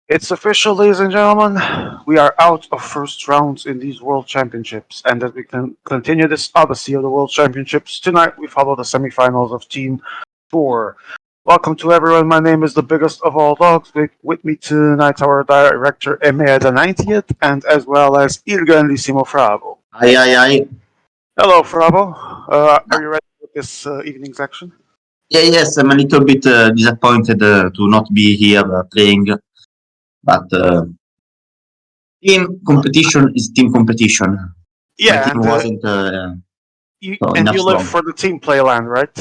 It's official, ladies and gentlemen. We are out of first rounds in these World Championships, and as we can continue this odyssey of the World Championships, tonight we follow the semifinals of Team 4. Welcome to everyone. My name is the biggest of all dogs. With me tonight, our director Emea the 90th, and as well as Il Grandissimo Frabo. Aye, aye, aye. Hello, Frabo. Are you ready for this evening's action? Yeah, yes, I'm a little bit disappointed to not be here playing, but team competition is team competition. Yeah, My team and wasn't you enough live strong. for the team playland, right?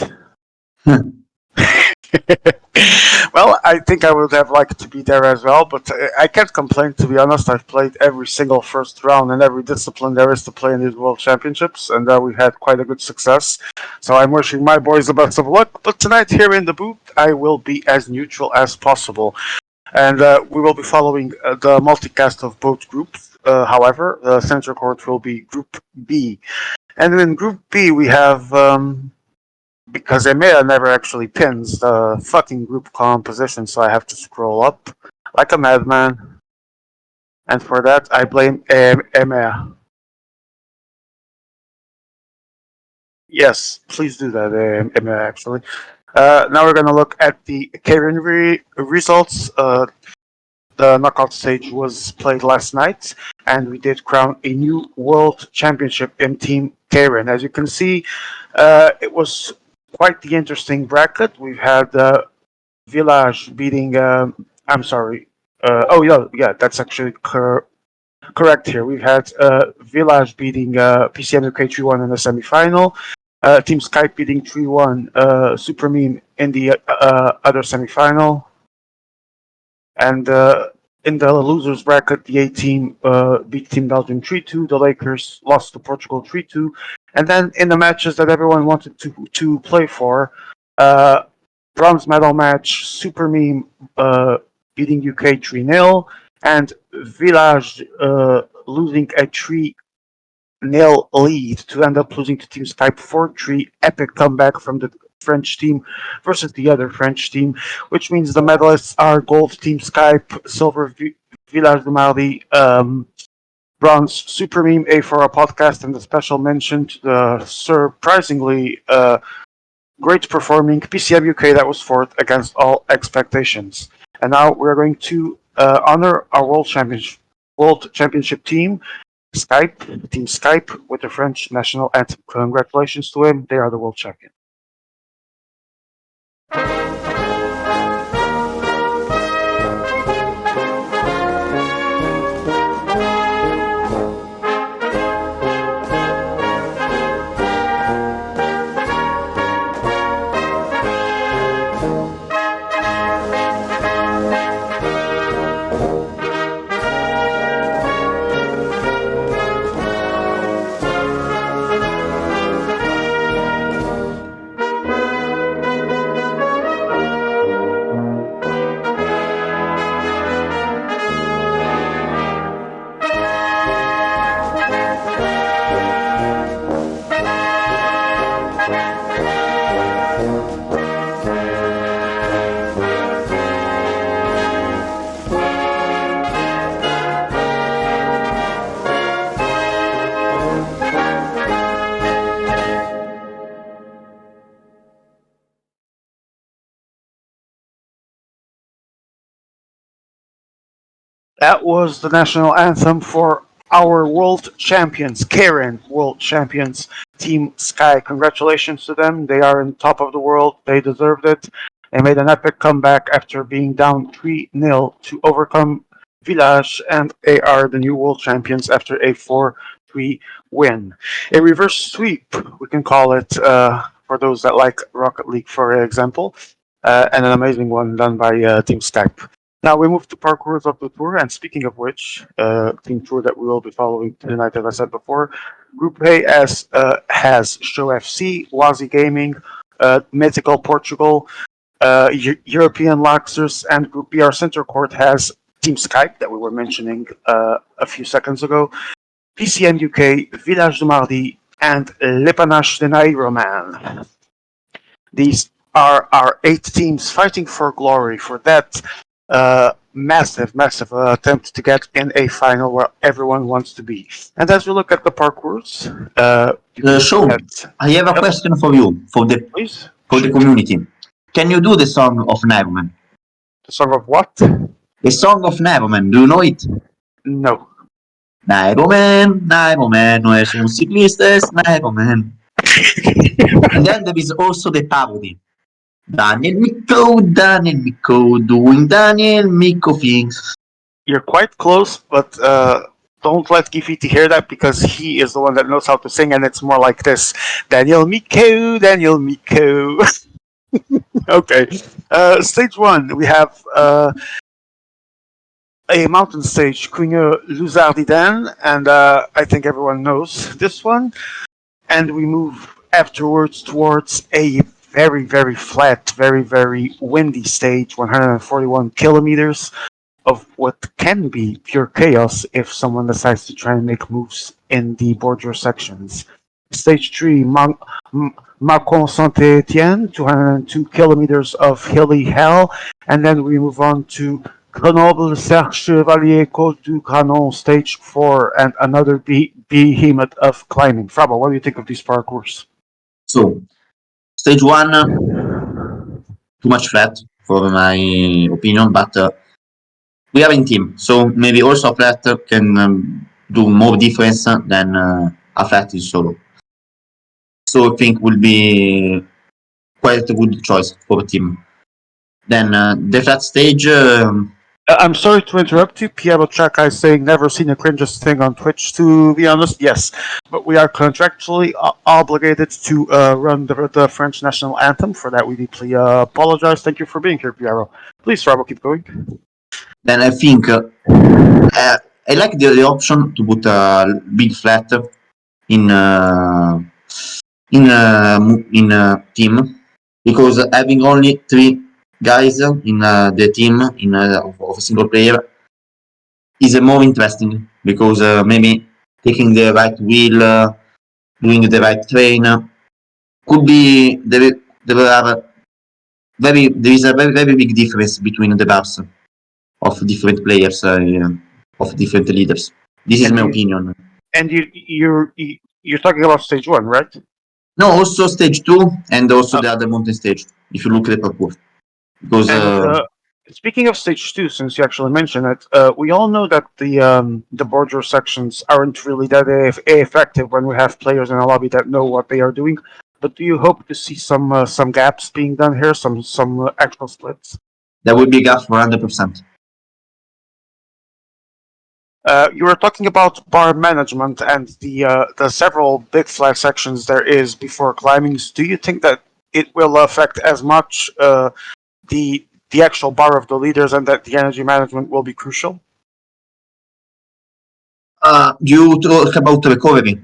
Well, I think I would have liked to be there as well, but I can't complain, to be honest. I've played every single first round and every discipline there is to play in these World Championships, and we've had quite a good success. So I'm wishing my boys the best of luck. But tonight, here in the booth, I will be as neutral as possible. And we will be following the multicast of both groups. However, the center court will be Group B. And in Group B, we have because Emea never actually pins the fucking group composition, so I have to scroll up like a madman. And for that, I blame Emea. Yes, please do that, Emea, actually. Now we're going to look at the Karen results. The knockout stage was played last night, and we did crown a new world championship in Team Karen. As you can see, it was quite the interesting bracket. We've had Village beating. I'm sorry. Yeah, that's actually correct here. We've had Village beating PCM UK 3-1 in the semifinal. Team Skype beating 3-1 Super Meme in the other semifinal. And in the losers bracket, the A team beat Team Belgium 3-2. The Lakers lost to Portugal 3-2. And then in the matches that everyone wanted to play for, bronze medal match, Super Meme beating UK 3-0, and Village losing a 3-0 lead to end up losing to Team Skype 4-3. Epic comeback from the French team versus the other French team, which means the medalists are gold Team Skype, silver Village du Mardi, bronze Super Meme A for our podcast, and a special mention to the surprisingly great performing PCM UK that was fourth against all expectations. And now we're going to honor our world championship team, Team Skype, with the French national anthem. Congratulations to him; they are the world champion. That was the national anthem for our world champions, Karen world champions, Team Sky. Congratulations to them. They are in top of the world. They deserved it. They made an epic comeback after being down 3-0 to overcome Village, and they are the new world champions after a 4-3 win. A reverse sweep, we can call it, for those that like Rocket League, for example, and an amazing one done by Team Skype. Now we move to parkours of the tour, and speaking of which, team tour that we will be following tonight, as I said before, Group A has Show FC, Wazi Gaming, Mythical Portugal, European Laxers, and Group B, our center court, has Team Skype that we were mentioning a few seconds ago, PCM UK, Village du Mardi, and Le Panache de Nairoman. These are our 8 teams fighting for glory for that massive attempt to get in a final where everyone wants to be. And as we look at the parkours, Show, I have a question for you, for the community. Can you do the song of Nairoman? The song of what? The song of Nairoman, do you know it? No. Nairoman, no es un ciclista, es Nairoman. And then there is also the parody. Daniel Miko, doing Daniel Miko things. You're quite close, but don't let Gifiti hear that because he is the one that knows how to sing, and it's more like this: Daniel Miko, Daniel Miko. Okay. Stage 1, we have a mountain stage, Queen Luzardidan, and I think everyone knows this one. And we move afterwards towards a very flat, very windy stage, 141 kilometers of what can be pure chaos if someone decides to try and make moves in the border sections. Stage 3, Macon Saint Etienne, 202 kilometers of hilly hell, and then we move on to Grenoble Cercle Chevalier Côte du Granon, stage 4, and another behemoth of climbing. Frabo, what do you think of these parkours? So, stage 1, too much flat for my opinion, but we are in team, so maybe also a flat can do more difference than a flat in solo. So I think will be quite a good choice for a team. Then the flat stage. I'm sorry to interrupt you. Piero Chaka is saying never seen a cringiest thing on Twitch. To be honest, yes, but we are contractually obligated to run the French national anthem. For that, we deeply apologize. Thank you for being here, Piero. Please, Frabo, keep going. Then I think I like the option to put a big flat in team, because having only 3 guys in the team of a single player is more interesting, because maybe taking the right wheel, doing the right train could be there are there is a very big difference between the bars of different players, of different leaders. This is And my you opinion. and you're talking about stage one, right? No, also stage two and also the Okay. other mountain stage. If you look at the parkour, because And speaking of stage two, since you actually mentioned it, we all know that the border sections aren't really that effective when we have players in a lobby that know what they are doing. But do you hope to see some gaps being done here, some actual splits? there will be a gap for 100%. You were talking about bar management and the several big flat sections there is before climbings. Do you think that it will affect as much the actual bar of the leaders and that the energy management will be crucial? You talk about recovery.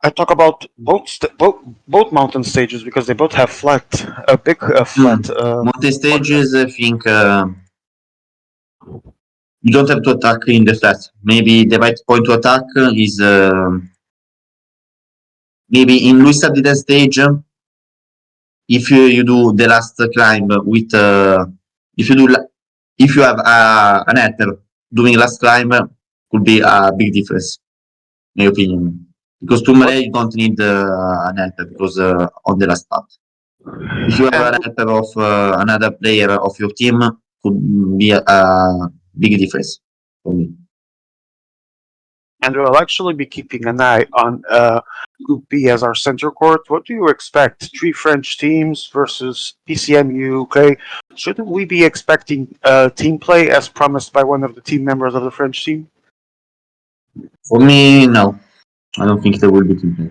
I talk about both mountain stages because they both have flat, a big Mm. flat. Mountain What? stages, I think you don't have to attack in the flat. Maybe the right point to attack is maybe in Luisa Dida stage. If you do the last climb with if you do if you have an helper doing last climb could be a big difference in my opinion because What? tomorrow you don't need an helper because on the last part if you have And an helper of another player of your team could be a big difference for me. and we'll actually be keeping an eye on Group B as our center court. What do you expect? Three French teams versus PCM UK. Shouldn't we be expecting team play as promised by one of the team members of the French team? For me, no, I don't think there will be team play.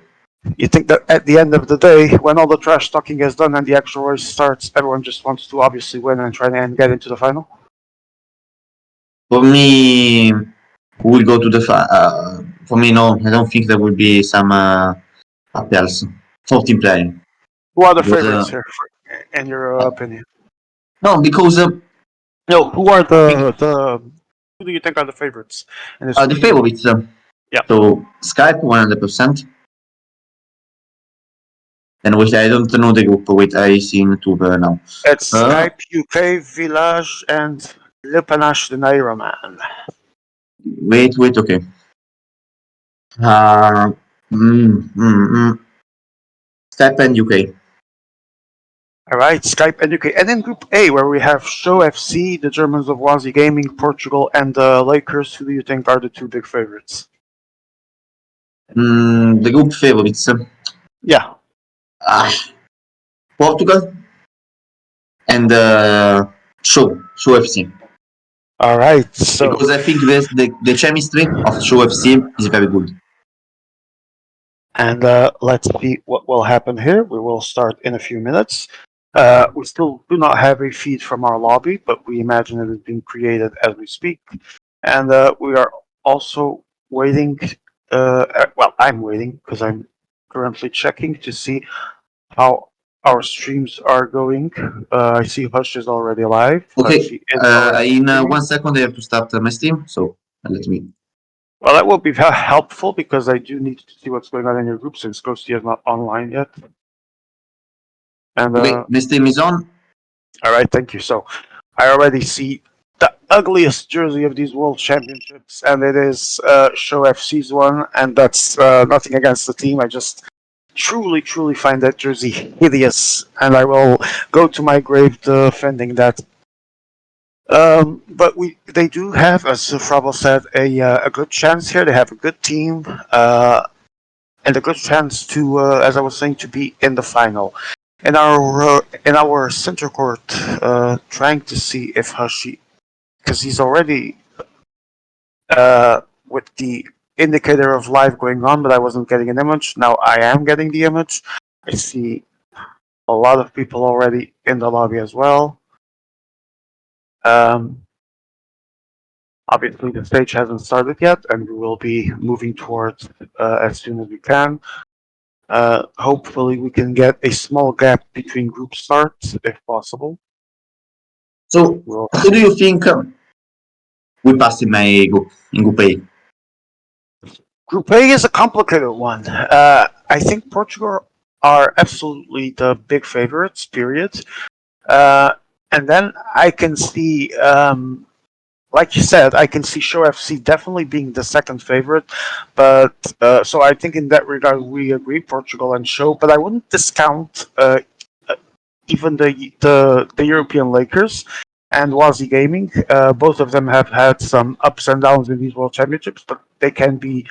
You think that at the end of the day, when all the trash talking is done and the actual race starts, everyone just wants to obviously win and try and get into the final? For me, who will go to the for me, no, I don't think there will be some appeals for team play. Who are the Because, favorites here, in your opinion? no, because No, who are I think the who do you think are the favorites in this the group B? favorites. Yeah, So Skype 100%. And which I don't know the group. Wait, I see to now. it's Uh, Skype UK, Village, and Le Panache de Naira Man. wait, okay. Uh, mm, mm, mm. Skype and UK. All right, Skype and UK, and then Group A, where we have Show FC, the Germans of Wazi Gaming, Portugal, and the Lakers. Who do you think are the two big favorites? The group favorites. Yeah. Ah, Portugal and Show FC. All right. So Because I think the chemistry of Show FC is very good. and let's see what will happen here. We will start in a few minutes. We still do not have a feed from our lobby, but we imagine it is being created as we speak. And we are also waiting. Well, I'm waiting because I'm currently checking to see how our streams are going. I see Hush is already live. Okay, She is already in streaming. 1 second I have to start my stream, so let me. Well, that will be helpful because I do need to see what's going on in your group since Ghosty is not online yet. And Okay, my stream is on. all right, thank you. So I already see the ugliest jersey of these World Championships, and it is Show FC's one. And that's nothing against the team. I just truly find that jersey hideous, and I will go to my grave defending that. But they do have, as Frabo said, a good chance here. They have a good team. And a good chance to, as I was saying, to be in the final. In our center court, trying to see if Hashi, because he's already with the indicator of live going on, but I wasn't getting an image. Now I am getting the image. I see a lot of people already in the lobby as well. Um, Obviously, the stage hasn't started yet, and we will be moving towards as soon as we can. Hopefully, we can get a small gap between group starts if possible. So, We'll who do see. you think will pass in my group, in Group A? Group A is a complicated one. I think Portugal. are absolutely the big favorites. Period. Uh, and then I can see, like you said, I can see Show FC definitely being the second favorite. But so I think in that regard we agree, Portugal and Show. But I wouldn't discount even the European Lakers and Wazi Gaming. Both of them have had some ups and downs in these World Championships, but they can be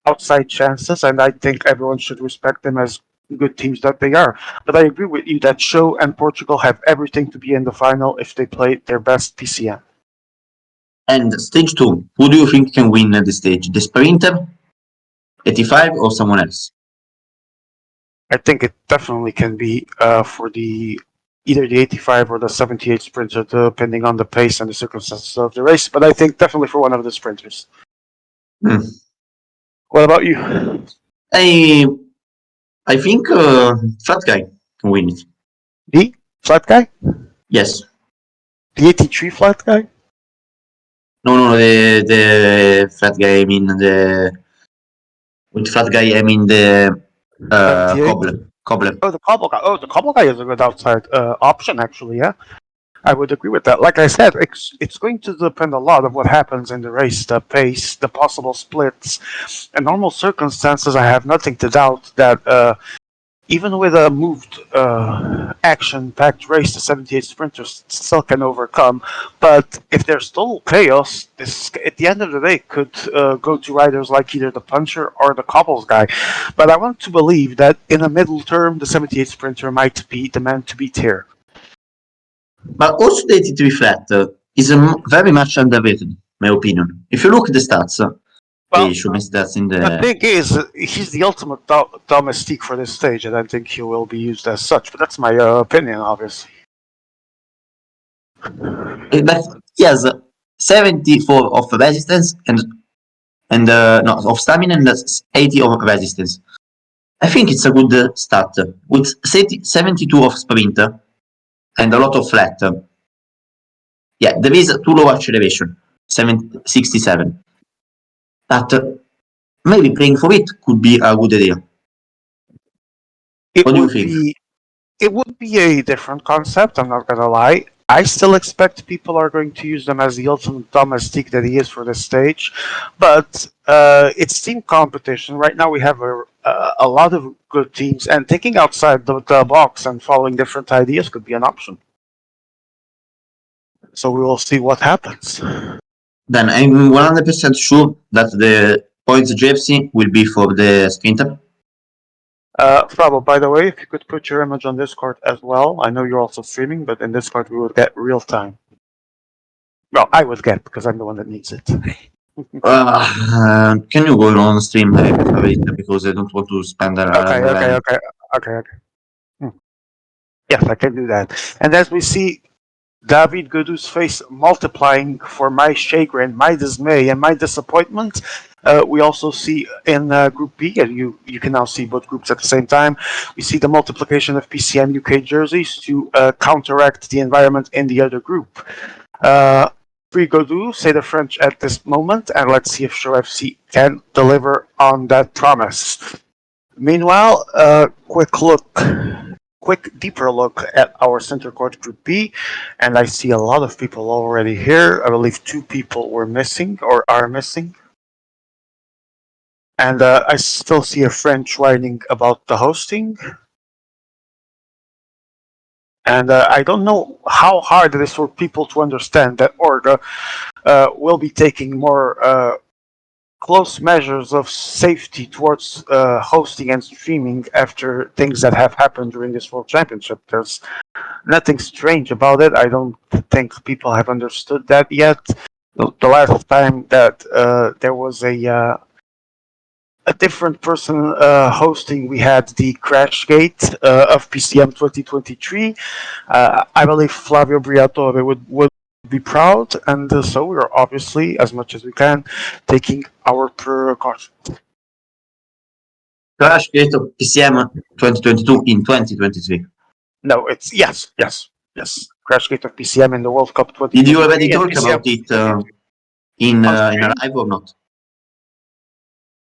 outside chances, and I think everyone should respect them as good teams that they are. But I agree with you that Show and Portugal have everything to be in the final if they play their best PCM. And stage two, who do you think can win at this stage? The Sprinter, 85, or someone else? I think it definitely can be for the either the 85 or the 78 sprinter, depending on the pace and the circumstances of the race. But I think definitely for one of the sprinters. Hmm. What about you? I I think Fat Guy can win it. The flat guy? Yes. The 83 flat guy? No, the Fat Guy. I mean the with Fat Guy. I mean the 78? Cobbler. Oh, the cobble guy. Oh, the cobble guy is a good outside option, actually. Yeah, I would agree with that. Like I said, it's going to depend a lot of what happens in the race, the pace, the possible splits. In normal circumstances, I have nothing to doubt that even with a moved, action-packed race, the 78 sprinters still can overcome. But if there's total chaos, this at the end of the day could go to riders like either the puncher or the cobbles guy. But I want to believe that in a middle term, the 78 sprinter might be the man to beat here. But also the 83 flat is very much underrated, my opinion. If you look at the stats, Well, show me stats in the the. thing is, he's the ultimate domestique for this stage, and I think he will be used as such. But that's my opinion, obviously. But he has 74 of resistance and no of stamina and 80 of resistance. I think it's a good start with 72 of sprint and a lot of flat. Yeah, there is too low acceleration, 67. But maybe playing for it could be a good idea. It What do you would think? be it would be a different concept. I'm not gonna lie. I still expect people are going to use them as the ultimate domestique that he is for this stage, but it's team competition. Right now, we have a lot of good teams, and thinking outside the box and following different ideas could be an option. So we will see what happens. Then I'm 100% sure that the points jersey will be for the sprinter. Fabo, by the way, if you could put your image on Discord as well. I know you're also streaming, but in Discord we would get real time. Well, I would get because I'm the one that needs it. Can you go on stream? I prefer it because I don't want to spend Okay, another okay, line. okay, okay, okay. Hmm. Yes, I can do that. And as we see David Godou's face multiplying for my chagrin, my dismay, and my disappointment, we also see in Group B, and you can now see both groups at the same time, we see the multiplication of PCM UK jerseys to counteract the environment in the other group. Free Godou, say the French at this moment, and let's see if Show FC can deliver on that promise. Meanwhile, quick deeper look at our center court group B, and I see a lot of people already here. I believe two people were missing or are missing, and I still see a French writing about the hosting. And I don't know how hard it is for people to understand that Orga will be taking more close measures of safety towards hosting and streaming after things that have happened during this World Championship. There's nothing strange about it. I don't think people have understood that yet. The last time that there was a different person hosting, we had the crash gate of PCM 2023. I believe Flavio Briatore would be proud, and so we are obviously, as much as we can, taking our precautions. Crash Gate of PCM 2022 in 2023. No, it's yes. Crash gate of PCM in the World Cup Did you already 2023 and talk PCM about it in on a stream. live or not?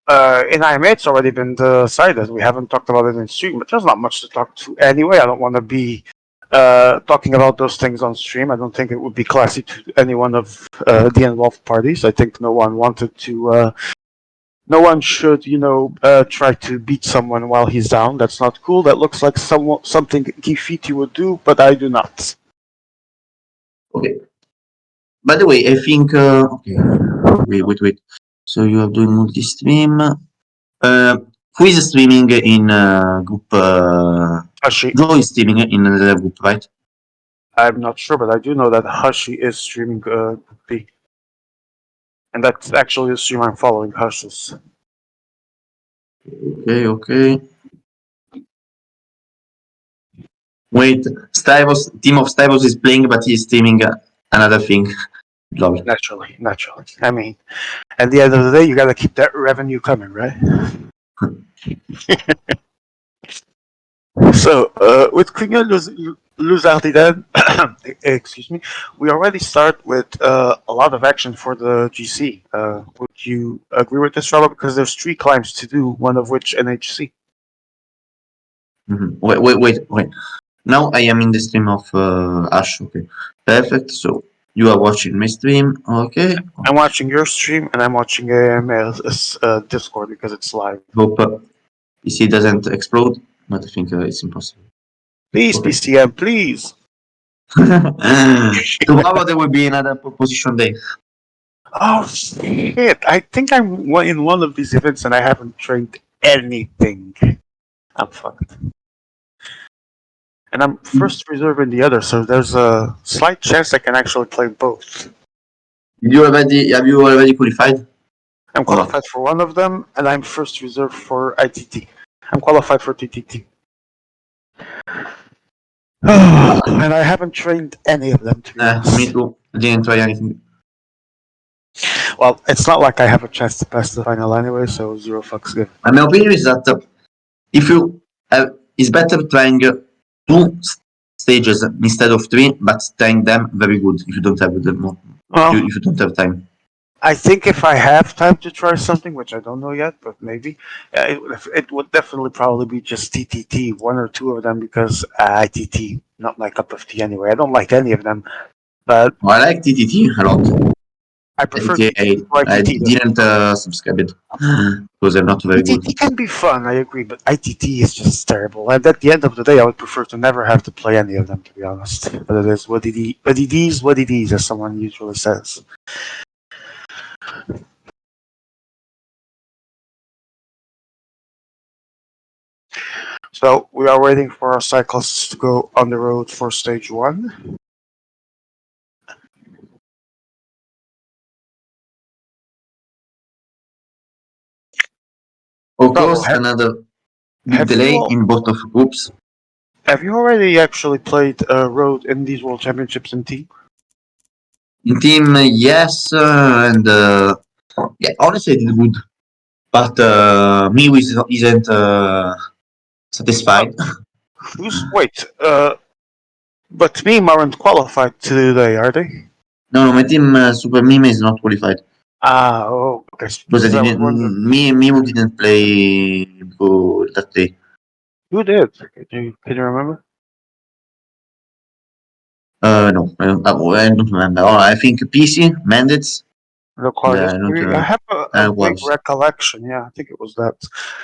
In IMA, it's already been decided. We haven't talked about it in stream, but there's not much to talk to anyway. I don't want to be talking about those things on stream. I don't think it would be classy to any one of the involved parties. I think no one wanted to. No one should, try to beat someone while he's down. That's not cool. That looks like something Gifiti would do, but I do not. Okay. By the way, I think. Okay. Wait. So you are doing multi-stream. Who is streaming in group? Hashi. Joe is streaming in the group, right? I'm not sure, but I do know that Hashi is streaming B. And that's actually the stream I'm following, Hush's. Okay. Wait, team of Stivos is playing, but he's streaming another thing. Lol. Naturally. I mean, at the end of the day, you gotta keep that revenue coming, right? So, with Queen Luzardidan, excuse me, we already start with a lot of action for the GC. Would you agree with this, Robert? Because there's 3 climbs to do, one of which NHC. Wait. Now I am in the stream of Ash. Okay, perfect. So you are watching my stream. Okay. I'm watching your stream, and I'm watching AML's Discord because it's live. Hope PC doesn't explode, but I think it's impossible. Please, Okay. PCM, please. Tomorrow there will be another proposition day. Oh shit! I think I'm in one of these events and I haven't trained anything. I'm fucked. And I'm first reserve in the other, so there's a slight chance I can actually play both. Have you already qualified? I'm qualified for one of them, and I'm first reserve for ITT. I'm qualified for TTT. And I haven't trained any of them, to be honest. Me too. I didn't try anything. Well, it's not like I have a chance to pass the final anyway, so 0 fucks given. My opinion is that if you it's better trying 2 stages instead of 3, but trying them very good if you don't have the more. Well, If you don't have time. I think if I have time to try something, which I don't know yet, but maybe, it would definitely probably be just TTT, 1 or 2 of them, because ITT, not my cup of tea anyway. I don't like any of them, but I like TTT a lot. I prefer TTT, TTT to I ITT. didn't subscribe it because they're not very good. ITT can be fun, I agree, but ITT is just terrible. And at the end of the day, I would prefer to never have to play any of them, to be honest. But it is what it is, as someone usually says. So we are waiting for our cyclists to go on the road for stage 1. Of Bravo, course, another big have delay you in both of groups. have you already actually played road in these World Championships in team? In team, yes, and yeah, honestly, I did good, but me isn't satisfied. Wait, but Meme aren't qualified today, are they? No, my team Super Mime is not qualified Oh, okay. because I was wondering. Mimo didn't play good that day. Who did? Can you remember? No, I don't remember. Oh, I think PC Mendez. The Yeah, Claudius. I don't. I have a vague Was recollection. Yeah, I think it was that.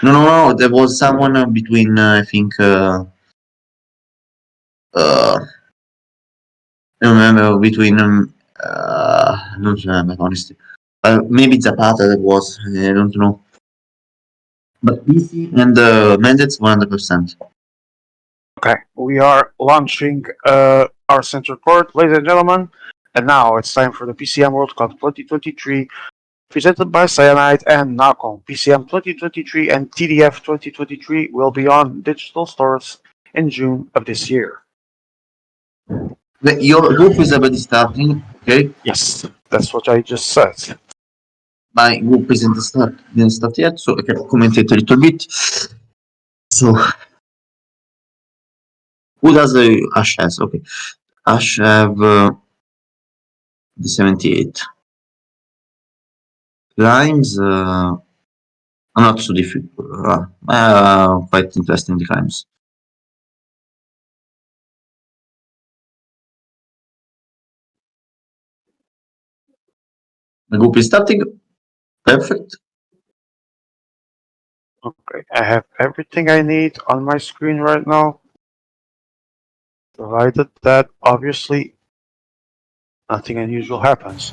no. There was someone between I think. I don't remember between I don't remember honestly. Maybe Zapata that was. I don't know. But PC and Mendez 100%. Okay, we are launching our center court, ladies and gentlemen, and now it's time for the PCM World Cup 2023, presented by Cyanide and Nacon. PCM 2023 and TDF 2023 will be on digital stores in June of this year. Your group is already starting. Okay. Yes, that's what I just said. My group didn't start yet, so I can commentate a little bit. So, who does Ash has? Okay, Ash have the 78 climbs. Not so difficult. Quite interesting times. The group is starting. Perfect. Okay, I have everything I need on my screen right now. Provided that obviously nothing unusual happens.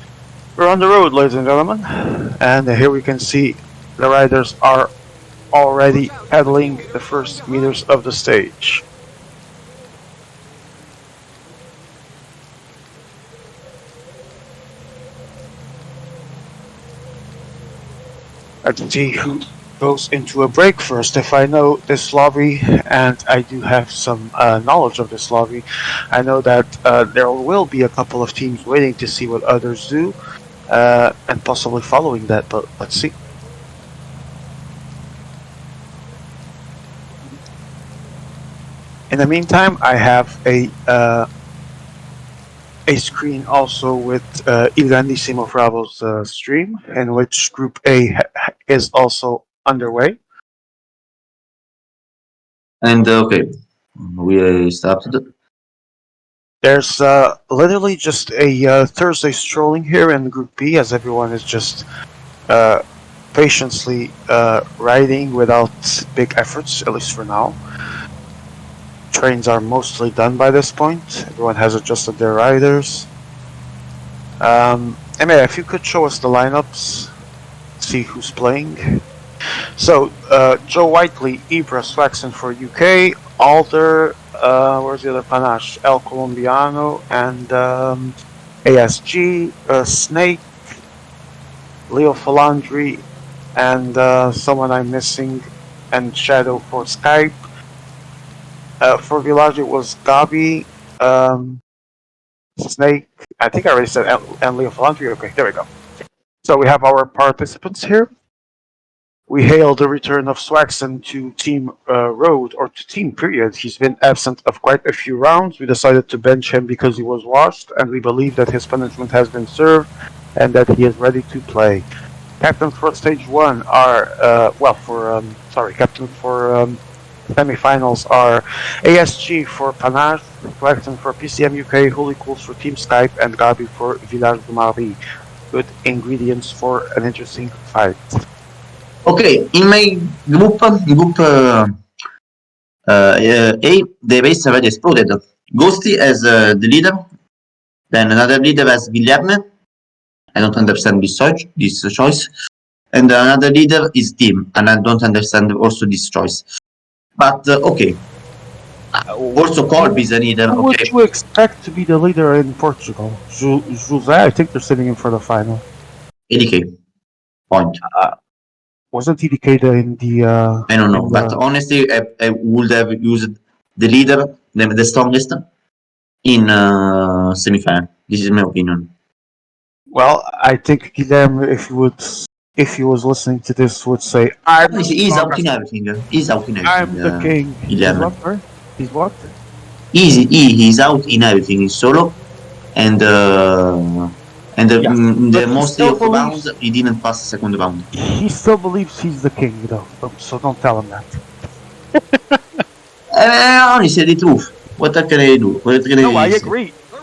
We're on the road, ladies and gentlemen, and here we can see the riders are already pedaling the first meters of the stage. Let's see who goes into a break first. If I know this lobby, and I do have some knowledge of this lobby, I know that there will be a couple of teams waiting to see what others do, and possibly following that, but let's see. In the meantime, I have a screen also with Il Grandissimo Bravo's stream, in which Group A is also underway. And okay, we started. There's literally just a Thursday strolling here in Group B, as everyone is just uh, patiently riding without big efforts, at least for now. Trains are mostly done by this point. Everyone has adjusted their riders. Emma, if you could show us the lineups, see who's playing. So, Joe Whiteley, Ibra, Swaxon for UK, Alder, where's the other Panache? El Colombiano, and ASG, Snake, Leo Falandri, and someone I'm missing, and Shadow for Skype. For Village, it was Gabi, Snake, I think I already said, and Leo Falandri. Okay, there we go. So we have our participants here. We hail the return of Swaxon to Team Road, or to Team Period. He's been absent of quite a few rounds. We decided to bench him because he was washed, and we believe that his punishment has been served and that he is ready to play. Captains for Stage 1 are, captains for semifinals are ASG for Panache, Swaxon for PCM UK, Holy Cools for Team Skype, and Gabi for Village du Mari. Good ingredients for an interesting fight. Okay, in my group A, the race already exploded. Ghosty as the leader, then another leader as Guilherme. I don't understand this choice. And another leader is Tim, and I don't understand also this choice. But okay. Also, Colby is a leader. Who would you expect to be the leader in Portugal? José, I think they're sitting in for the final. ADK. Point. Wasn't TDK in the? I don't know, but honestly, I would have used the leader, the strongest, in semi-final. This is my opinion. Well, I think Guilherme, if he was listening to this, would say, He's out in everything. He's out in everything. I'm the king. Guilherme. He's what? He's out in everything. He's solo, and the mostly of rounds, he didn't pass the second round. He still believes he's the king, though. So don't tell him that. I only said the truth. What can I do?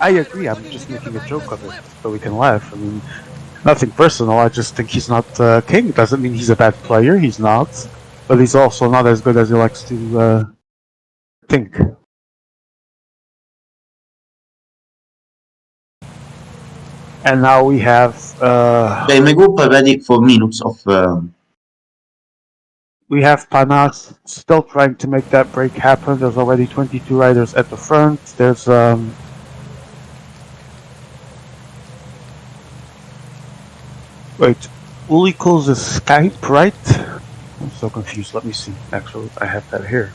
I agree. I'm just making a joke of it so we can laugh. I mean, nothing personal. I just think he's not king. Doesn't mean he's a bad player. He's not, but he's also not as good as he likes to think. And now we have. My group ready for minutes of. We have Panache still trying to make that break happen. There's already 22 riders at the front. There's wait, Uli calls is Skype, right? I'm so confused. Let me see. Actually, I have that here.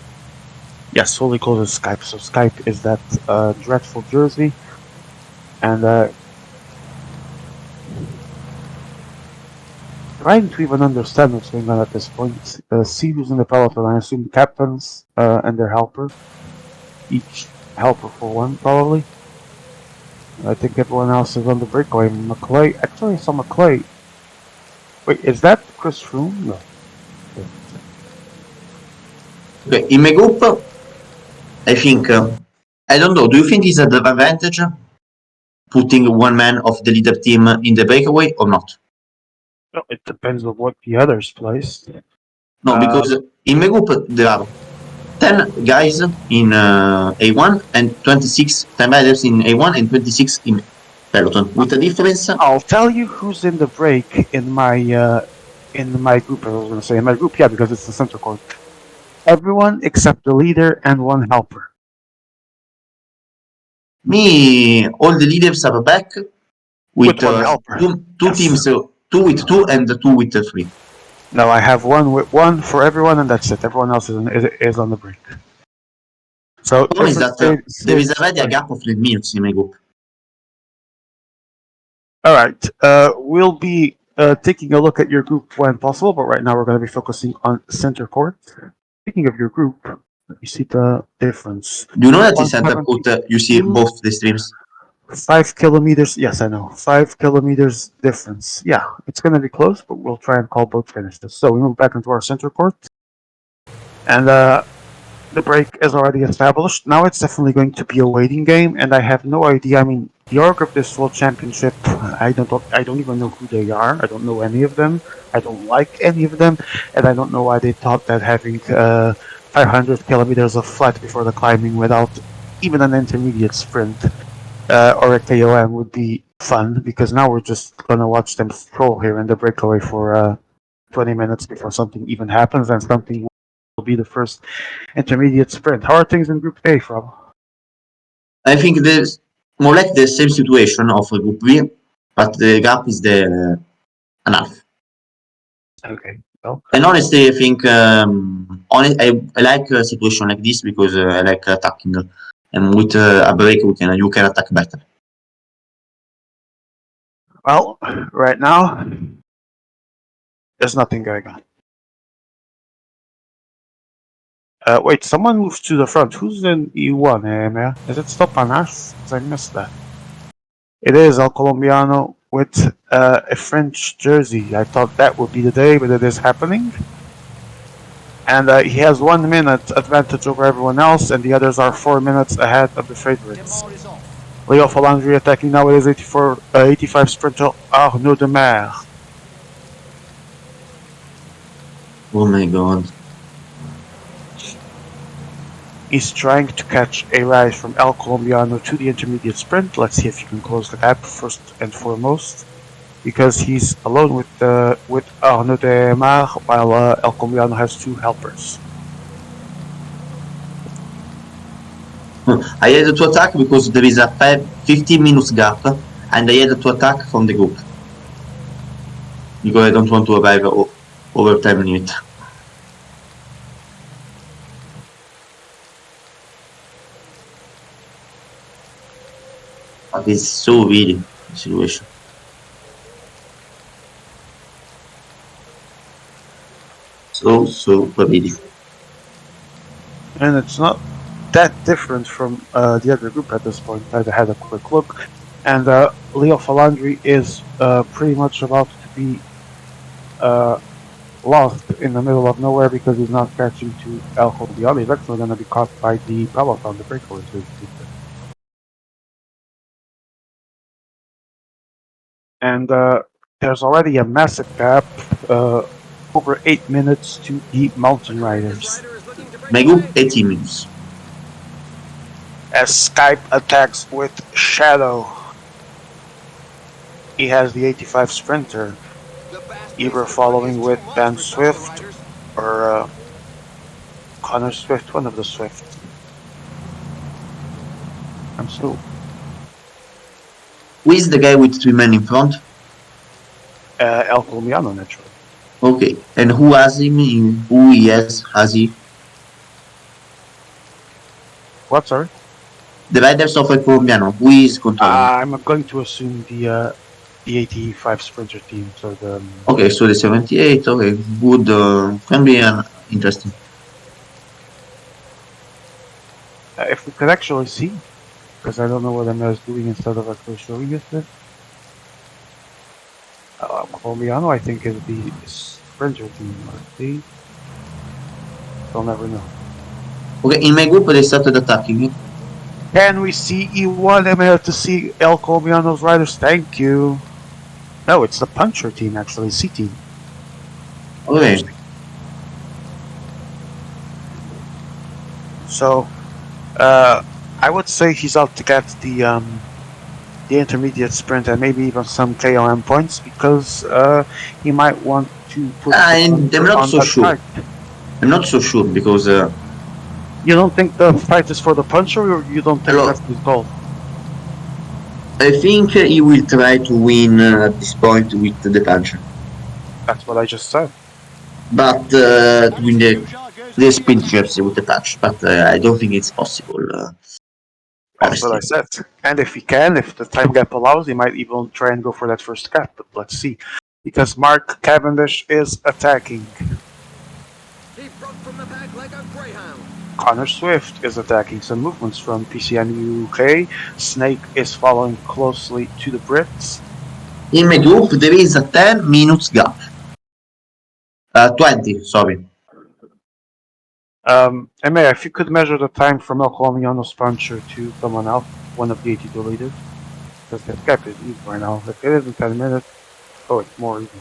Yes, Holy Calls is Skype. So Skype is that dreadful jersey, and trying to even understand what's going on at this point. See who's in the peloton. I assume captains and their helper. Each helper for one, probably. I think everyone else is on the breakaway. McClay. Actually, I saw McClay. Wait, is that Chris Froome? No. Okay, in my group, I think, I don't know, do you think it's an advantage putting one man of the leader team in the breakaway or not? Well, it depends on what the others place. No, because in my group there are 10 guys in A1 and 26 time riders in A1 and 26 in peloton. With the difference, I'll tell you who's in the break in my group. I was going to say in my group, yeah, because it's the center court. Everyone except the leader and one helper. me, all the leaders are back with With one helper. two Yes. teams, two with two and two with three. No, I have one with one for everyone, and that's it. Everyone else is on the break. So The problem is different that there is already a gap of 10 minutes in my group. All right. We'll be taking a look at your group when possible, but right now we're going to be focusing on center court. Speaking of your group, let me see the difference. Do you know that in center court you see 172, both the streams? 5 kilometers. Yes, I know. 5 kilometers difference. Yeah, it's going to be close, but we'll try and call both finishes. So we move back into our center court, and the break is already established. Now it's definitely going to be a waiting game, and I have no idea. I mean, the org of this World Championship, I don't even know who they are. I don't know any of them. I don't like any of them, and I don't know why they thought that having 500 kilometers of flat before the climbing without even an intermediate sprint or a KOM would be fun. Because now we're just gonna watch them stroll here in the breakaway for 20 minutes before something even happens, and something will be the first intermediate sprint. How are things in Group A, Rob? I think there's more like the same situation of Group B, but the gap is the enough. Okay, well, And honestly, I think I like a situation like this because I like attacking, and with a break you can attack better. well, right now there's nothing going on. Wait, someone moves to the front. Who's in E1, Mea? Is it Stopanas? Because I missed that. It is El Colombiano with a French jersey. I thought that would be the day, but it is happening. And he has 1 minute advantage over everyone else, and the others are 4 minutes ahead of the favorites. Leo Falandri attacking now with his 85 sprinter Arnaud Demer. Oh my god. He's trying to catch a rise from El Colombiano to the intermediate sprint. Let's see if he can close the gap first and foremost, because he's alone with Arnaud Demer, while El Colombiano has two helpers. I had to attack because there is a 15 minutes gap, and I had to attack from the group because I don't want to arrive over time limit. But it's so weird situation. So weird. And it's not that different from the other group at this point. I had a quick look, and Leo Falandri is pretty much about to be lost in the middle of nowhere because he's not catching to El Colombiano. He's actually going to be caught by the peloton, the breakaway. And there's already a massive gap, over 8 minutes to the mountain riders. My group 18 minutes. As Skype attacks with Shadow, he has the 85 sprinter, either following with Dan Swift or Connor Swift, one of the Swifts. I'm slow. Who is the guy with 3 men in front? El Colombiano, naturally. Okay, and who has him? Who he has he? What, sorry? The riders of El Colombiano. Who is controlling? I'm going to assume the 85 sprinter team. So the Okay, so the 78. Okay, good. Can be interesting. if we could actually see, because I don't know what Emma is doing instead of actually showing us this. Colombiano, I think, is the sprinter team. Let's see. They'll never know. Okay, in my group they started attacking. Can we see E1? I'm here to see El Colombiano's riders. Thank you. No, it's the puncher team actually, C team. Okay. So, I would say he's out to get the intermediate sprint and maybe even some KOM points because he might want to put the I'm puncher not on so that sure. side. I'm not so sure because You don't think the fight is for the puncher, or you don't think Hello. that's his goal? I think he will try to win at this point with the puncher, That's what I just said. but to win the sprint jersey with the punch. But I don't think it's possible. That's what I Honestly, said. And if he can, if the time gap allows, he might even try and go for that first gap. But let's see. Because Mark Cavendish is attacking. He broke from the back like a greyhound. Connor Swift is attacking. Some movements from PCM UK. Snake is following closely to the Brits. in my group there is a 10 minutes gap. 20, sorry. Emma, if you could measure the time from El Colombiano's puncher to someone else, one of the 82 leaders, because that gap is even right now. If it isn't 10 minutes, oh, it's more even.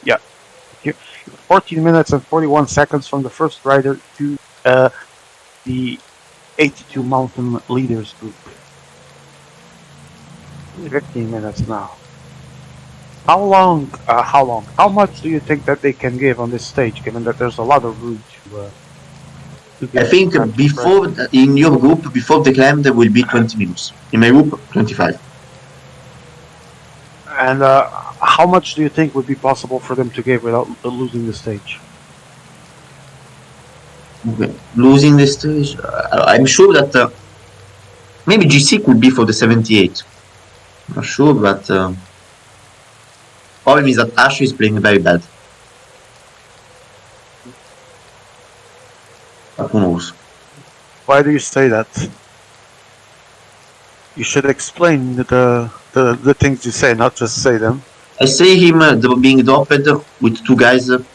Yeah. 14 minutes and 41 seconds from the first rider to the 82 mountain leaders group. 15 minutes now. How long? How much do you think that they can give on this stage, given that there's a lot of room to I give? think before in your group before the climb there will be 20 minutes. In my group 25. And how much do you think would be possible for them to give without losing the stage? Okay. Losing the stage, I'm sure that maybe GC could be for the 78. Not sure, but problem is that Ash is playing very bad. But who knows? Why do you say that? You should explain the things you say, not just say them. I say him being dropped with two guys too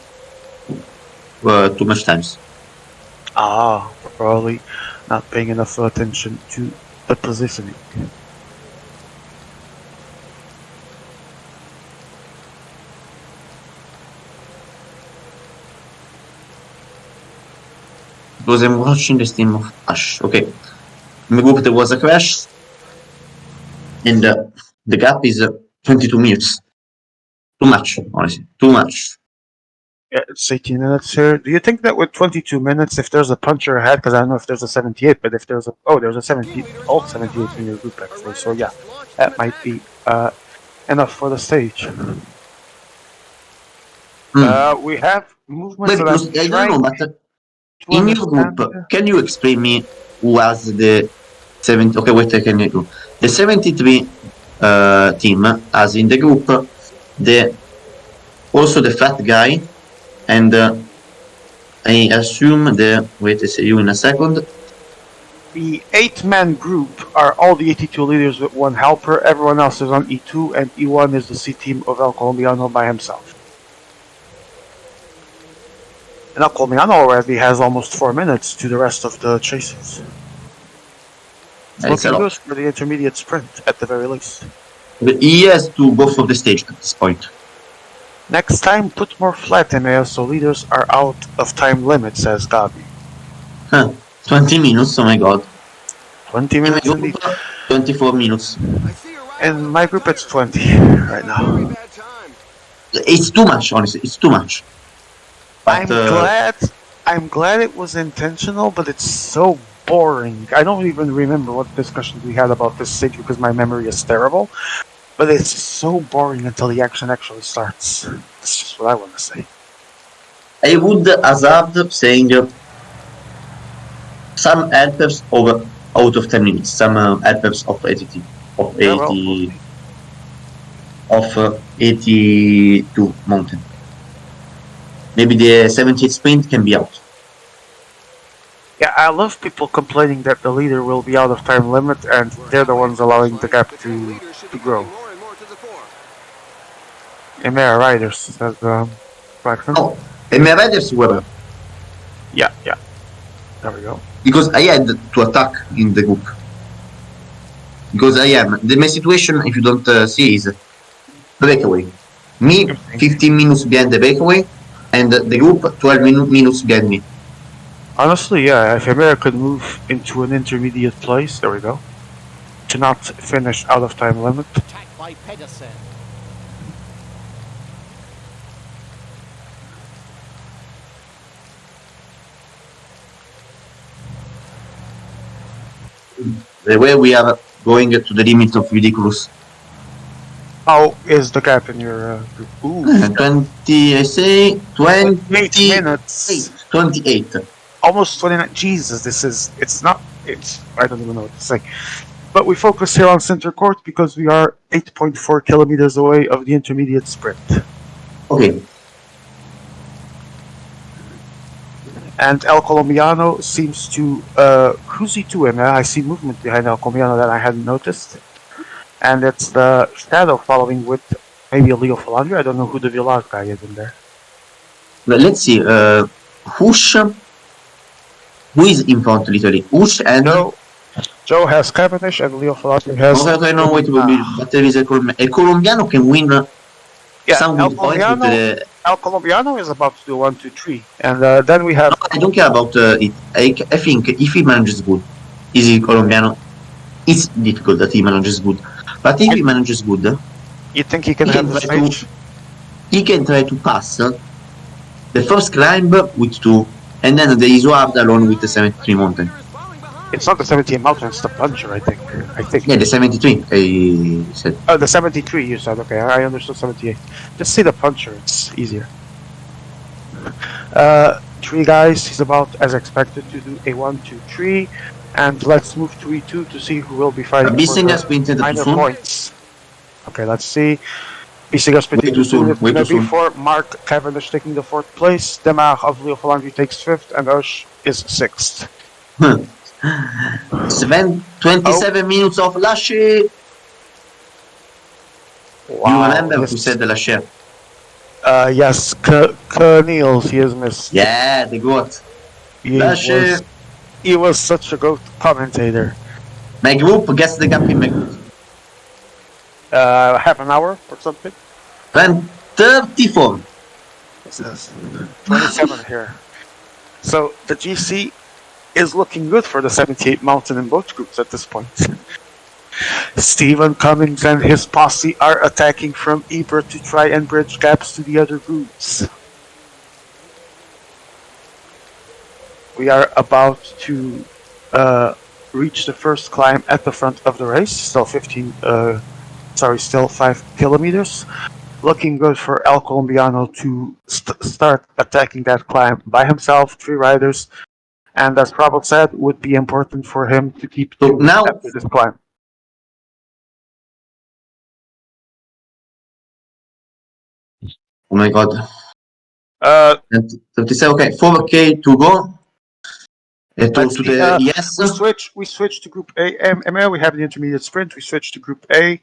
much times. Probably not paying enough attention to the positioning. Because I'm watching the stream of Ash. Okay. In my group there was a crash, and the gap is 22 minutes. Too much, honestly. Too much. Yeah, it's 18 minutes here. Do you think that with 22 minutes, if there's a puncher ahead, because I don't know if there's a 78, but if there's there's a 70, all 78 in your group actually. So yeah, that might be enough for the stage. We have movements Wait, that because I'm I don't trying know, but to in your group, understand. can you explain me who has the 70? Okay, wait, I can do. The 73 team has in the group the also the fat guy, and I assume the wait, I say you in a second. The 8-man group are all the 82 leaders with one helper. Everyone else is on E2, and E1 is the C team of El Colombiano by himself. And El Colombiano already has almost 4 minutes to the rest of the chasers. It's It's a looking good lot. for the intermediate sprint, at the very least. But he has to go for the stage at this point. Next time, put more flat MAS so leaders are out of time limit, says Gabi. Huh. 20 minutes, oh my god. 20 In my minutes group, indeed. 24 minutes. In my group, it's 20 right now. It's too much, honestly. It's too much. But, I'm glad it was intentional, but it's so boring. I don't even remember what discussions we had about this stage because my memory is terrible. But it's so boring until the action actually starts. That's just what I want to say. I would hazard saying some helpers over out of 10 minutes, some helpers of 80, of 80, of 82 mountain. Maybe the 78 sprint can be out. Yeah, I love people complaining that the leader will be out of time limit and they're the ones allowing the gap to grow. Emera Riders, says Braxton. Oh, Emera Riders were. Yeah. There we go. Because I had to attack in the group. Because my situation, if you don't see, is breakaway. Me, 15 minutes behind the breakaway, and the group 12 minutes behind me. Honestly, yeah, if Emir could move into an intermediate place, there we go, to not finish out of time limit. Attack by Pedersen. The way we are going to the limit of ridiculous. How is the gap in your group? Ooh, 20, I say 8 minutes. 28. Almost 29. Jesus, I don't even know what to say. But we focus here on center court because we are 8.4 kilometers away of the intermediate sprint. Okay. And El Colombiano seems to who's he to him? I see movement behind El Colombiano that I hadn't noticed. And it's the shadow following with maybe a Leo Falandri. I don't know who the Village guy is in there. Well, let's see. Hush. Who is in front literally? Hush and Joe has Cavendish and Leo Falandri has. I know wait but there is a Colombiano can win. Yeah, some El good points with the, El Colombiano is about to do 1, 2, 3, and then we have. No, I don't care about it. I think if he manages good, easy Colombiano. It's difficult that he manages good, but if he manages good, You think he can he have can the try stage? he can try to pass the first climb with 2, and then the Isoard alone with the 73 mountain. It's not the 17 mountain, it's the puncher, I think. Yeah, the 73. I said. Oh, the 73 you said. Okay, I understood 78. Just say the puncher, it's easier. 3 guys, he's about, as expected, to do a 1, 2, 3. And let's move to E2 to see who will be fighting for the minor points. Okay, let's see. Bissinger sprinting too soon. It's going to be for Mark Cavendish taking the 4th place. Demar of Leo Falandri takes 5th, and Ush is 6th. 27 minutes of Lashe. Wow. You remember who said the Lashe? Yes, Niels, he is missed. Yeah, the goat. He was such a good commentator. My group gets the gap in my group. Half an hour or something? 34. It says 27 here. So the GC is looking good for the 78 mountain in both groups at this point. Stephen Cummings and his posse are attacking from Ebert to try and bridge gaps to the other groups. We are about to reach the first climb at the front of the race. Still 5 kilometers. Looking good for El Colombiano to start attacking that climb by himself, 3 riders. And as Prabhat said, would be important for him to keep now after this climb. Oh my god. 37, okay, 4K to go. We switch to Group A. ML, we have the intermediate sprint. We switch to Group A.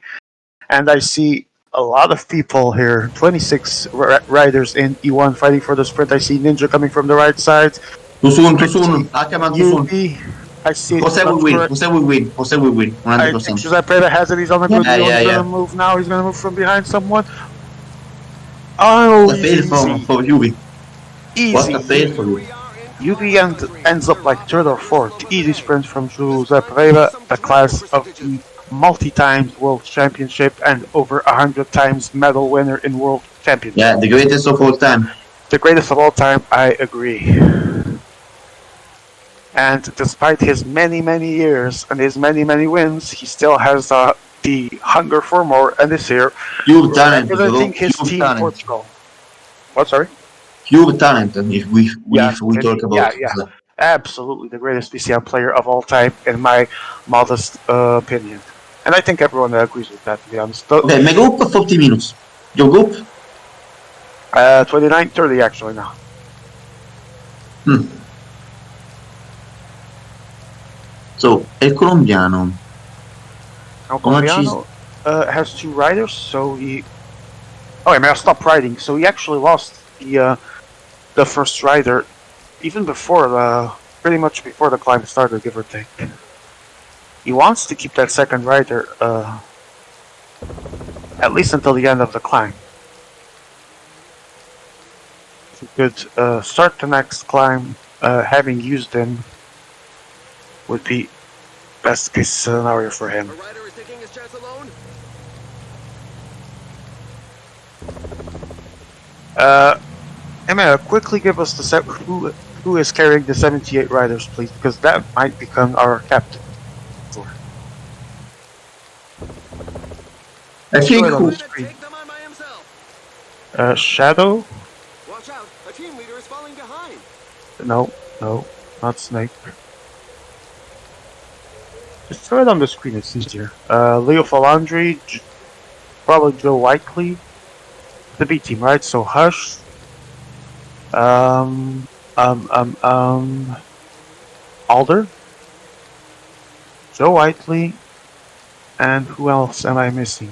And I see a lot of people here. 26 riders in E1 fighting for the sprint. I see Ninja coming from the right side. Too soon. Ackerman too soon. I see Jose will win. 100%. I think Giuseppe has it. He's on the good. He's gonna move now. He's gonna move from behind someone. Oh, what a fail for Yubi. Easy. What a fail for you. Yubi ends up like 3rd or 4th. Easy sprint from Giuseppe Pereira, a class of the multi-times World Championship and over 100 times medal winner in World Championship. Yeah, the greatest of all time. The greatest of all time, I agree. And despite his many, many years and his many, many wins, he still has the hunger for more and is here pure talent. representing his team talent. Portugal. What, sorry? Pure talent, if we talk about Absolutely the greatest PCM player of all time, in my modest opinion. And I think everyone agrees with that, to be honest. Okay, my group 40 minutes. Your group? 29, 30 actually now. So, El Colombiano. El Colombiano has 2 riders, so he... Oh, I mean, I'll stop riding. So he actually lost the first rider, even before pretty much before the climb started, give or take. He wants to keep that second rider, at least until the end of the climb. If you could start the next climb, having used him, would be best case scenario for him. A rider is taking his chance alone. Emma, quickly give us the who is carrying the 78 riders, please, because that might become our captain. I think Show it on who the Trying to screen. take them on by himself. Shadow? Watch out! A team leader is falling behind. No, not Snake. Just throw it on the screen, it's easier. Leo Falandri, probably Joe Whiteley. The B team, right? So Hush. Alder. Joe Whiteley. And who else am I missing?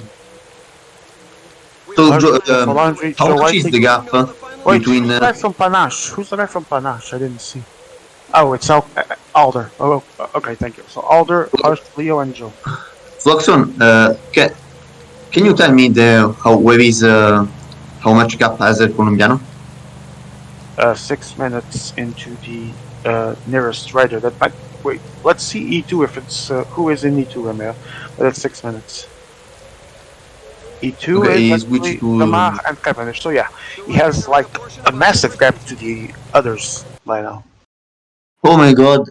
so Hush, Joe, Leo Falandri, how Joe much is Whiteley. the gap Wait, between? who's the guy from Panache? Who's the guy from Panache? I didn't see. Oh, it's Alder. Oh, okay, thank you. So Alder, Hush, Leo, and Joe. Fluxon, can you tell me where is how much gap has El Colombiano? 6 minutes into the nearest rider. That might wait. Let's see E2 if it's who is in E2, Emil. But it's 6 minutes. E2 Okay, is he's actually switched to Lamar and Cavendish. So yeah, he has like a massive gap to the others by now. oh my god,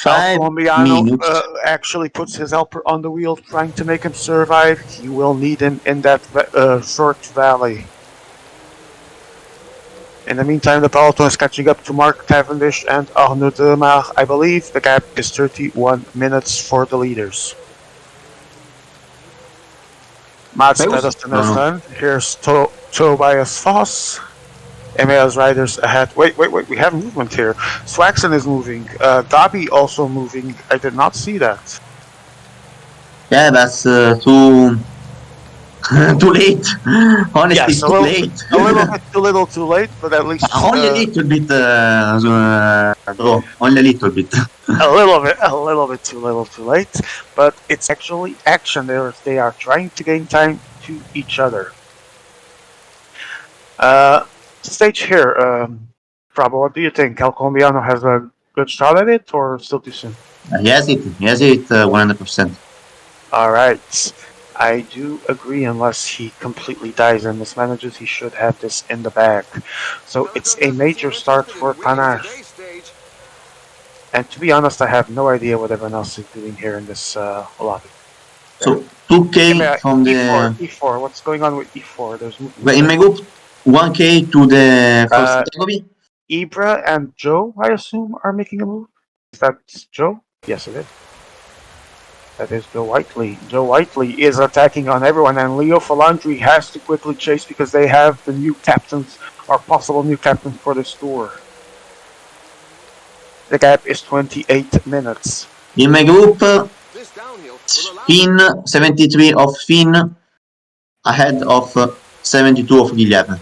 Al 5 Colombiano minutes. actually puts his helper on the wheel, trying to make him survive. He will need him in that short valley. In the meantime, the peloton is catching up to Mark Cavendish and Arnaud Demar. I believe the gap is 31 minutes for the leaders. Mats Pedersen No, is no. done. Here's Tobias Foss. Emil's riders ahead. Wait, we have movement here. Swaxon is moving. Gabi also moving. I did not see that. Yeah, that's too too late. Honestly, Yes, too late. a little bit too little too late, but at least Only a little bit. Only a little bit. a little bit too little too late. But it's actually action. They are trying to gain time to each other. Stage here. Prabo, what do you think? El Colombiano has a good shot at it, or still too soon? He has it. 100%. All right. I do agree, unless he completely dies and mismanages, he should have this in the bag. So it's a major start for Panache. And to be honest, I have no idea what everyone else is doing here in this lobby. So 2K from E4, the. E4. What's going on with E4? There's movement. But in my group, 1K to the first category. Ibra and Joe, I assume, are making a move. Is that Joe? Yes, it is. That is Joe Whiteley. Joe Whiteley is attacking on everyone, and Leo Falandri has to quickly chase because they have the new captains, or possible new captains for this tour. The gap is 28 minutes. In my group, Finn 73 of Finn ahead of 72 of Guilherme.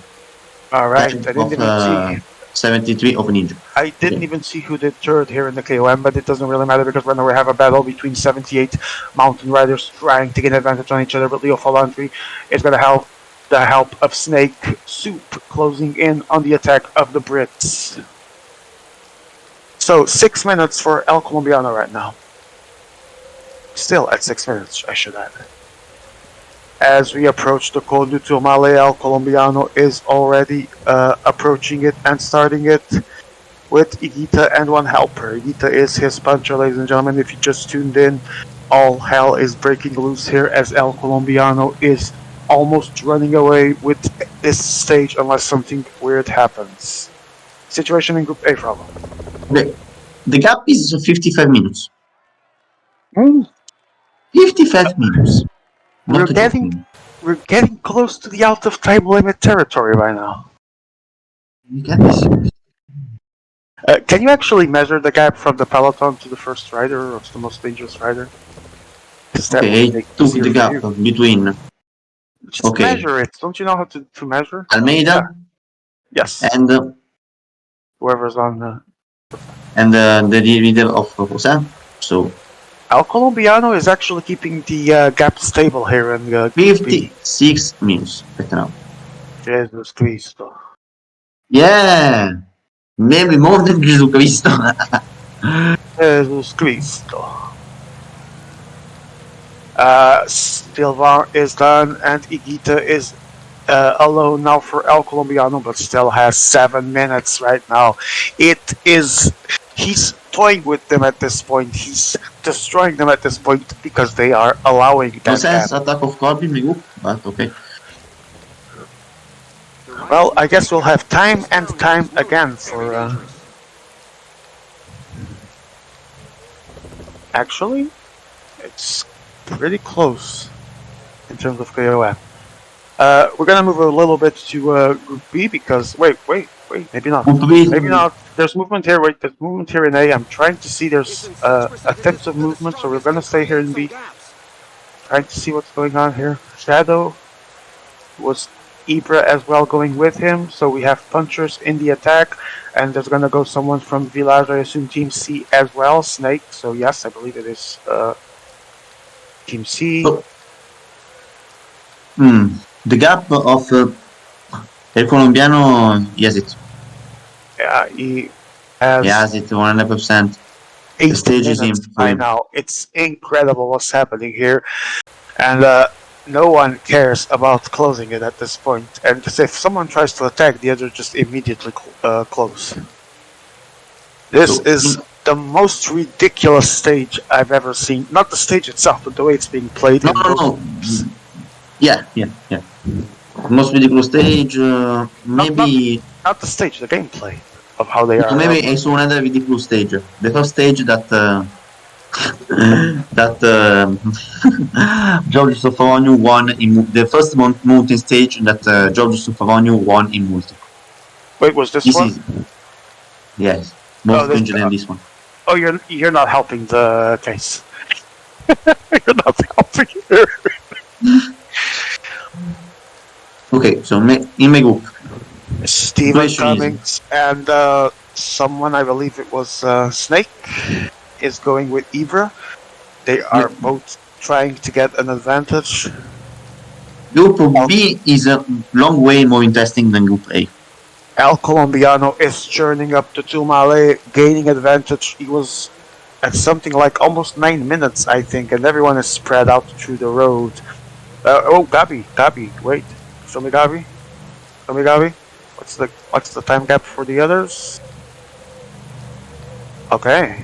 Alright, I didn't even see. 73 of Ninja. I didn't even see who did third here in the KOM, but it doesn't really matter because right now we have a battle between 78 mountain riders trying to get advantage on each other, but Leo Falandri is going to help the help of Snake Soup closing in on the attack of the Brits. So 6 minutes for El Colombiano right now. Still at 6 minutes, I should add. As we approach the Col du Tourmalet, El Colombiano is already approaching it and starting it with Igita and one helper. Igita is his puncher, ladies and gentlemen. If you just tuned in, all hell is breaking loose here as El Colombiano is almost running away with this stage unless something weird happens. Situation in Group A, problem. The gap is 55 minutes. Mm. 55 minutes. We're getting close to the out of time limit territory by now. The gap is. Can you actually measure the gap from the peloton to the first rider, or the most dangerous rider? Okay, took the gap between. Just measure it. Don't you know how to measure? Almeida. Yeah. Yes. And whoever's on the. and the leader of Jose. So El Colombiano is actually keeping the gap stable here in Group B. 56 minutes right now. Jesus Cristo. Yeah, maybe more than Gesù Cristo. Jesus Cristo. Stilvar is done, and Igita is alone now for El Colombiano, but still has 7 minutes right now. He's toying with them at this point. He's destroying them at this point because they are allowing that Jose's gap. attack of Corby, maybe, but okay. Well, I guess we'll have time and time again for. Actually, it's pretty close in terms of KOF. We're gonna move a little bit to Group B because wait, maybe not. Group B. Maybe not. There's movement here. Wait, there's movement here in A. I'm trying to see. There's attempts of movement, so we're gonna stay here in B. Trying to see what's going on here. Shadow was Ibra as well going with him, so we have punchers in the attack, and there's gonna go someone from Village, I assume Team C as well, Snake. So yes, I believe it is Team C. Oh. The gap of El Colombiano, yes, it. Yeah, he has. He has it 100%. The 8 stage is minutes in for by him. now. It's incredible what's happening here, and no one cares about closing it at this point. And if someone tries to attack, the other just immediately close. This is the most ridiculous stage I've ever seen. Not the stage itself, but the way it's being played. No. Yeah. Most ridiculous stage, maybe. Not the stage, the gameplay of how they are. Maybe I saw another ridiculous stage. The first stage that George Sofaronu won in the first mountain stage that George Sofaronu won in multi. Wait, was this one? Yes, more stringent than this one. Oh, you're not helping the case. You're not helping here. Okay, so in my group, Steven Cummings and someone, I believe it was Snake, is going with Ibra. They are both trying to get an advantage. Group B is a long way more interesting than Group A. El Colombiano is churning up the Tumale, gaining advantage. He was at something like almost 9 minutes, I think, and everyone is spread out through the road. Gabi, wait. Show me Gabi. What's the time gap for the others? Okay.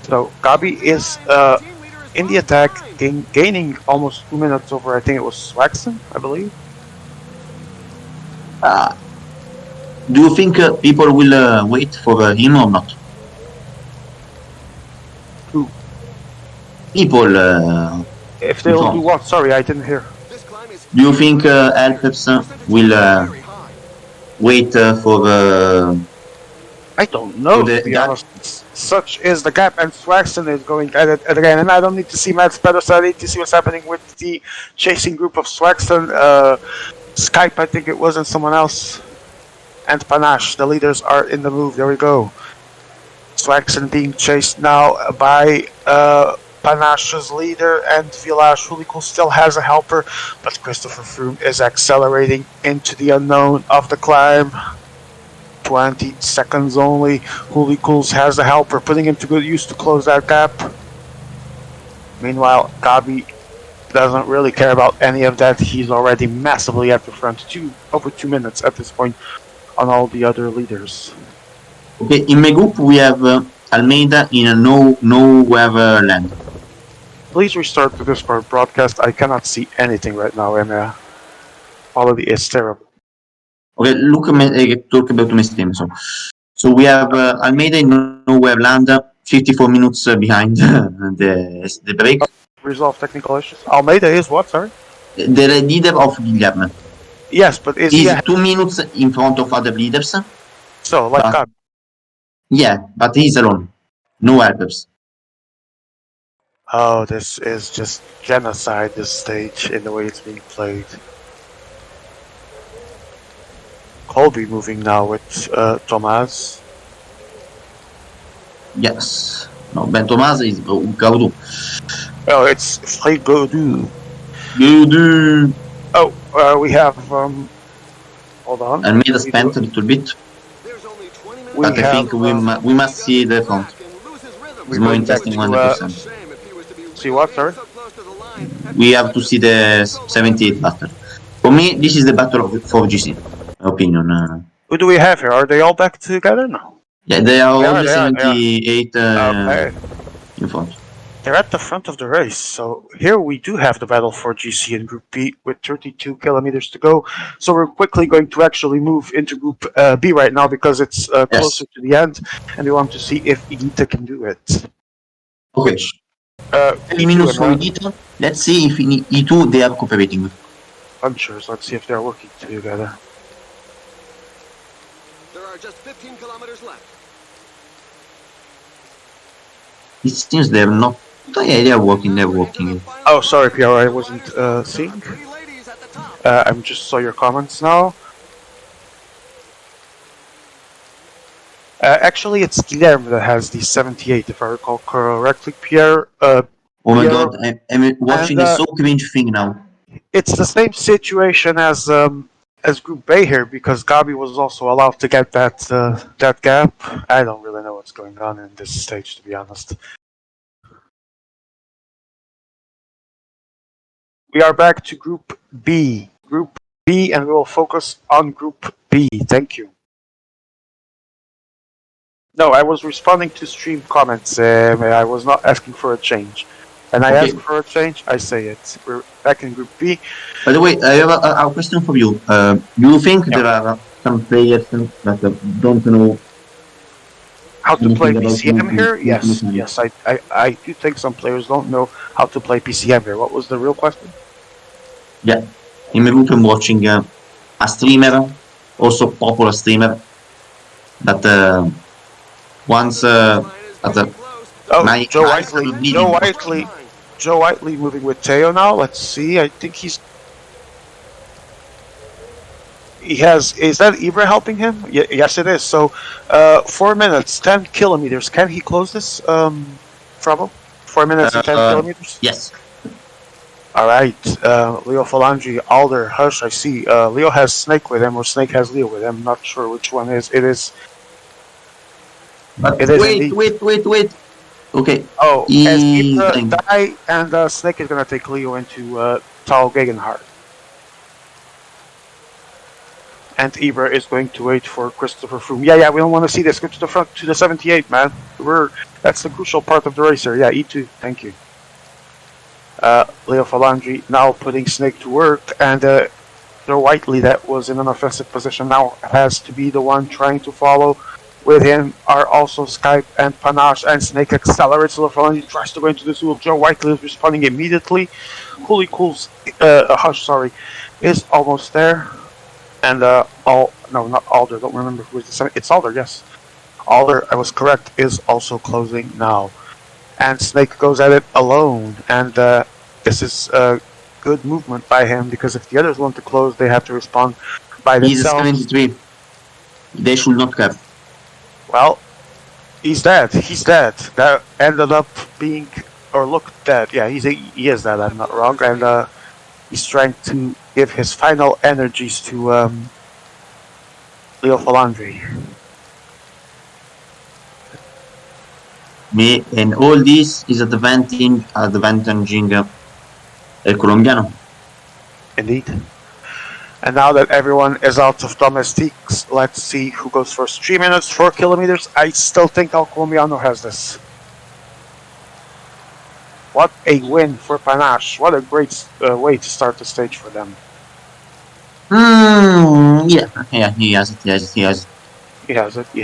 So Gabi is in the attack, gaining almost 2 minutes over. I think it was Swaxon, I believe. Do you think people will wait for him or not? Who? People. If they'll do what? Sorry, I didn't hear. Do you think Alpeps will wait for I don't know, to be honest. Such is the gap, and Swaxon is going at it again. And I don't need to see Matt's pedestal. I need to see what's happening with the chasing group of Swaxon, Skype, I think it was, and someone else. And Panache. The leaders are in the move. There we go. Swaxon being chased now by Panache's leader, and Village Hulikul still has a helper, but Christopher Froome is accelerating into the unknown of the climb. 20 seconds only. Hulikul's has a helper, putting him to good use to close that gap. Meanwhile, Gabi doesn't really care about any of that. He's already massively at the front, over 2 minutes at this point on all the other leaders. Okay, in my group we have Almeida in a nowhere land. Please restart the Discord broadcast. I cannot see anything right now, and quality is terrible. Okay, talk about my stream. So we have Almeida in nowhere land, 54 minutes behind the break. Resolve technical issues. Almeida is what? Sorry. The leader of Guilherme. Yes, but is he 2 minutes in front of other leaders? So, like God. Yeah, but he's alone. No helpers. Oh, this is just genocide, this stage, in the way it's being played. Colby moving now with Thomas. Yes. No, Ben Thomas is Gaudu. Oh, it's Frigodu. Gaudu. Oh, we have hold on. And made us We spent do. a little bit, There's only 20 minutes We but I have. think we must see the front. It's We're more going back interesting to 100%. see what? Sorry. We have to see the 78 battle. For me, this is the battle for GC. Opinion. Who do we have here? Are they all back together? No. Yeah, they are They all are. the They are. They are. 78 Okay. in front. They're at the front of the race. So here we do have the battle for GC in Group B with 32 kilometers to go. So we're quickly going to actually move into Group B right now because it's closer Yes. to the end, and we want to see if Igita can do it. Okay. Which 10 E2 minutes and for Edith. Let's see if in E2 they are cooperating. punchers. Let's see if they're working together. There are just 15 kilometers left. It seems they're not. Oh, yeah, they're working. They're working. Oh, sorry, Pierre, I wasn't seeing. Three ladies at the top. I just saw your comments now. Actually, it's Guilherme that has the 78, if I recall correctly. Pierre, Oh my Pierre, god, I'm watching and, a so cringe thing now. it's the same situation as Group A here because Gabi was also allowed to get that gap. I don't really know what's going on in this stage, to be honest. We are back to Group B. Group B, and we will focus on Group B. Thank you. No, I was responding to stream comments. I was not asking for a change. And I Okay. ask for a change, I say it. We're back in Group B. By the way, I have a question for you. Do you think there are some players that don't know How to play anything about PCM here? Yes, Multicast? yes. I do think some players don't know how to play PCM here. What was the real question? Yeah. In my group, I'm watching a streamer, also popular streamer, that once at the Oh, my Joe eyes Whiteley. are bleeding. Joe Whiteley moving with Teo now. Let's see. I think he has. Is that Ibra helping him? Yes, it is. So, 4 minutes, 10 kilometers. Can he close this? Frabo? 4 minutes and 10 kilometers. Yes. All right. Leo Falangi, Alder, Hush. I see. Leo has Snake with him, or Snake has Leo with him. Not sure which one is. It is. But It is indeed. wait. Okay. Oh, as Ibra Thing. die, and Snake is gonna take Leo into Tal Gegenhardt. And Ibra is going to wait for Christopher Froome. Yeah, we don't want to see this. Go to the front, to the 78, man. That's the crucial part of the race here. Yeah, E2, thank you. Leo Falandri now putting Snake to work, and Joe Whiteley, that was in an offensive position, now has to be the one trying to follow. With him are also Skype and Panache, and Snake accelerates. Leo Falandri tries to go into the zoo. Joe Whiteley is responding immediately. Holy Cools, Hush, sorry, is almost there. And no, not Alder. Don't remember who is the it's Alder. Yes, Alder. I was correct. Is also closing now, and Snake goes at it alone. And this is good movement by him because if the others want to close, they have to respond by He's a themselves. 73. They should not have. Well, he's dead. He's dead. That ended up being or looked dead. Yeah, he is dead. I'm not wrong. And he's trying to give his final energies to Leo Falandri. And all this is advantaging El Colombiano. Indeed. And now that everyone is out of domestiques, let's see who goes first. 3 minutes, 4 kilometers. I still think El Colombiano has this. What a win for Panache. What a great way to start the stage for them. Yeah, he has it. He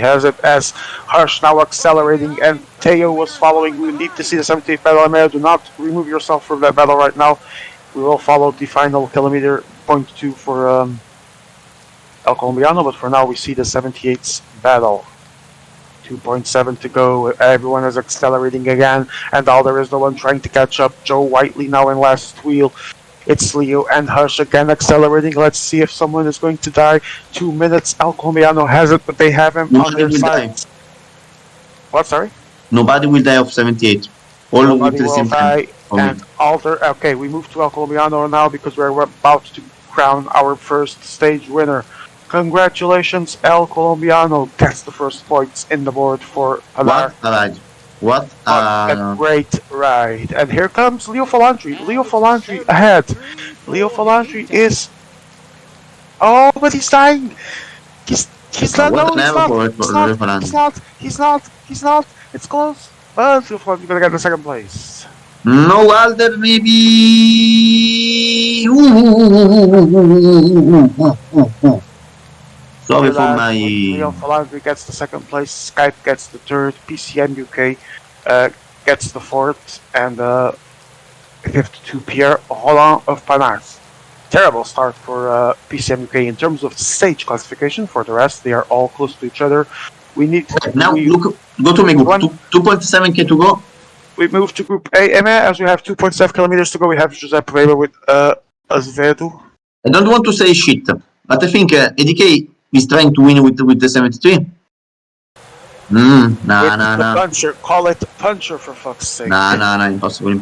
has it as Harsh now accelerating and Teo was following. We need to see the 78th battle. Amaya, do not remove yourself from that battle right now. We will follow the final kilometer, 0.2 for El Colombiano, but for now we see the 78th battle. 2.7 to go. Everyone is accelerating again, and Alder is the one trying to catch up. Joe Whiteley now in last wheel. It's Leo and Hush again accelerating. Let's see if someone is going to die. 2 minutes. El Colombiano has it, but they have him on their side. What? Sorry? Nobody will die of 78. All Nobody with the will same time. die. And Alter. Okay, we move to El Colombiano now because we're about to crown our first stage winner. Congratulations, El Colombiano gets the first points in the board for Pilar. What a ride. What What a great ride. And here comes Leo Falandri. Leo Falandri ahead. Leo Falandri is. Oh, but he's dying. He's not. what No, an he's error not. for He's not. Referand. He's not. He's not. He's not. It's close. But Leo Falandri's gonna get the second place. No, Walter, maybe. Sorry for my. Leo Falandri gets the second place. Skype gets the third. PCM UK gets the fourth, and fifth to Pierre Roland of Panars. Terrible start for PCM UK in terms of stage classification. For the rest, they are all close to each other. We need Now look, go to my group. 2.7k to go. We move to Group A, as we have 2.7 kilometers to go. We have Giuseppe Weber with Azevedo. I don't want to say shit, but I think ADK is trying to win with the 73. Nah. Puncher, call it Puncher for fuck's sake. Nah, impossible.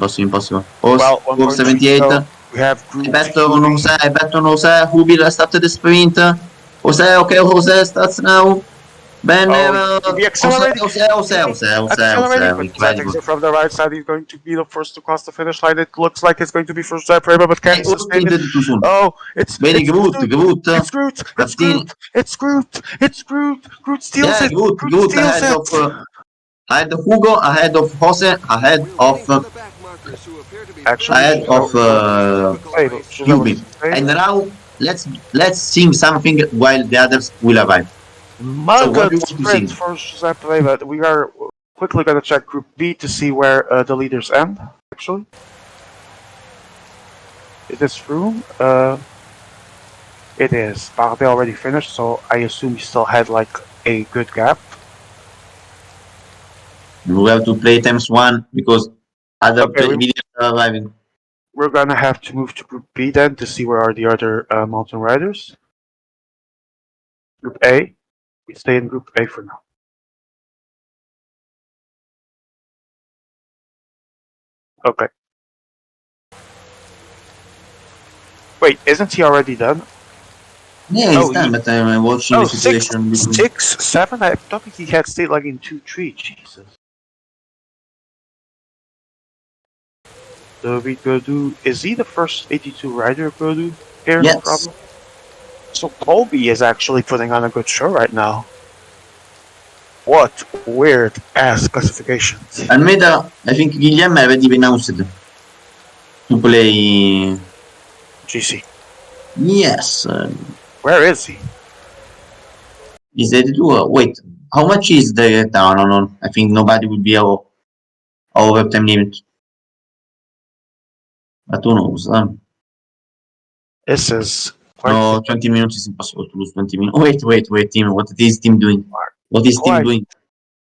Well, 78. We have Group I bet on Jose, who will start the sprint. Jose starts now. Ben, accelerating. Jose. Takes it from the right side. He's going to be the first to cross the finish line. It looks like it's going to be for Giuseppe Weber, but can't sustain it. Oh, it's Groot. It's Groot. Groot steals it. Groot ahead of Hugo, ahead of Jose, ahead of Yubi. And now let's sing something while the others will arrive. Good sprint for Giuseppe Weber. We are quickly going to check Group B to see where the leaders end. Actually, is this room? It is. Bardet already finished, so I assume he still had like a good gap. We have to play times one because other leaders are arriving. We're gonna have to move to Group B then to see where are the other mountain riders. Group A. We stay in Group A for now. Okay. Wait, isn't he already done? Yeah, he's done, but I'm watching the situation. 6, 7? I thought he had stayed like in 2, 3. Jesus. David Godou. Is he the first 82 rider, Godou? Here, yes. No problem. So Colby is actually putting on a good show right now. What weird ass classifications. Almeida, I think Guillaume already announced to play GC. Yes. Where is he? Is ready to wait? How much is the no? I think nobody will be over time limit. But who knows? This is. No, 20 minutes is impossible to lose 20 minutes. Wait, team. What is team doing? What is team doing?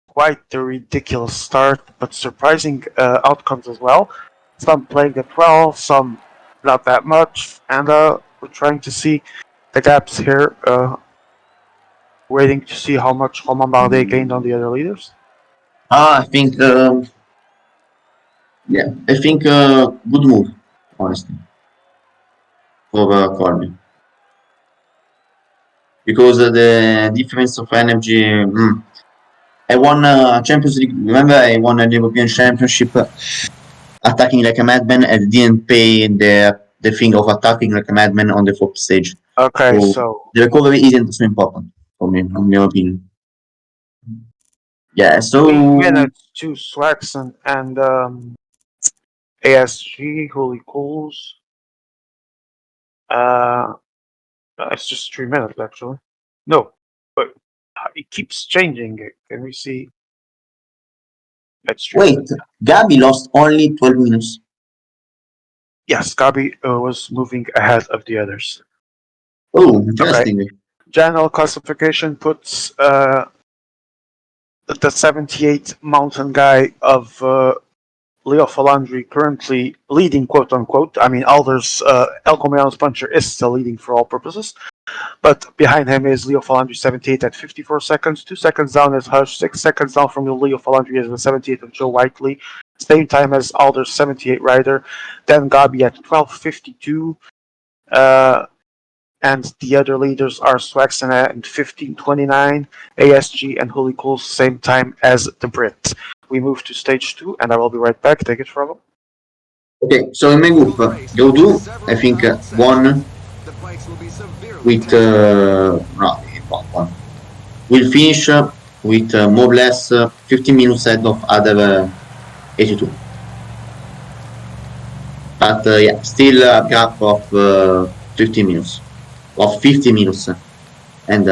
Quite a ridiculous start, but surprising outcomes as well. Some playing at 12, some not that much, and we're trying to see the gaps here. Waiting to see how much Romain Bardet gained on the other leaders. I think. I think good move, honestly, for Corby. Because the difference of energy. I won a Champions League. Remember, I won a European Championship attacking like a madman and didn't pay the thing of attacking like a madman on the fourth stage. Okay, so the recovery isn't so important for me, in my opinion. Yeah, so 3 minutes to Swaxon and ASG, Holy Cools. It's just 3 minutes actually. No, but it keeps changing. Can we see? Wait, Gabi lost only 12 minutes. Yes, Gabi was moving ahead of the others. Oh, interesting. Okay. General classification puts the 78 mountain guy of Leo Falandri currently leading, quote unquote. I mean, Alder's El Comeano's puncher is still leading for all purposes. But behind him is Leo Falandri 78 at 54 seconds. 2 seconds down is Hush. 6 seconds down from Leo Falandri is the 78 of Joe Whiteley. Same time as Alder's 78 rider. Then Gabi at 12:52. And the other leaders are Swaxana and 15:29, ASG and Holy Cool, same time as the Brit. We move to stage 2, and I will be right back. Take it, Fravo. Okay, so in my group, Go I think, won with no, one. We'll finish with more or less 15 minutes ahead of other 82. But yeah, still a gap of 15 minutes, of 50 minutes. And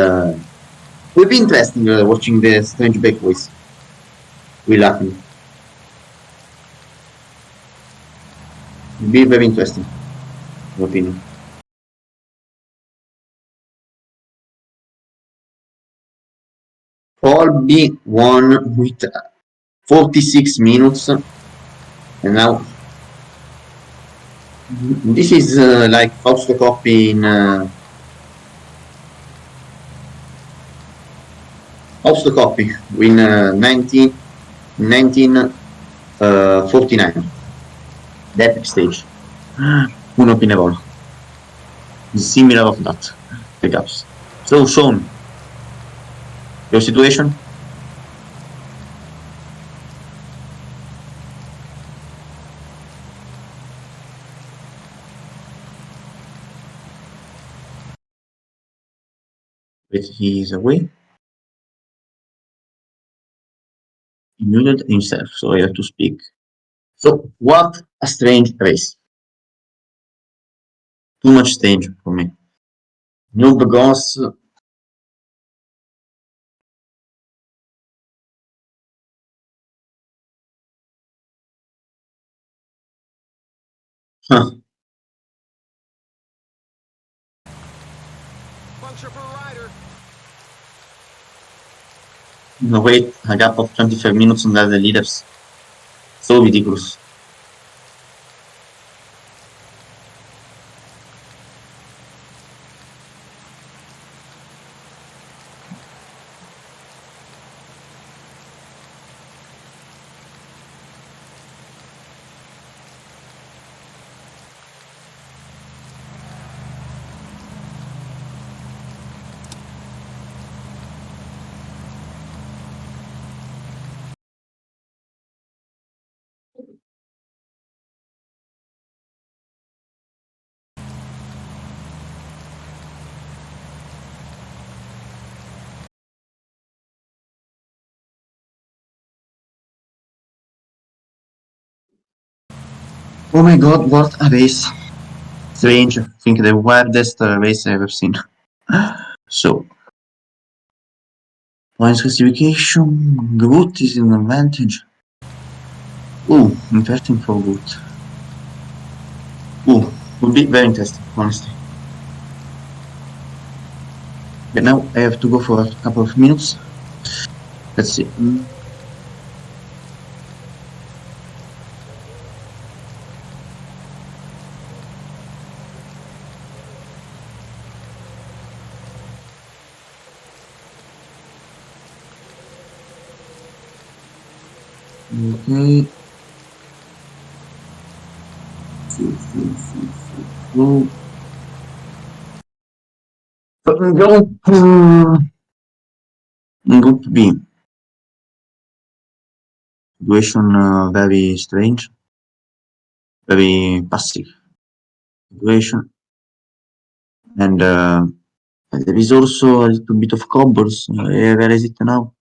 will be interesting watching the strange breakaways. Will happen. Will be very interesting, in my opinion. Paul B won with 46 minutes, and now this is like Fausto Coppi in Fausto Coppi in 1949. The epic stage. Uno Pinevolo. Similar of that. The gaps. So Sean, your situation? Wait, he is away. He muted himself, so I have to speak. So, what a strange race. Too much strange for me. Noob Goss. Huh. Puncture for rider. No, wait, a gap of 25 minutes on the other leaders. So ridiculous. Oh my god, what a race. Strange. I think the weirdest race I've ever seen. So, points classification. Groot is in advantage. Ooh, interesting for Groot. Ooh, would be very interesting, honestly. But now I have to go for a couple of minutes. Let's see. Okay. Group B. Situation very strange. Very passive situation. And there is also a little bit of cobbles. Where is it now?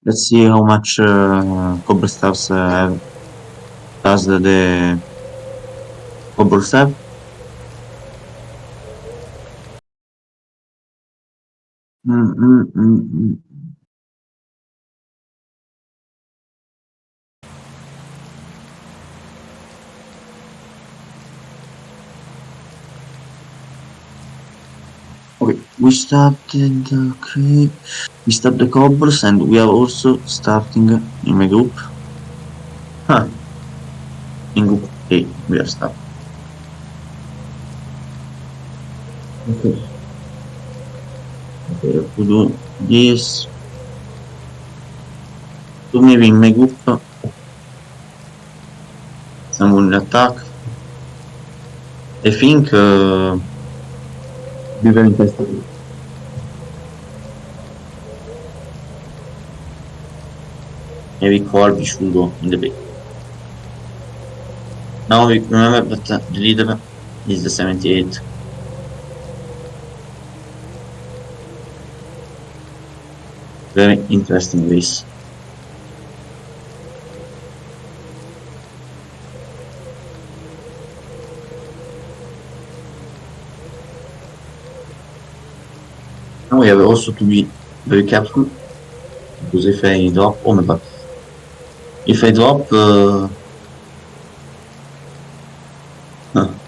Let's see how much cobble stars does the cobble have. Okay, we started. Okay, we start the cobbles, and we are also starting in my group. Huh. In group A, we are stuck. Okay. Okay, I have to do this. So maybe in my group, someone will attack. I think be very interesting. Maybe Colby should go in the big. Now we remember that the leader is the 78. Very interesting race. Now we have also to be very careful because if I drop, oh my god, if I drop,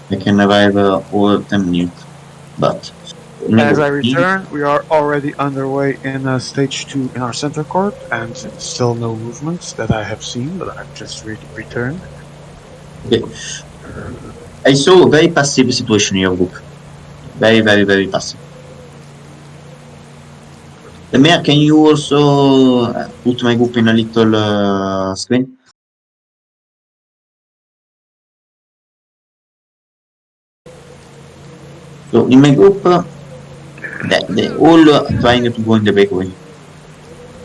I can arrive over 10 minutes. But As I return, we are already underway in stage 2 in our center court, and still no movements that I have seen, but I've just returned. okay. I saw a very passive situation in your group. Very, very, very passive. The mayor, can you also put my group in a little screen? So in my group, they all trying to go in the breakaway.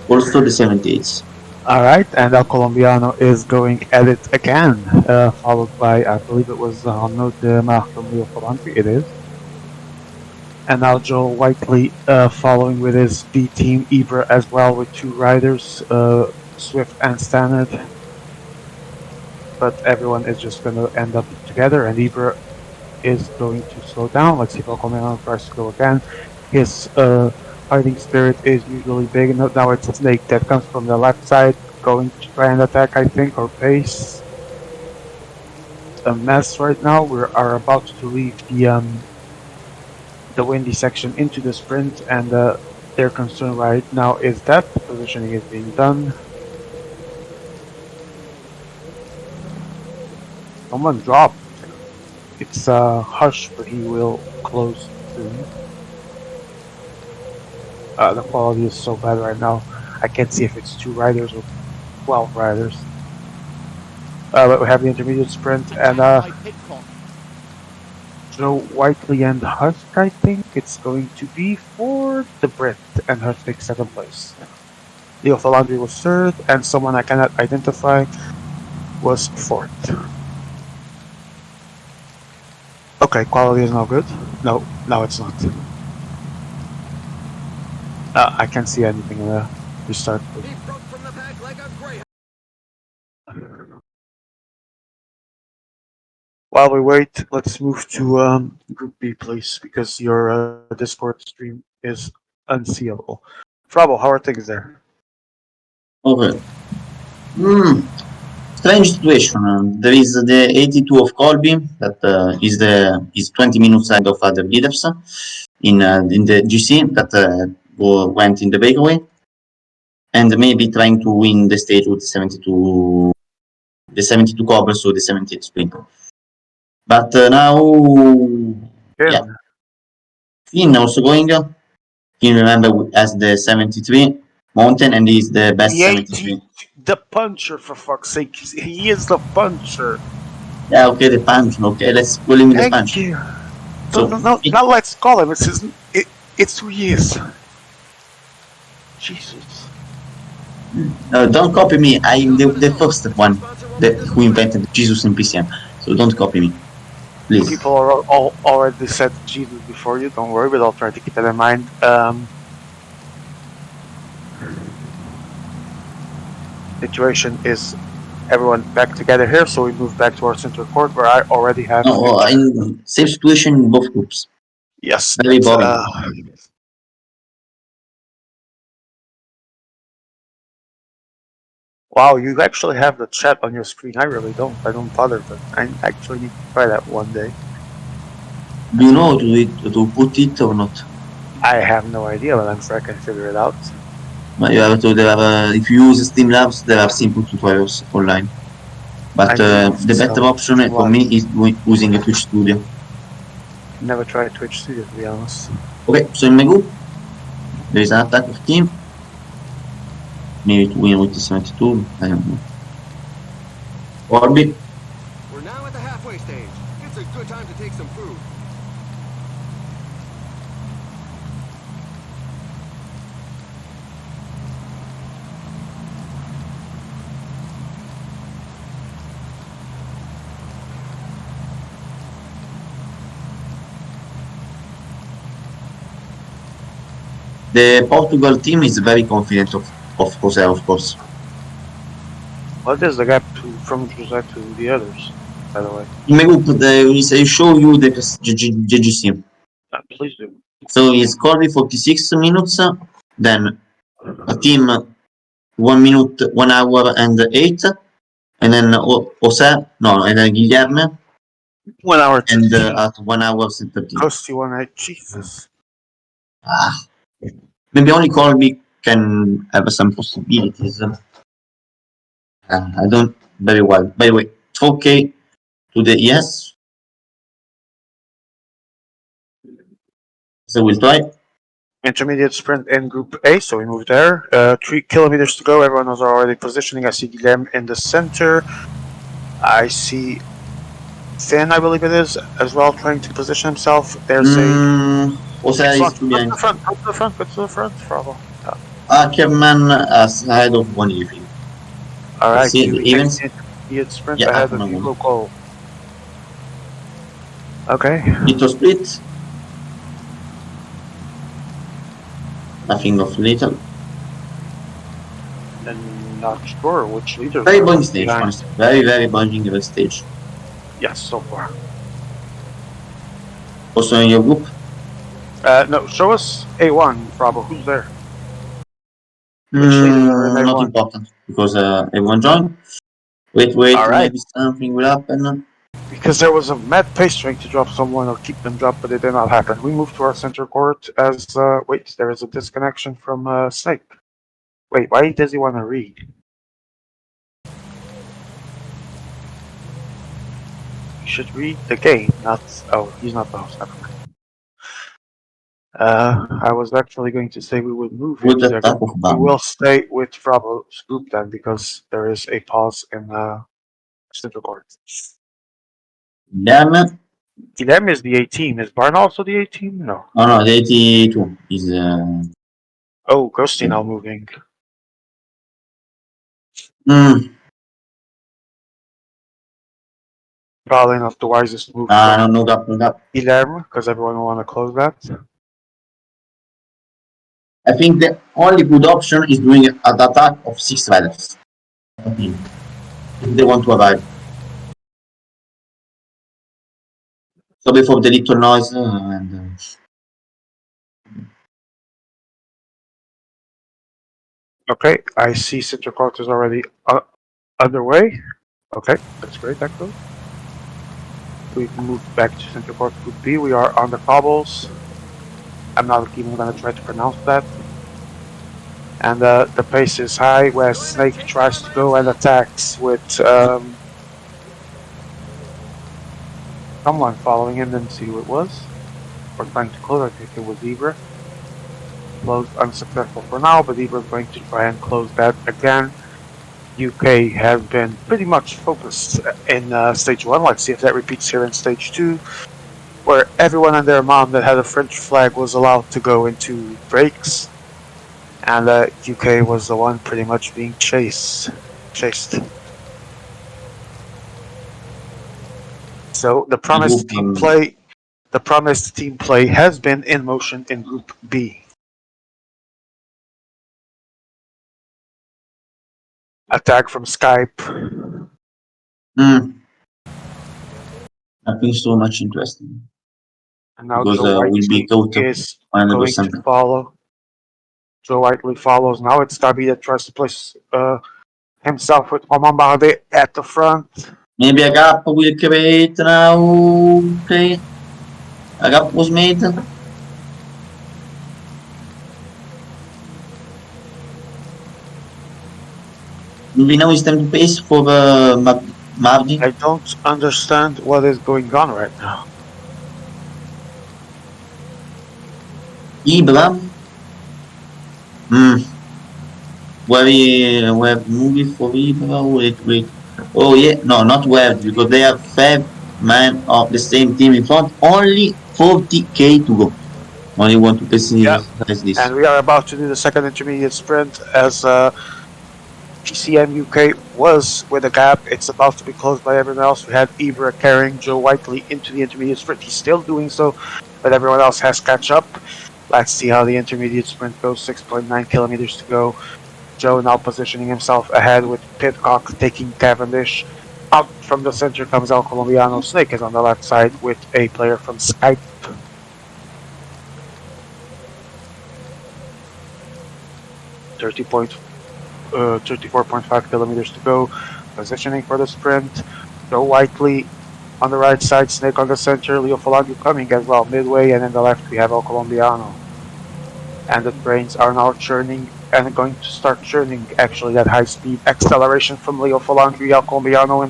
Also the 78s. Alright, and El Colombiano is going at it again, followed by, I believe it was Arnaud de Marco Leo Ferrante, it is. And now Joel Whiteley following with his B team, Ibra as well, with 2 riders, Swift and Standard. But everyone is just going to end up together, and Ibra is going to slow down. Let's see if El Colombiano tries to go again. His fighting spirit is usually big, and now it's a snake that comes from the left side, going to try and attack, I think, or pace. A mess right now. We are about to leave the windy section into the sprint, and their concern right now is that positioning is being done. Someone dropped. It's Hush, but he will close soon. The quality is so bad right now. I can't see if it's 2 riders or 12 riders. But we have the intermediate sprint, and Joe Whiteley and Husk, I think it's going to be for the Brit, and Husk takes 2nd place. Leo Falandri was 3rd, and someone I cannot identify was 4th. Okay, quality is now good. No, it's not. I can't see anything in the restart. He broke from the pack like a greyhound. While we wait, let's move to Group B, please, because your Discord stream is unseeable. Frabo, how are things there? Okay. Strange situation. There is the 82 of Colby that is 20 minutes ahead of other leaders in the GC that went in the breakaway, and maybe trying to win the stage with the 72 covers or the 78 sprint. But now, yeah, Finn also going. Finn remember as the 73 mountain, and he's the best 73. The puncher, for fuck's sake. He is the puncher. Yeah, okay, the punch. Okay, let's call him the punch. Thank you. So, no, now let's call him. It's who he is. Jesus. Don't copy me. I'm the first one who invented Jesus in PCM. So don't copy me, please. People are already said Jesus before you. Don't worry, but I'll try to keep that in mind. Situation is everyone back together here, so we move back to our center court where I already have. No, in same situation in both groups. Yes. Very boring. Wow, you actually have the chat on your screen. I really don't. I don't bother, but I actually need to try that one day. Do you know to put it or not? I have no idea, but I'm sure I can figure it out. But you have to. If you use Streamlabs, there are simple tutorials online. But I the better option for me is using a Twitch studio. never tried Twitch Studio, to be honest. Okay, so in my group, there is an attack of team. Maybe to win with the 72, I don't know. Orbit, We're now at the halfway stage. It's a good time to take some food. the Portugal team is very confident of Jose, of course. What is the gap from Jose to the others, by the way? In my group, I show you the GGC. Please do. So he scored 46 minutes, then a team 1 minute, 1 hour and 8, and then Jose, no, and then Guilherme, 1 hour and 13. at 1 hour and 13. Close to 1 hour. Jesus. Maybe only Colby can have some possibilities. I don't very well. By the way, 4K to the yes. So we'll try. Intermediate sprint in Group A, so we move there. 3 kilometers to go. Everyone is already positioning. I see Guilherme in the center. I see Finn, I believe it is, as well, trying to position himself. There's Jose is too Go to behind. the front, go to the front, go to the front, Bravo. Ackerman ahead of 1 EV. Alright, See Kiwi the events? takes the intermediate sprint Yeah, ahead of Ackerman Hugo won. Cole. Okay. Little split. Nothing of little. And not sure which leaders Very are boring stage, behind. honestly. Very, very boring stage. Yes, so far. Also in your group, No, show us A1, Bravo. Who's there? Which leaders are in not A1? important because everyone joined. Wait, Alright. maybe something will happen. Because there was a mad pace trying to drop someone or keep them dropped, but it did not happen. We move to our center court as, wait, there is a disconnection from, Snake. Wait, why does he want to read? He should read the game, not, oh, he's not the host, never mind. I was actually going to say we would move With into the their type group. of We bomb. will stay with Bravo's group then, because there is a pause in, center court. Then, Guilherme is the A team. Is Barn also the A team? No. oh no, the 82 is. Oh, Ghosty now moving. Mm, Probably not the wisest move no, from no gap, no gap. Guilherme, because everyone will want to close that. I think the only good option is doing an attack of 6 riders. If they want to arrive. Sorry for the little noise and. Okay, I see center court is already underway. Okay, that's great, actually. We've moved back to center court group B. We are on the cobbles. I'm not even going to try to pronounce that. And the pace is high where Snake tries to go and attacks with someone following him, didn't see who it was. Or trying to close, I think it was Ibra. Closed unsuccessful for now, but Ibra is going to try and close that again. UK has been pretty much focused in stage 1. Let's see if that repeats here in stage 2, where everyone and their mom that had a French flag was allowed to go into breaks. And UK was the one pretty much being chased. So the promised team play has been in motion in Group B. Attack from Skype. Nothing so much interesting. And now Because Joe we'll be Whiteley total is 100%. going to follow. Joe Whiteley follows. Now it's Gabi that tries to place himself with Roman Bardet at the front. Maybe a gap will create now. Okay. A gap was made. Maybe now it's time to pace for Mavdi, I don't understand what is going on right now. Ibra. Hmm. Web movie for Ibra. Wait. Oh yeah, no, not web because they have 5 men of the same team in front. Only 40k to go. Only want to Yeah, precise this. and we are about to do the second intermediate sprint as PCM UK was with a gap. It's about to be closed by everyone else. We had Ibra carrying Joe Whiteley into the intermediate sprint. He's still doing so, but everyone else has catch up. Let's see how the intermediate sprint goes. 6.9 kilometers to go. Joe now positioning himself ahead with Pitcock taking Cavendish. Out from the center comes El Colombiano. Snake is on the left side with a player from Skype. 34.5 kilometers to go. Positioning for the sprint. Joe Whiteley on the right side, Snake on the center, Leo Falagu coming as well midway, and in the left we have El Colombiano. And the trains are now churning and going to start churning actually at high speed. Acceleration from Leo Falagu, El Colombiano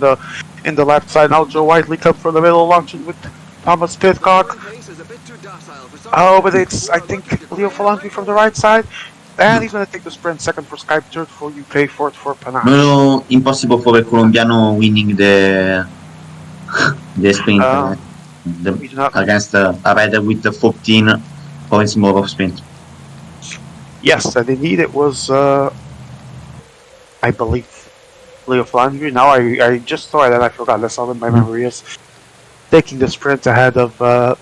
in the left side. Now Joe Whiteley comes from the middle, launching with Thomas Pitcock. Oh, but it's I think Leo Falagu from the right side. And he's going to take the sprint, second for Skype, third for UK, fourth for Panache. No, impossible for a Colombiano winning the sprint against a rider with the 14 points more of sprint. Yes, and indeed it was, I believe, Leo Flandry. Now I just saw it and I forgot. That's all in my memory is taking the sprint ahead of, I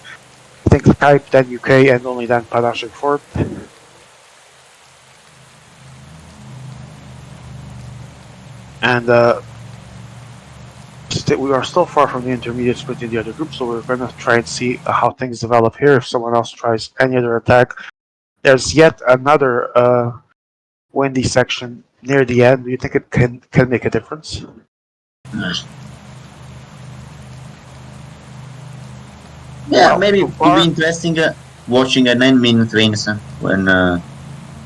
think, Skype, then UK, and only then Panache fourth. And we are still far from the intermediate sprint in the other group, so we're going to try and see how things develop here. If someone else tries any other attack, there's yet another windy section near the end. Do you think it can make a difference? Yeah, well, maybe it could be interesting watching a 9-minute race when.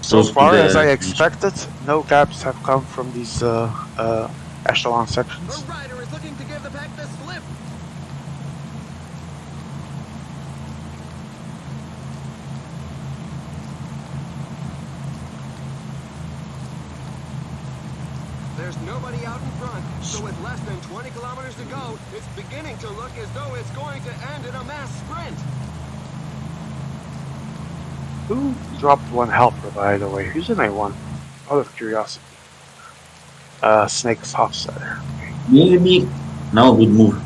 So far, as I expected, no gaps have come from these echelon sections. The rider is looking to give the pack the slip. There's nobody out in front, so with less than 20 kilometers to go, it's beginning to look as though it's going to end in a mass sprint. Who dropped one helper, by the way? Who's in A1? Out of curiosity. Snake's Hofstetter. Maybe now we move.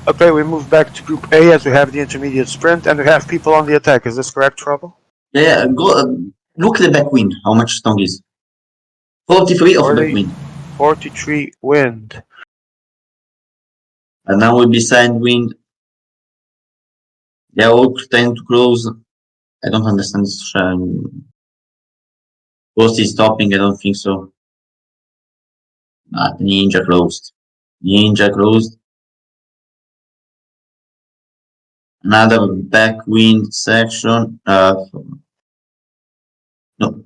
Okay, we move back to Group A as we have the intermediate sprint and we have people on the attack. Is this correct, Trouble? Yeah, go look at the backwind. How much strong is? 43 of backwind. 43 wind. And now we'll be side wind. They are all trying to close. I don't understand this. Ghost is stopping. I don't think so. Ninja closed. Ninja closed. Another backwind section. No,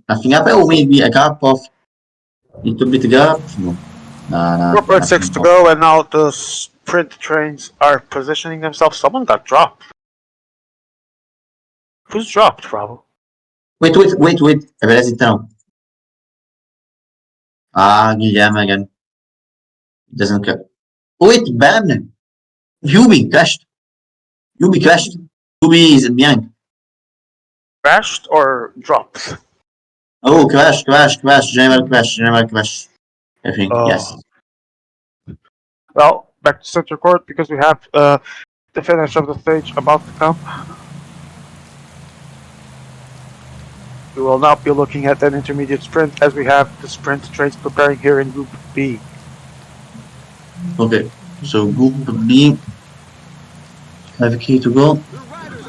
nothing happened. Or maybe a gap of little bit gap. No. 4.6 to go, and now the sprint trains are positioning themselves. Someone got dropped. Who's dropped, Bravo? Wait. I realize it now. Guilherme again. Doesn't care. Oh, wait, Ben! Yubi crashed. Yubi is behind. Crashed or dropped? Oh, crash. General crash. I think, yes. Well, back to center court because we have the finish of the stage about to come. We will now be looking at an intermediate sprint as we have the sprint trains preparing here in Group B. Okay, so Group B, 5k to go.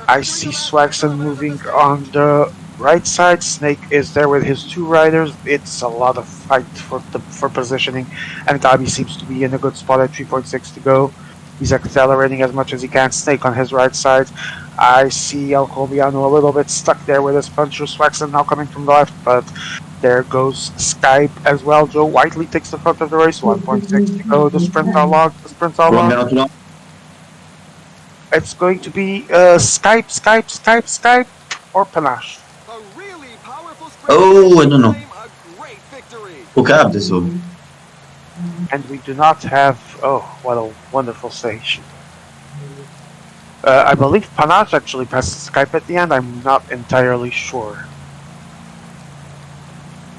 I see Swagson moving on the right side. Snake is there with his two riders. It's a lot of fight for positioning, and Gabi seems to be in a good spot at 3.6 to go. He's accelerating as much as he can. Snake on his right side. I see El Colombiano a little bit stuck there with his puncher. Swagson now coming from the left, but There goes Skype as well. Joe Whiteley takes the front of the race. 1.6 to go. The sprint are locked. The sprints are From locked. Bernard. It's going to be Skype, or Panache. A really powerful sprint Oh, I to don't know. claim a great victory. Au cave adesso. And we do not have. Oh, what a wonderful stage. I believe Panache actually passes Skype at the end. I'm not entirely sure.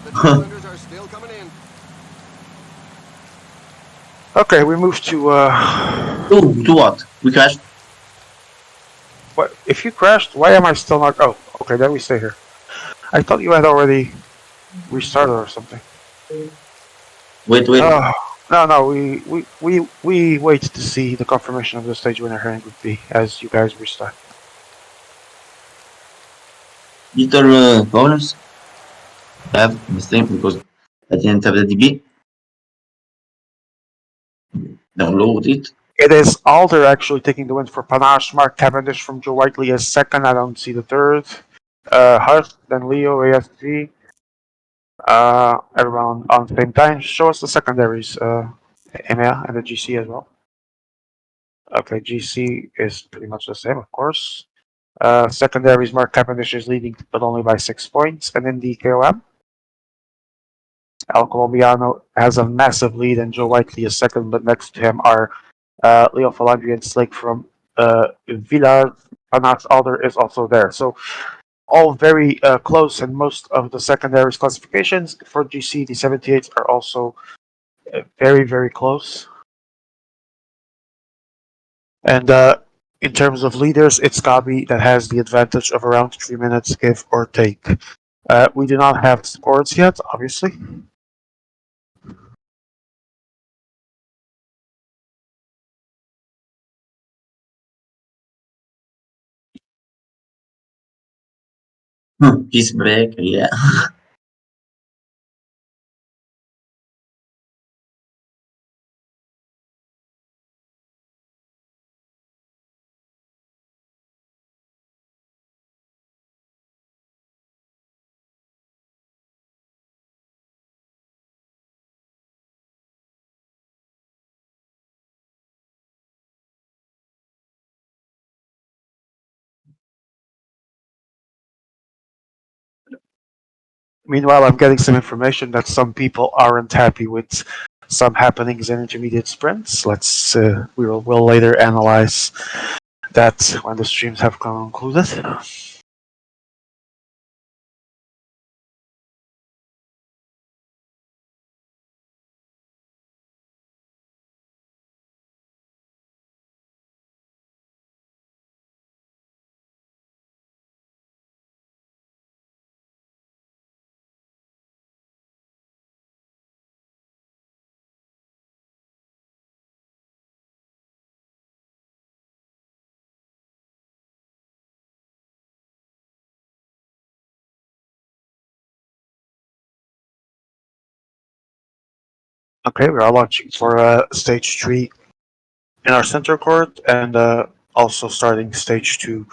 The challengers are still coming in. Okay, we move to. To what? We crashed. What? If you crashed, why am I still not? Oh, okay, then we stay here. I thought you had already restarted or something. Wait. Oh, no. We wait to see the confirmation of the stage winner here in Group B as you guys restart. Little problems. I have mistake because I didn't have the DB. Download it. It is Alder actually taking the win for Panache. Mark Cavendish from Joe Whiteley is second. I don't see the third. Hush, then Leo, ASG. Everyone on the same time. Show us the secondaries, EMEA and the GC as well. Okay, GC is pretty much the same, of course. Secondaries, Mark Cavendish is leading, but only by 6 points. And in the KOM, El Colombiano has a massive lead, and Joe Whiteley is second, but next to him are Leo Falandri and Slick from Villa. Panache Alder is also there. So all very close, and most of the secondaries classifications for GC, the 78s are also very, very close. And in terms of leaders, it's Gabi that has the advantage of around 3 minutes, give or take. We do not have scores yet, obviously. Peace break. Yeah. Meanwhile, I'm getting some information that some people aren't happy with some happenings in intermediate sprints. We'll later analyze that when the streams have concluded. Okay, we are launching for stage 3 in our center court, and also starting stage 2,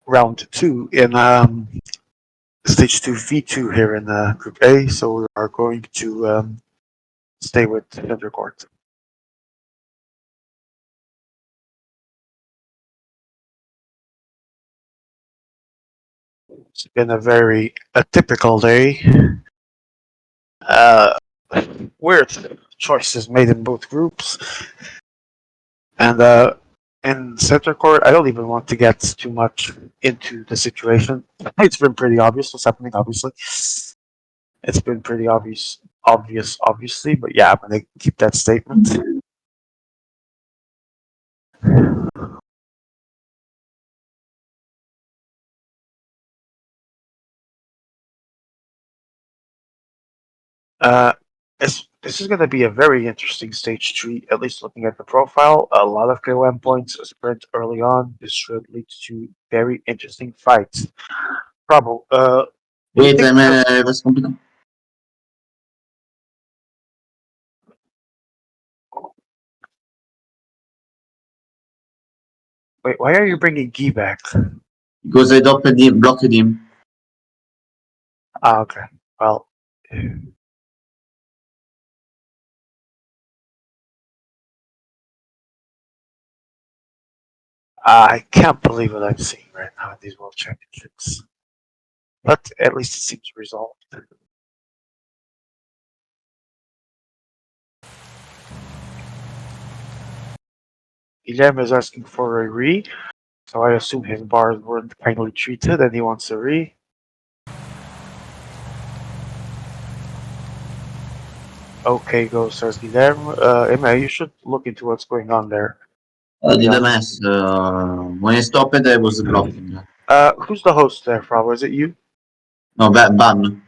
round 2 in stage 2 V2 here in Group A. So we are going to stay with center court. It's been a very typical day. Uh, Weird choices made in both groups, and in center court, I don't even want to get too much into the situation. It's been pretty obvious what's happening. Obviously, it's been pretty obviously. But yeah, I'm gonna keep that statement. Uh, this is going to be a very interesting stage 3, at least looking at the profile. A lot of KOM points, a sprint early on. This should lead to very interesting fights. Probably. Do you Wait, think? was complicated. Wait, why are you bringing Guy back? Because I blocked him. Ah, okay. Well, I can't believe what I'm seeing right now in these World Championships. But at least it seems resolved. Guilherme is asking for a re, so I assume his bars weren't kindly treated and he wants a re. Okay, go, says Guilherme. Emma, you should look into what's going on there. To be Did a honest. mess. When I stopped it, I was blocking. Who's the host there, Frau? Is it you? No, ban.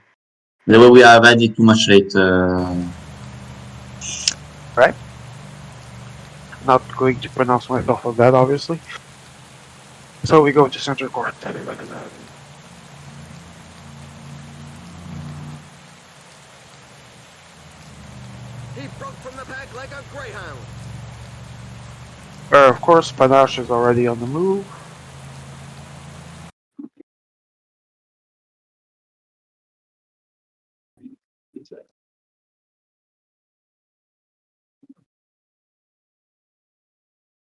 The way we are already too much late. Right? Not going to pronounce myself on that, obviously. So we go to center court. He broke from the pack like a greyhound. Of course, Panache is already on the move.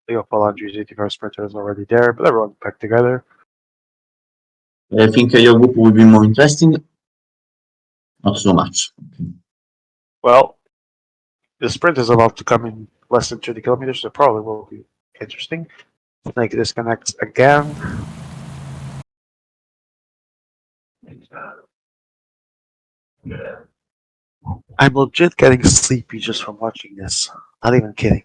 Leo Palandri's 85 sprinter is already there, but everyone's back together. I think your group will be more interesting. Not so much. Okay. Well, the sprint is about to come in less than 30 kilometers, so probably will be interesting. Snake disconnects again. I'm legit getting sleepy just from watching this. Not even kidding.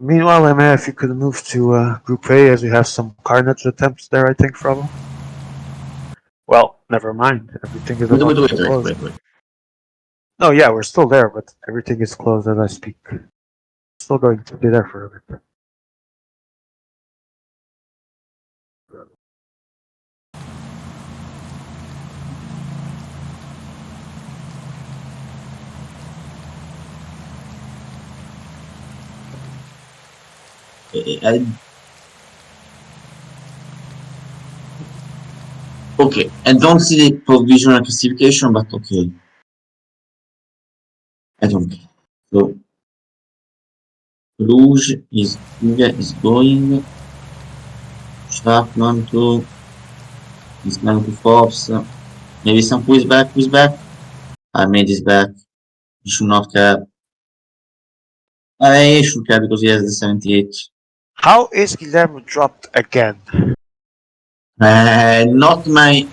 Meanwhile, Emma, if you could move to Group A, as we have some carnage attempts there, I think, from. Well, never mind. Everything is about to be closed. Wait. No, yeah, we're still there, but everything is closed as I speak. Still going to be there for a bit. Okay, I don't see the provisional classification, but okay. I don't care. So, Rouge is going. Chapman to is going to Forbes. Maybe Sampu is back. Who's back? Ahmed is back. He should not care. I should care because he has the 78. How is Guillermo dropped again? Not my.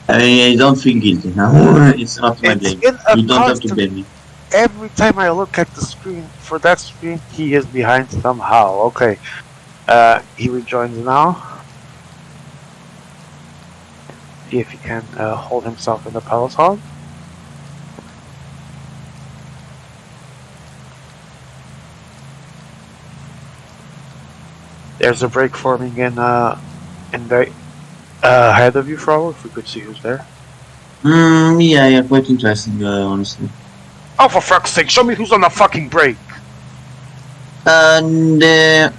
I don't feel guilty now. It's not my It's blame. been a You don't have to constant. blame me. Every time I look at the screen, for that screen, he is behind somehow. Okay. He rejoins now. See if he can hold himself in the peloton. There's a break forming in the ahead of you, Frau, if we could see who's there. Yeah, quite interesting, honestly. Oh, for fuck's sake, show me who's on the fucking break! And the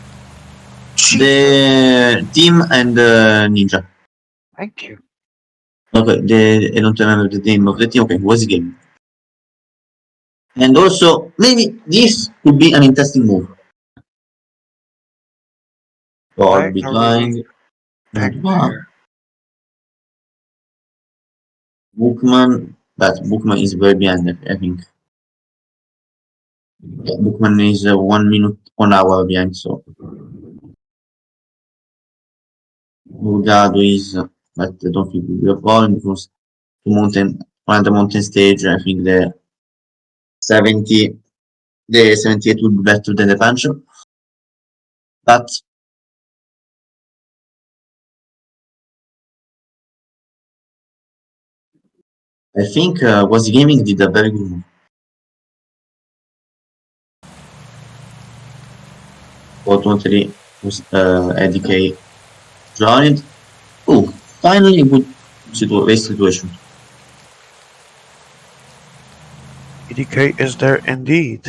team and Ninja. Thank you. Okay, I don't remember the name of the team. Okay, what's the game? And also, maybe this could be an interesting move. Or Right, behind back there. Bookman, but Bookman is very behind, I think. Yeah, Bookman is 1 minute, 1 hour behind, so Murgado is, but I don't think it will be a problem because on the mountain stage, I think the 78 would be better than the punch. But I think Was Gaming did a very good move. 423 was ADK joined. Oh, finally a good race situation. DK is there indeed.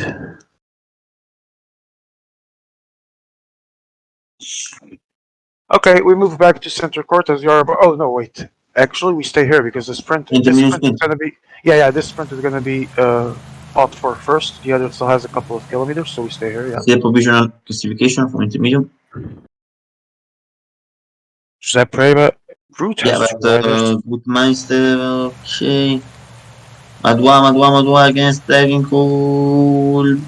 Okay, we move back to center court as Yarba. Oh no, wait. Actually, we stay here because this sprint is Intermediate. gonna be. Yeah. This sprint is gonna be fought for first. The other still has a couple of kilometers, so we stay here. Yeah. See a provisional classification for intermediate. Giuseppe Root Yeah, has but two riders. Gutmeister, okay. Madwa against Dagenkolb.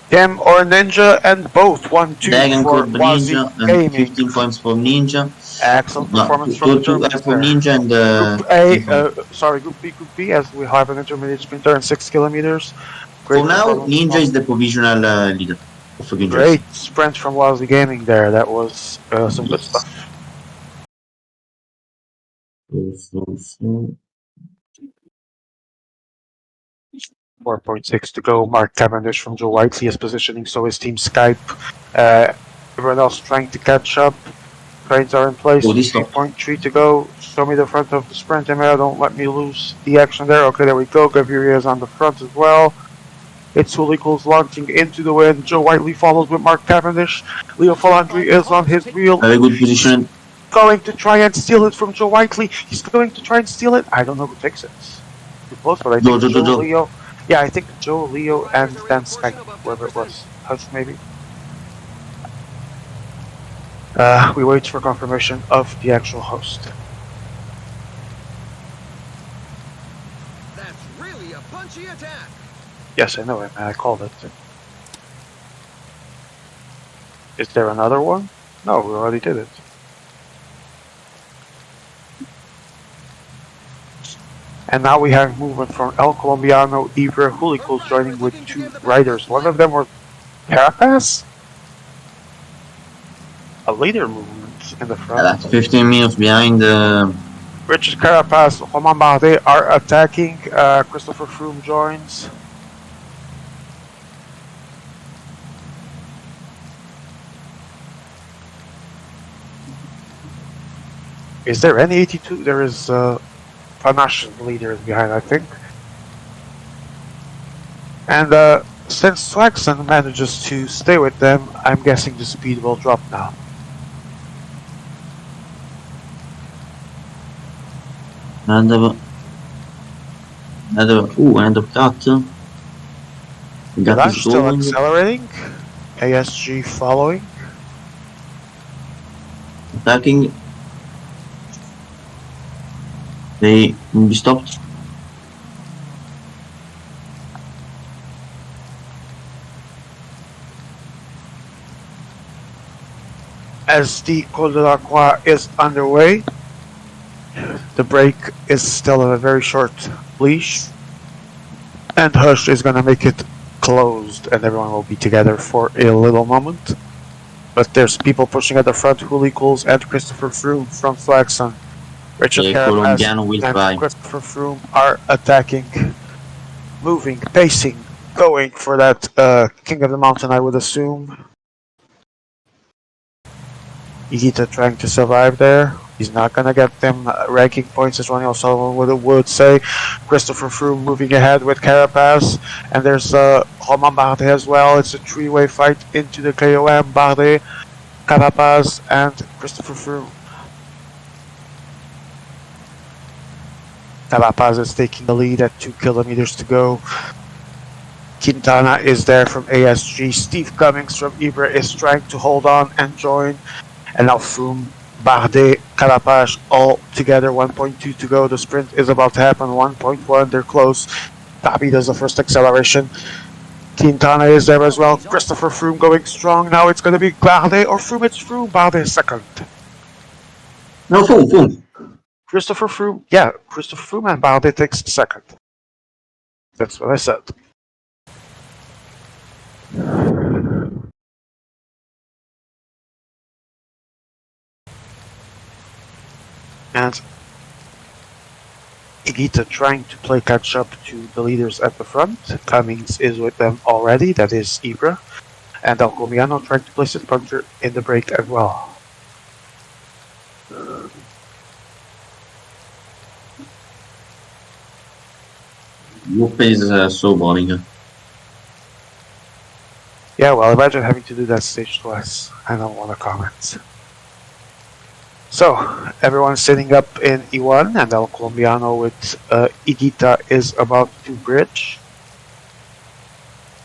Him or Ninja and both 1-2 for Dagenkolb Wazi Ninja and Gaming. 15 points for Ninja. Excellent No, performance from the two Germans for there. Ninja and Group A, Group B, as we have an intermediate sprinter in 6 kilometers. Great for now, performance Ninja from- is the provisional leader of the Great sprint from Wazi Gaming there. That was some good stuff. 4.6 to go. Mark Cavendish from Joe Whiteley is positioning, so is Team Skype. Everyone else trying to catch up. Trains are in place. Oh, this stop. 3.3 to go. Show me the front of the sprint, Emma. Don't let me lose the action there. Okay, there we go. Gaviria is on the front as well. It's Hulikos launching into the wind. Joe Whiteley follows with Mark Cavendish. Leo Falandri is on his wheel. Very good position. Going to try and steal it from Joe Whiteley. He's going to try and steal it. I don't know who takes it. Too close, but I think Joe, Leo. Yeah, I think Joe, Leo, and then Skype, whoever it was. Hush, maybe. We wait for confirmation of the actual host. That's really a punchy attack. Yes, I know it, man. I called it. Is there another one? No, we already did it. And now we have movement from El Colombiano, Ibra, Hulicos joining with two riders. One of them was Carapaz? A later movement in the front. That's 15 minutes behind Richard Carapaz, Romain Bardet are attacking. Christopher Froome joins. Is there any 82? There is Panache leader behind, I think. And since Swaxon manages to stay with them, I'm guessing the speed will drop now. another cut. Galange still accelerating. ASG following. Attacking. They will be stopped. As the Col de la Croix is underway, the break is still a very short leash, and Hush is gonna make it closed, and everyone will be together for a little moment. But there's people pushing at the front. Hulicles and Christopher Froome from Flaxon. Richard Carapaz and Christopher Froome are attacking, moving, pacing, going for that King of the Mountain, I would assume. Igita trying to survive there. He's not gonna get them ranking points, as Ronnie O'Sullivan would say. Christopher Froome moving ahead with Carapaz, and there's Romain Bardet as well. It's a three-way fight into the KOM. Bardet, Carapaz, and Christopher Froome. Carapaz is taking the lead at 2 kilometers to go. Quintana is there from ASG. Steve Cummings from Ibra is trying to hold on and join. And now Froome, Bardet, Carapaz all together. 1.2 to go. The sprint is about to happen. 1.1. They're close. Tabi does the first acceleration. Quintana is there as well. Christopher Froome going strong. Now it's going to be Bardet or Froome. It's Froome. Bardet second. No, Froome. Christopher Froome. Yeah, Christopher Froome and Bardet takes second. That's what I said. And Igita trying to play catch up to the leaders at the front. Cummings is with them already, that is Ibra. And Alcomiano trying to place his puncher in the break as well. Your pace is so boring. Yeah, well, imagine having to do that stage twice. I don't want to comment. So, everyone's sitting up in E1, and El Colombiano with Igita is about to bridge.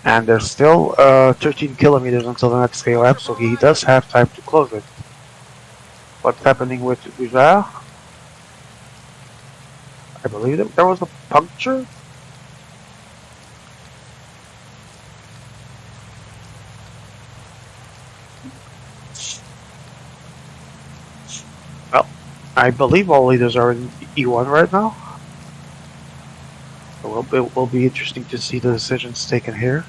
And there's still 13 kilometers until the next KOM, so he does have time to close it. What's happening with Ujar? I believe that there was a puncture? Well, I believe all leaders are in E1 right now. It will be interesting to see the decisions taken here.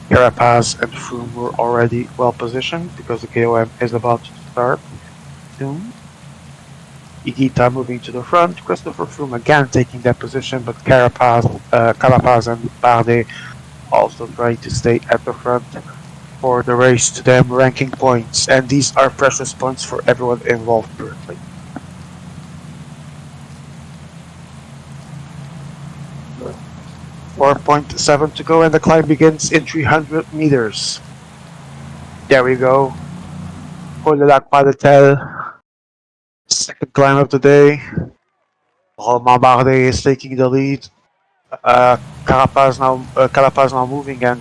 Carapaz and Froome were already well positioned because the KOM is about to start soon. Igita moving to the front, Christopher Froome again taking that position, but Carapaz and Bardet also trying to stay at the front for the race to them ranking points, and these are precious points for everyone involved currently. .7 to go, and the climb begins in 300 meters. There we go. Col de la Croix de Tel, second climb of the day. Romain Bardet is taking the lead. Carapaz now moving, and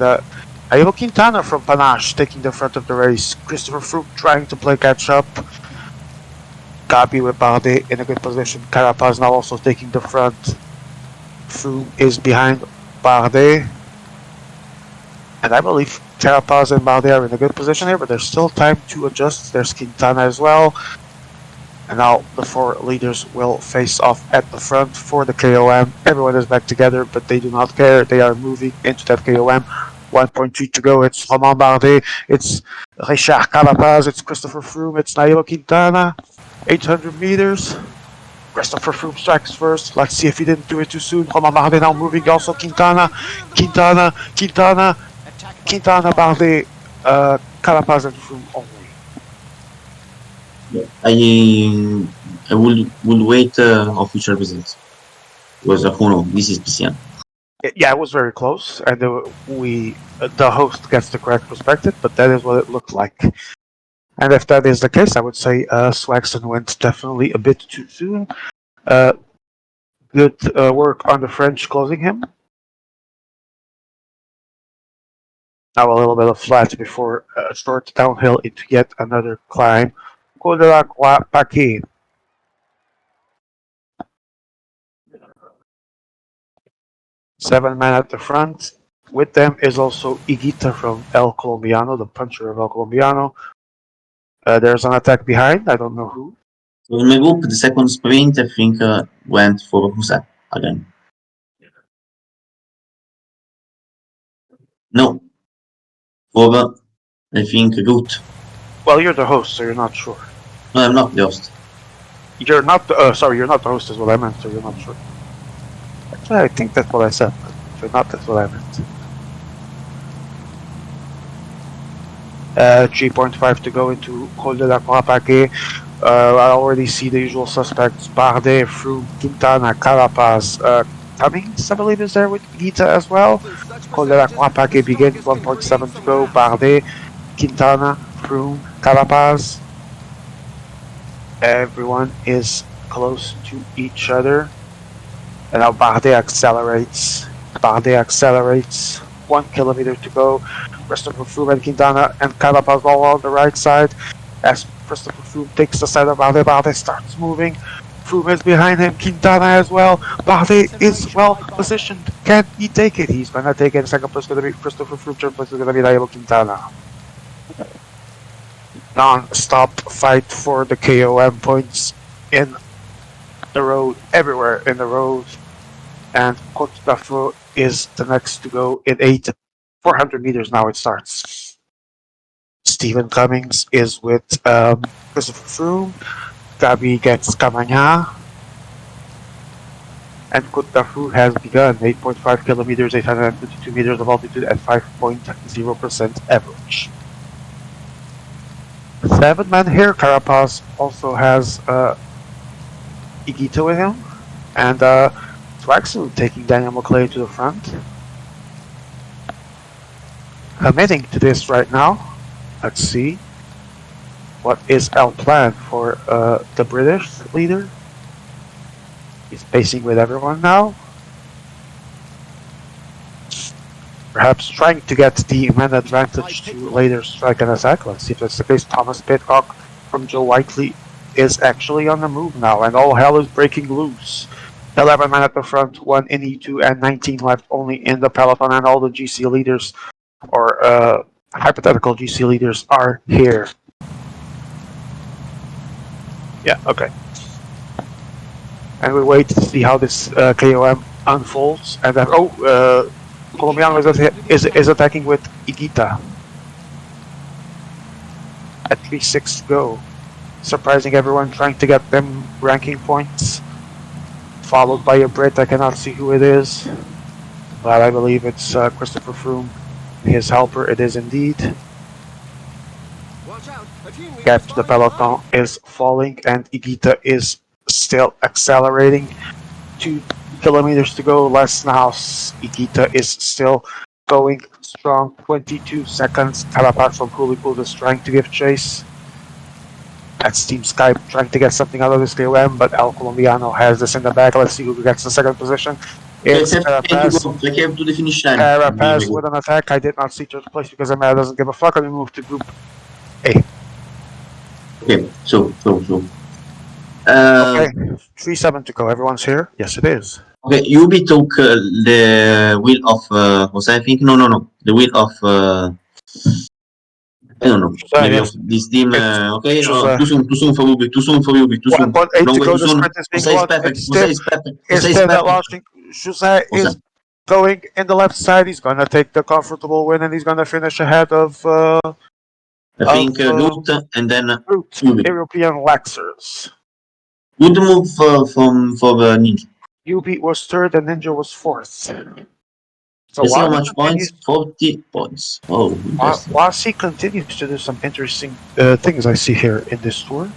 Ayo Quintana from Panache taking the front of the race. Christopher Froome trying to play catch up. Gabi with Bardet in a good position. Carapaz now also taking the front. Froome is behind Bardet. And I believe Carapaz and Bardet are in a good position here, but there's still time to adjust. There's Quintana as well. And now the four leaders will face off at the front for the KOM. Everyone is back together, but they do not care. They are moving into that KOM. 1.3 to go. It's Romain Bardet. It's Richard Carapaz. It's Christopher Froome. It's Nairo Quintana. 800 meters. Christopher Froome strikes first. Let's see if he didn't do it too soon. Romain Bardet now moving. Also Quintana. Quintana, Bardet, Carapaz and Froome only. I will wait official results. Because who knows? This is PCM. Yeah, it was very close, and the host gets the correct perspective, but that is what it looked like. And if that is the case, I would say Swagston went definitely a bit too soon. Good work on the French closing him. Now a little bit of flat before a short downhill into yet another climb. Col de la Croix Paquet. 7 men at the front. With them is also Igita from El Colombiano, the puncher of El Colombiano. There's an attack behind, I don't know who. So in my book, the second sprint, I think, went for Jose again. No. For, I think, Root. Well, you're the host, so you're not sure. No, I'm not the host. You're not you're not the host is what I meant, so you're not sure. Actually, I think that's what I said, but if you're not, that's what I meant. 3.5 to go into Col de la Croix Paquet. I already see the usual suspects: Bardet, Froome, Quintana, Carapaz, Cummings, I believe, is there with Gita as well. Col de la Croix Paquet begins, 1.7 to go. Bardet, Quintana, Froome, Carapaz. Everyone is close to each other. And now Bardet accelerates. 1 kilometer to go. Christopher Froome and Quintana and Carapaz all on the right side. As Christopher Froome takes the side of Bardet, Bardet starts moving. Froome is behind him, Quintana as well. Bardet is well positioned. Can he take it? He's gonna take it. Second place is gonna be Christopher Froome. Third place is gonna be Nairo Quintana. Non-stop fight for the KOM points in the road, everywhere in the road. And Côte d'Afro is the next to go in 400 meters now it starts. Stephen Cummings is with Christopher Froome. Gabi gets Camagna. and Côte d'Afour has begun. 8.5 kilometers, 852 meters of altitude at 5.0% average. 7-man here. Carapaz also has Igito with him, and Swaxu taking Daniel McClay to the front. Committing to this right now. Let's see. What is our plan for the British leader? He's pacing with everyone now. Perhaps trying to get the man advantage to later strike and attack. Let's see if that's the case. Thomas Pitcock from Joe Whiteley is actually on the move now, and all hell is breaking loose. 11 men at the front, 1 in E2, and 19 left only in the peloton, and all the GC leaders, or hypothetical GC leaders, are here. Yeah, okay. And we wait to see how this KOM unfolds, and then, Colombiano is attacking with Igita. At 3-6 to go. Surprising everyone, trying to get them ranking points. Followed by a Brit, I cannot see who it is. But I believe it's Christopher Froome, his helper, it is indeed. Gap to the peloton is falling, and Igita is still accelerating. 2 kilometers to go, less now. Igita is still going strong. 22 seconds. Carapaz from Coolipul is trying to give chase. That's Team Skype trying to get something out of this KOM, but El Colombiano has this in the bag. Let's see who gets the second position. It's Carapaz. To the finish line. Carapaz with an attack. I did not see third place because Amara doesn't give a fuck. Let me move to Group A. Okay, so. Okay, 3-7 to go. Everyone's here? Yes, it is. Okay, UB took the wheel of Jose, I think. No. The wheel of I don't know. Jose, Maybe yes. of this team. Okay, Jose. Too soon for UB. Too soon. 1.8 to go. The sprint is being Jose is won. perfect. Jose is perfect. Instead of launching, Jose is going in the left side. He's gonna take the comfortable win, and he's gonna finish ahead of I think Root and then Root, UB. European Laxers. Good move for the Ninja. UB was third and Ninja was fourth. So You see how much points? 40 points. Oh, interesting. Wasi continues to do some interesting things I see here in this tour.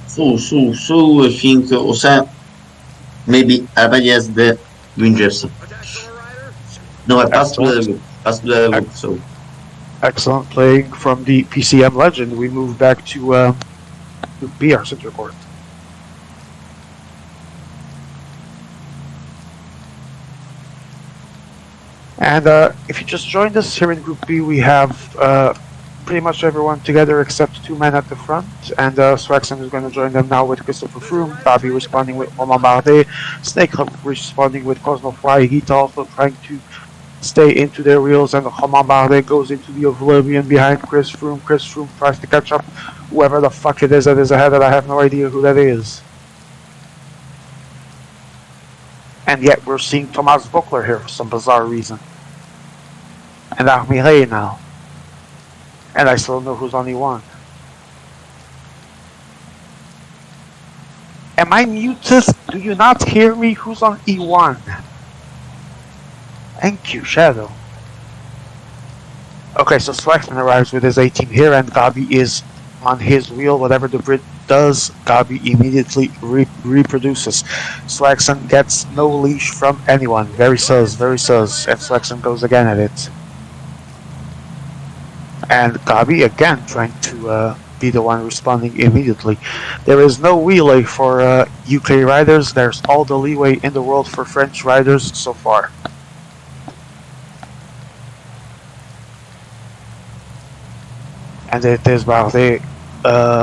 So I think Jose maybe Arbagi has the Rangers. No, I passed to the group, so. Excellent playing from the PCM legend. We move back to B, our center court. And if you just joined us here in Group B, we have pretty much everyone together except 2 men at the front. And Swaxon is going to join them now with Christopher Froome, Bobby responding with Romain Bardet, Snake responding with Cosmo Fly, Gita also trying to stay into their wheels, and Romain Bardet goes into the oblivion behind Chris Froome. Chris Froome tries to catch up whoever the fuck it is that is ahead, and I have no idea who that is. And yet we're seeing Thomas Buchler here for some bizarre reason. And Armire now. And I still don't know who's on E1. Am I muted? Do you not hear me? Who's on E1? Thank you, Shadow. Okay, so Swaxman arrives with his A team here, and Gabi is on his wheel. Whatever the Brit does, Gabi immediately reproduces. Swaxman gets no leash from anyone. Very sus, and Swaxman goes again at it. And Gabi again trying to be the one responding immediately. There is no relay for UK riders. There's all the leeway in the world for French riders so far. And it is Bardet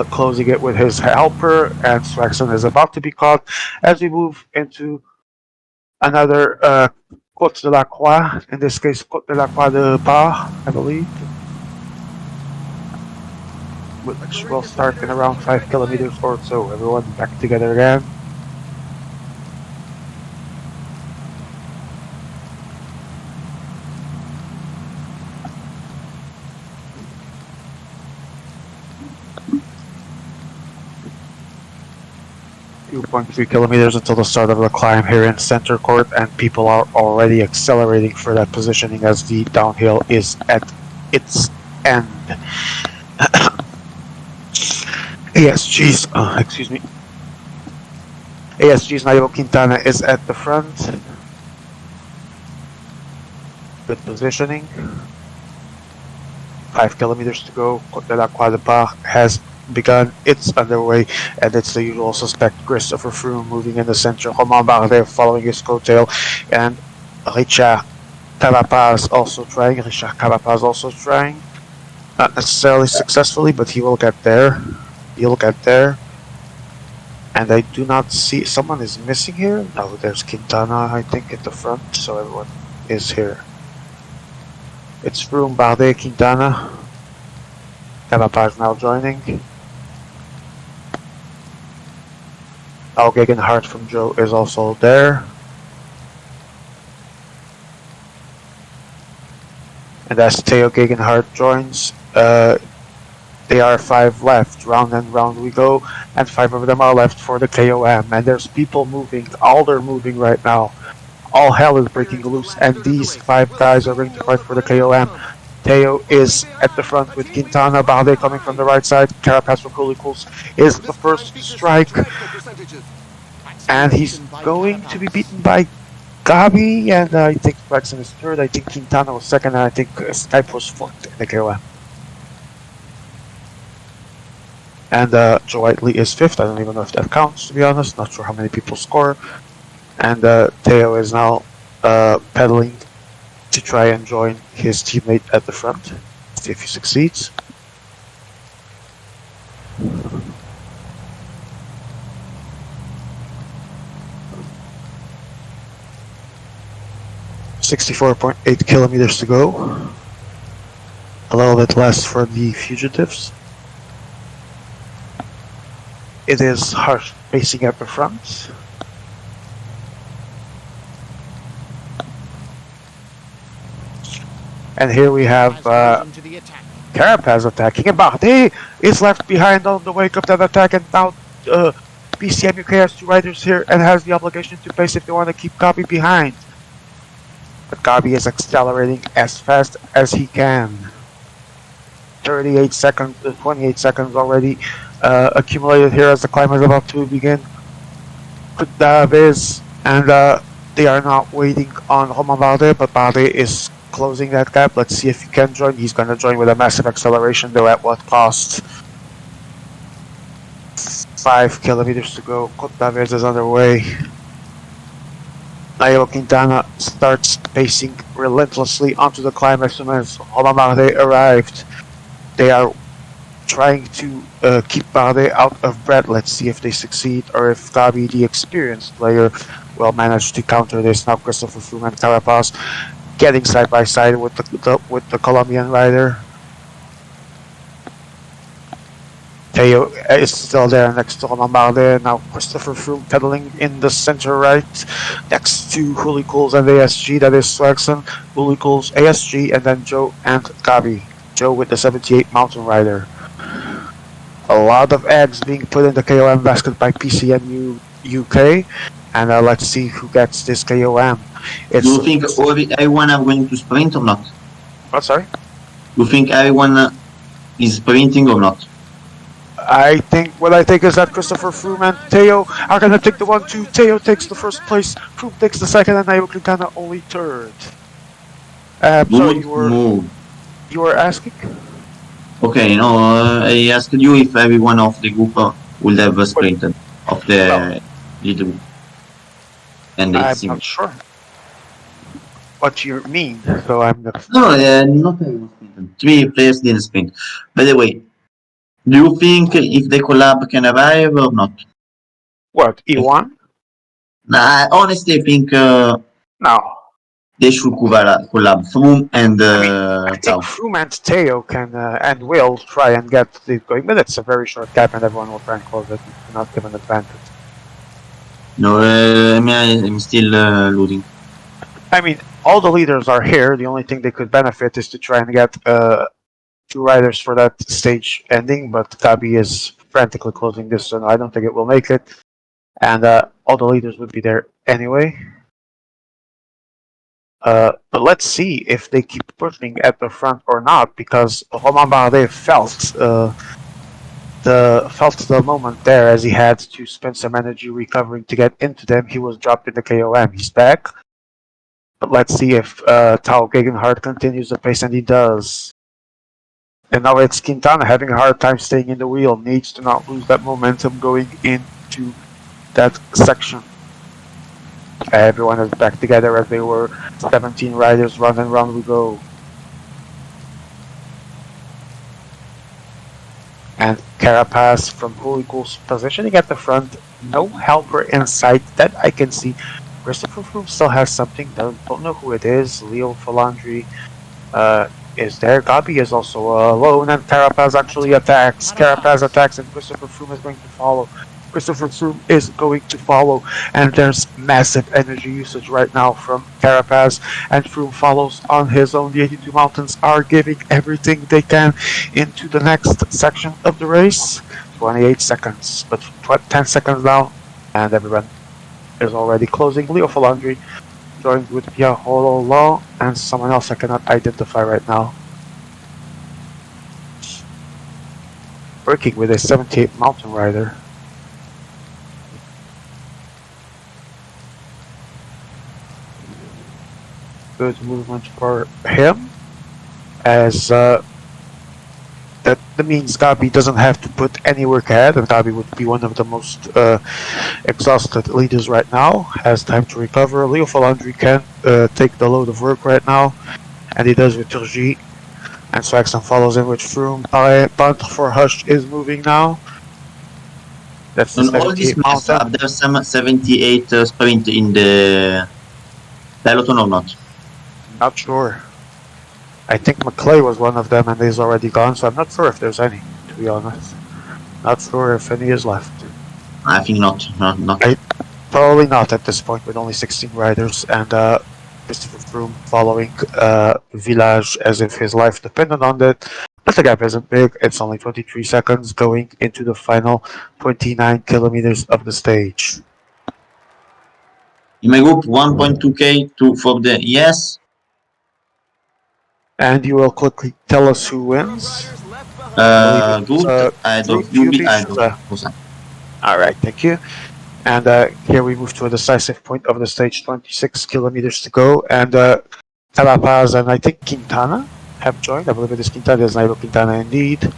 closing it with his helper, and Swaxon is about to be caught as we move into another Côte de la Croix, in this case Côte de la Croix de Bar, I believe, which will start in around 5 kilometers or so. Everyone back together again. 2.3 kilometers until the start of the climb here in center court, and people are already accelerating for that positioning as the downhill is at its end. Excuse me. ASG's Nairo Quintana is at the front. Good positioning. 5 kilometers to go. Côte de la Croix de Bar has begun. It's underway, and it's the usual suspect Christopher Froome moving in the center. Romain Bardet following his coattail, and Richard Carapaz also trying. Not necessarily successfully, but he will get there. He'll get there. And I do not see... Someone is missing here? No, there's Quintana, I think, at the front, so everyone is here. It's Froome, Bardet, Quintana. Carapaz now joining. Al Gegenhardt from Joe is also there. And as Theo Gegenhardt joins, there are 5 left. Round and round we go, and 5 of them are left for the KOM. And there's people moving. All they're moving right now. All hell is breaking loose, and these 5 guys are going to fight for the KOM. Theo is at the front with Quintana. Bardet coming from the right side. Carapaz from Kulikos is the first strike, and he's going to be beaten by Gabi, and I think Braxton is third. I think Quintana was second, and I think Skype was fourth in the KOM. And Joe Whiteley is fifth. I don't even know if that counts, to be honest. Not sure how many people score. And Theo is now pedaling to try and join his teammate at the front. See if he succeeds. .8 kilometers to go. A little bit less for the fugitives. It is harsh pacing at the front. And here we have Carapaz attacking, and Bardet is left behind on the wake of that attack, and now PCM UK has 2 riders here and has the obligation to pace if they want to keep Gabi behind. But Gabi is accelerating as fast as he can. 28 seconds already accumulated here as the climb is about to begin. Davies, and they are not waiting on Romain Bardet, but Bardet is closing that gap. Let's see if he can join. He's going to join with a massive acceleration, though at what cost? 5 kilometers to go. Côte d'Avies is underway. Nairo Quintana starts pacing relentlessly onto the climb as soon as Romain Bardet arrived. They are trying to keep Bardet out of breath. Let's see if they succeed, or if Gabi, the experienced player, will manage to counter this. Now Christopher Froome and Carapaz getting side by side with the Colombian rider. Theo is still there next to Romain Bardet. Now Christopher Froome pedaling in the center right, next to Huli Cools and ASG. That is Swagsson, Huli Cools, ASG, and then Joe and Gabi. Joe with the 78 mountain rider. A lot of eggs being put in the KOM basket by PCM UK, and let's see who gets this KOM. Do you think everyone are going to sprint or not? What, sorry? Do you think everyone is sprinting or not? What I think is that Christopher Froome and Theo are going to take the 1-2. Theo takes the first place, Froome takes the second, and Nairo Quintana only third. Sorry, you were asking? Okay, no, I asked you if everyone of the group would have sprinted of the leader. And I'm not sure what you mean, so I'm not... No, not everyone sprinted. 3 players didn't sprint. By the way, do you think if the collab can arrive or not? What, E1? Nah, honestly, I think No. they should collab Froome and I think Froome and Theo can and will try and get this going, but it's a very short gap and everyone will try and close it and not give an advantage. No, I'm still losing. I mean, all the leaders are here. The only thing they could benefit is to try and get 2 riders for that stage ending, but Gabi is frantically closing this, so I don't think it will make it. and all the leaders would be there anyway. But let's see if they keep pushing at the front or not, because Romain Bardet felt the moment there as he had to spend some energy recovering to get into them. He was dropped in the KOM. He's back, but let's see if Tao Gegenhardt continues the pace, and he does. And now it's Quintana having a hard time staying in the wheel. Needs to not lose that momentum going into that section. Everyone is back together as they were. 17 riders, run and run we go. And Carapaz from Holy Ghost positioning at the front. No helper in sight that I can see. Christopher Froome still has something. Don't know who it is. Leo Falandri is there. Gabi is also alone, and Carapaz actually attacks. Carapaz attacks, and Christopher Froome is going to follow. Christopher Froome is going to follow, and there's massive energy usage right now from Carapaz, and Froome follows on his own. The 82 Mountains are giving everything they can into the next section of the race. 28 seconds, but 10 seconds now, and everyone is already closing. Leo Falandri joined with Pierre Rolland and someone else I cannot identify right now. Working with a 78 mountain rider. Good movement for him, as that means Gabi doesn't have to put any work ahead, and Gabi would be one of the most exhausted leaders right now. Has time to recover. Leo Falandri can take the load of work right now, and he does with Turgi. And Swagston follows in with Froome. Punt for Hush is moving now. That's the On all these 78 maps, mountain. are there some 78 sprint in the peloton or not? Not sure. I think McClay was one of them and he's already gone, so I'm not sure if there's any, to be honest. Not sure if any is left. I think not. Not. Probably not at this point with only 16 riders and Christopher Froome following Village as if his life depended on it. But the gap isn't big. It's only 23 seconds going into the final 29 kilometers of the stage. In my group, 1.2k for the yes. And you will quickly tell us who wins. Good. I don't. Yubi I don't. Shuza. Alright, thank you. And here we move to a decisive point of the stage, 26 kilometers to go. And Calapaz and I think Quintana have joined. I believe it is Quintana. There's Nairo Quintana indeed.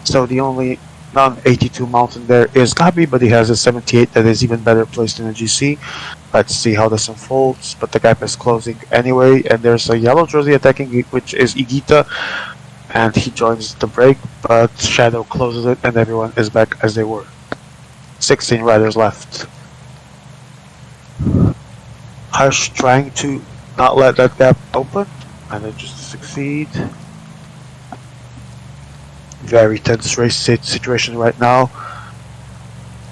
So the only non-82 mountain there is Gabi, but he has a 78 that is even better placed in a GC. Let's see how this unfolds. But the gap is closing anyway. And there's a yellow jersey attacking, which is Igita. And he joins the break, but Shadow closes it, and everyone is back as they were. 16 riders left. Hush trying to not let that gap open, manages to succeed. Very tense race situation right now.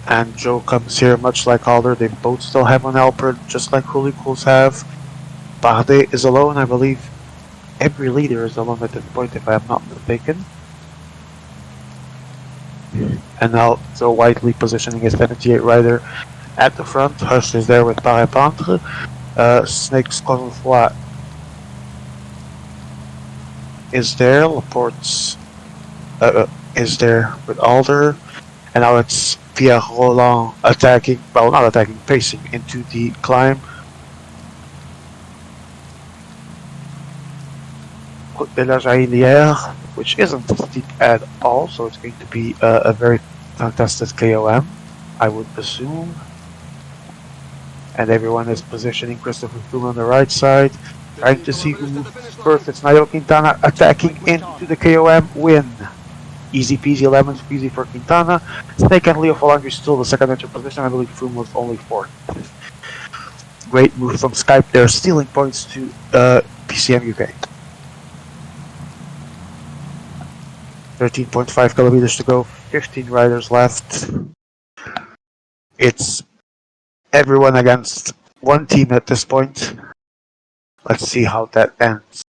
And Joe comes here much like Alder. They both still have an Alpert, just like Holy Cools have. Bardet is alone, I believe. Every leader is alone at this point, if I am not mistaken. And now Joe Whiteley positioning a 78 rider at the front. Hush is there with Parapentre. Snake's Confoy is there. Laporte's is there with Alder. And now it's Pierre Rolland attacking, well, not attacking, pacing into the climb. De la Jaillière, which isn't steep at all, so it's going to be a very fantastic KOM, I would assume. And everyone is positioning Christopher Froome on the right side, trying to see who moves first. It's Nairo Quintana attacking into the KOM win. Easy peasy, lemon squeezy for Quintana. Snake and Leo Falandri still the second entry position. I believe Froome was only fourth. Great move from Skype there, stealing points to PCM UK. 13.5 kilometers to go, 15 riders left. It's everyone against one team at this point. Let's see how that ends.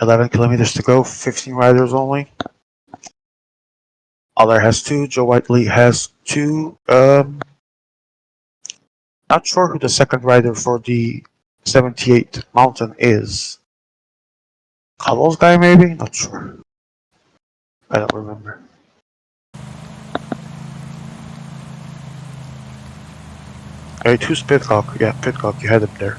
11 kilometers to go, 15 riders only. Aller has 2. Joe Whiteley has 2. Not sure who the second rider for the 78 Mountain is. Cobbles guy, maybe? Not sure. I don't remember. Wait, who's Pitcock? Yeah, Pitcock, you had him there.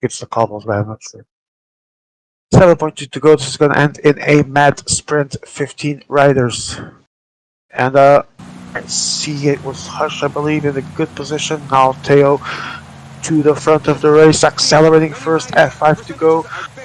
It's the Cobbles guy, I'm not sure. 7.2 to go. This is going to end in a mad sprint. 15 riders. And I see it was Hush, I believe, in a good position. Now Teo to the front of the race, accelerating first. F5 to go,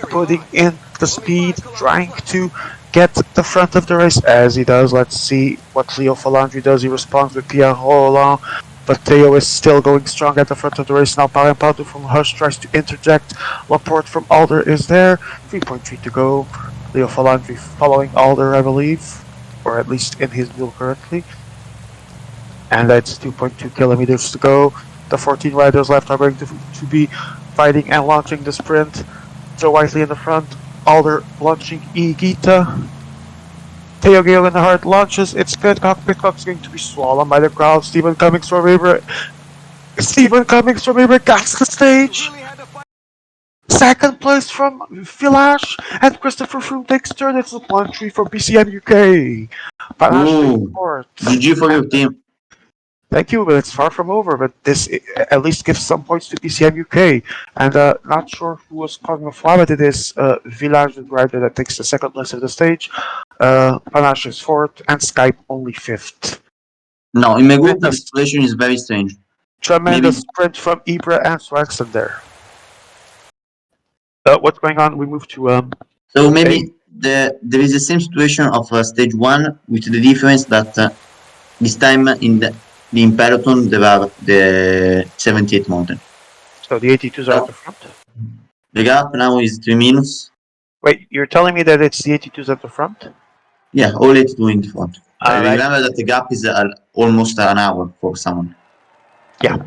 putting in the speed, trying to get the front of the race as he does. Let's see what Leo Falandri does. He responds with Pierre Roland. But Teo is still going strong at the front of the race. Now Parimpatu from Hush tries to interject. Laporte from Alder is there. 3.3 to go. Leo Falandri following Alder, I believe. Or at least in his wheel currently. And that's 2.2 kilometers to go. The 14 riders left are going to be fighting and launching the sprint. Joe Whiteley in the front. Alder launching Igita. Theo Gale in the heart launches. It's Pitcock. Pitcock's going to be swallowed by the crowd. Stephen Cummings from Weber. Stephen Cummings from Weber gets the stage. Second place from Village. And Christopher Froome takes third. It's a 1-3 for PCM UK. Ooh, GG for your team. Thank you, but it's far from over. But this at least gives some points to PCM UK. And not sure who was causing a fly, but it is Village, the rider that takes the second place of the stage. Panache is fourth, and Skype only fifth. No, in my group, the situation is very strange. Tremendous sprint from Ibra and Swagston there. What's going on? We move to So maybe there is the same situation of stage 1, with the difference that this time in peloton there are the 78 mountain. So the 82s are at the front? The gap now is 3 minutes. Wait, you're telling me that it's the 82s at the front? Yeah, all 82 in the front. Right. Remember that the gap is almost an hour for someone. Yeah.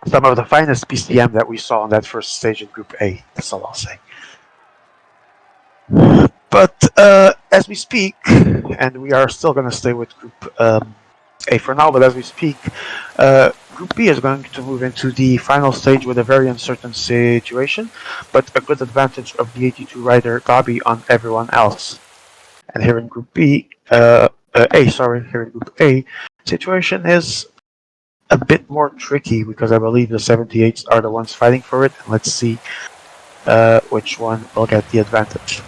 Some of the finest PCM that we saw on that first stage in Group A. That's all I'll say. But as we speak, and we are still going to stay with Group A for now, but as we speak, Group B is going to move into the final stage with a very uncertain situation, but a good advantage of the 82 rider Gabi on everyone else. And here in Group B, here in Group A, situation is a bit more tricky because I believe the 78s are the ones fighting for it. Let's see which one will get the advantage.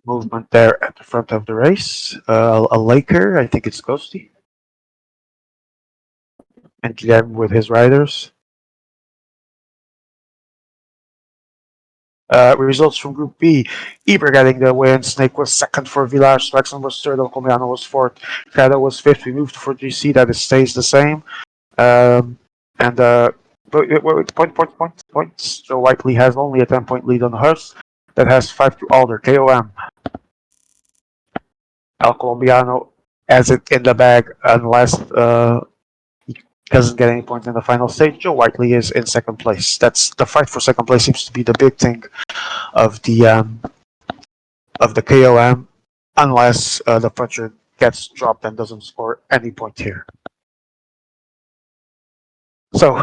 Movement there at the front of the race. A Laker, I think it's Ghosty. And Guilherme with his riders. Results from Group B. Eber getting the win. Snake was second for Village. Swaxon was third. Comiano was fourth. Kada was fifth. We moved for GC. That stays the same. Points. Joe Whiteley has only a 10-point lead on Hurst. That has 5 to Alder. KOM. El Colombiano has it in the bag unless he doesn't get any points in the final stage. Joe Whiteley is in second place. That's the fight for second place seems to be the big thing of the KOM, unless the puncher gets dropped and doesn't score any point here. So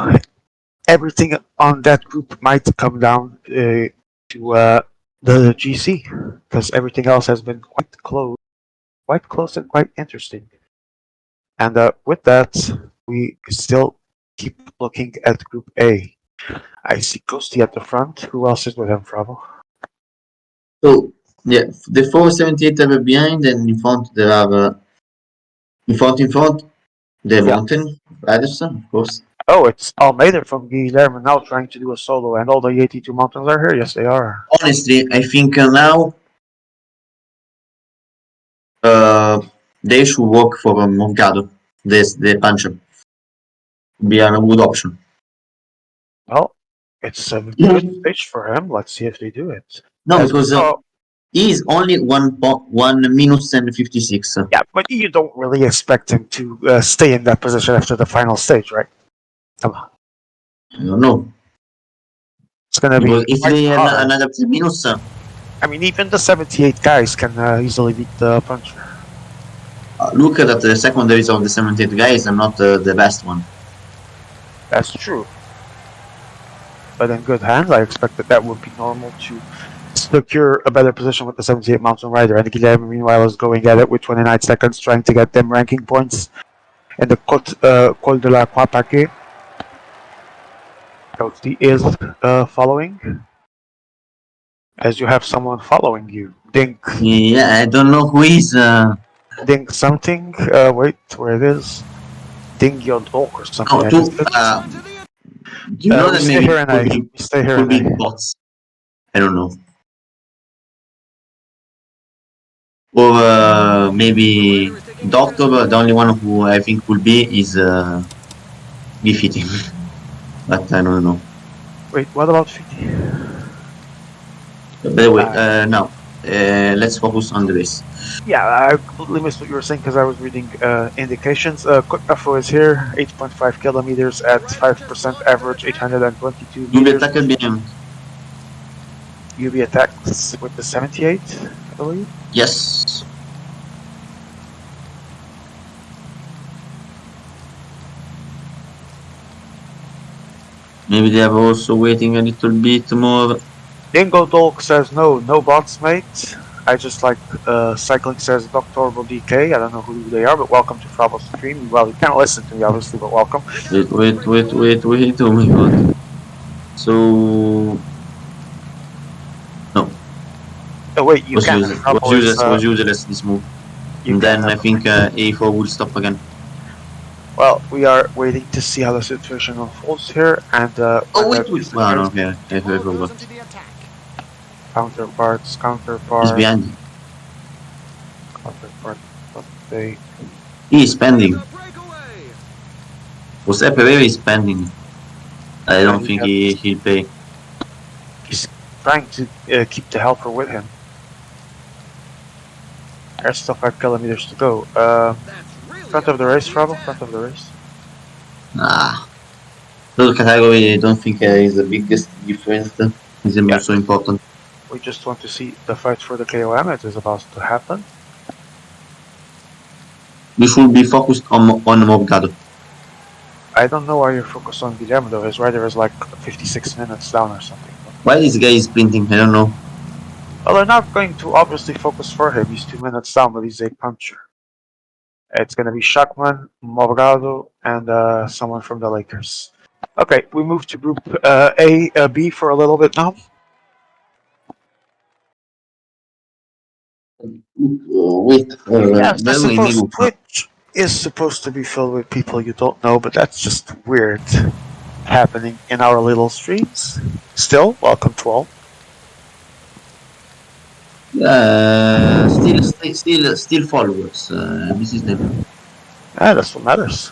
everything on that group might come down to the GC because everything else has been quite close and quite interesting. And with that, we still keep looking at Group A. I see Ghosty at the front. Who else is with him, Fravo? So, yeah, the 478 are behind, and in front there are the mountain riders, of course. Oh, it's Almeida from Guilherme now trying to do a solo, and all the 82 mountains are here. Yes, they are. Honestly, I think now they should work for Morgado, the puncher. Be a good option. Well, it's a good stage for him. Let's see if they do it. No, because he's only 1 minute and 56. Yeah, but you don't really expect him to stay in that position after the final stage, right? Come on. I don't know. It's gonna Because be if quite they have hard. another minus, I mean, even the 78 guys can easily beat the puncher. look at the secondaries of the 78 guys are not the best one. That's true. But in good hands, I expect that would be normal to secure a better position with the 78 Mountain Rider. And Guilherme, meanwhile, is going at it with 29 seconds, trying to get them ranking points in the Col de la Croix Paquet. Coach D is following, as you have someone following you. Dink. Yeah, I don't know who is. Dink something. Wait, where it is? Dink your dog or something. No, I to missed it. you know We that stay maybe here and we stay here could and be bots. I don't know. Or maybe Doctor, the only one who I think will be is defeating. But I don't know. Wait, what about 50? By the way, now let's focus on the race. Yeah, I completely missed what you were saying because I was reading indications. Quick info is here: 8.5 kilometers at 5% average, 822 You will meters. tackle behind. UV attacks with the 78, I believe. Yes. Maybe they are also waiting a little bit more. Dingo Dolk says no bots, mate. I just like cycling says Dr. DK. I don't know who they are, but welcome to Fravo's stream. Well, you can't listen to me obviously, but welcome. Wait. Oh my god. So. No. Oh wait, you Was can't. useless. Was useless this move. And then I think A4 will stop again. Well, we are waiting to see how the situation unfolds here, and Oh wait. Well, no, okay. I forgot. counterparts, He's behind. what they. He is spending. Jose Pereira is spending. I don't think he'll pay. He's trying to keep the helper with him. There's still 5 kilometers to go. Front of the race, Frabo? Front of the race. Those category I don't think is the biggest difference. It's also important. We just want to see the fight for the KOM. It is about to happen. We should be focused on Morgado. I don't know why you're focused on Guillermo though. His rider is like 56 minutes down or something. Why this guy is sprinting? I don't know. Well, they're not going to obviously focus for him. He's 2 minutes down, but he's a puncher. It's going to be Shackman, Morgado, and someone from the Lakers. Okay, we move to Group A, B for a little bit now. Wait. Yes, I suppose Twitch is supposed to be filled with people you don't know, but that's just weird happening in our little streams. Still, welcome to all. Still followers. This is them. That's what matters.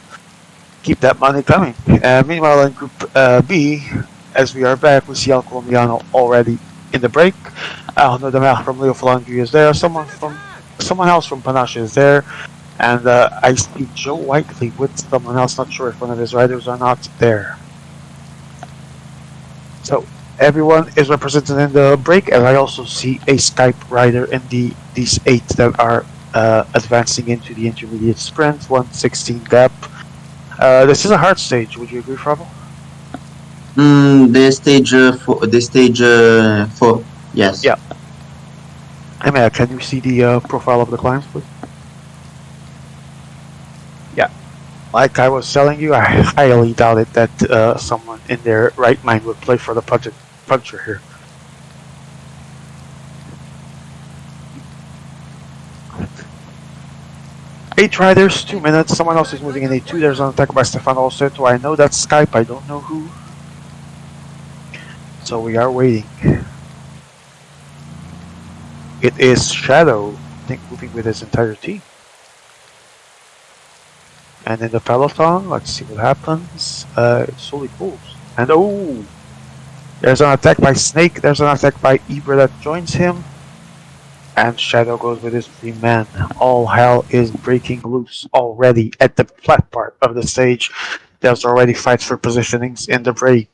Keep that money coming. Meanwhile, in Group B, as we are back, we see El Colombiano already in the break. Arnaud Demer from Leo Falangui is there. Someone else from Panache is there. And I see Joe Whiteley with someone else, not sure if one of his riders are not there. So everyone is represented in the break, and I also see a Skype rider in these 8 that are advancing into the intermediate sprint, 1:16 gap. This is a hard stage. Would you agree, Frabo? The stage 4. Yes. Yeah. Emma, can you see the profile of the clients, please? Yeah. Like I was telling you, I highly doubted that someone in their right mind would play for the puncher here. Eight riders, 2 minutes. Someone else is moving in A2. There's an attack by Stefano Osseto. I know that's Skype. I don't know who. So we are waiting. It is Shadow, I think, moving with his entire team. And in the peloton, let's see what happens. It slowly pulls. And oh! There's an attack by Snake. There's an attack by Ibra that joins him. And Shadow goes with his 3 men. All hell is breaking loose already at the flat part of the stage. There's already fights for positionings in the break.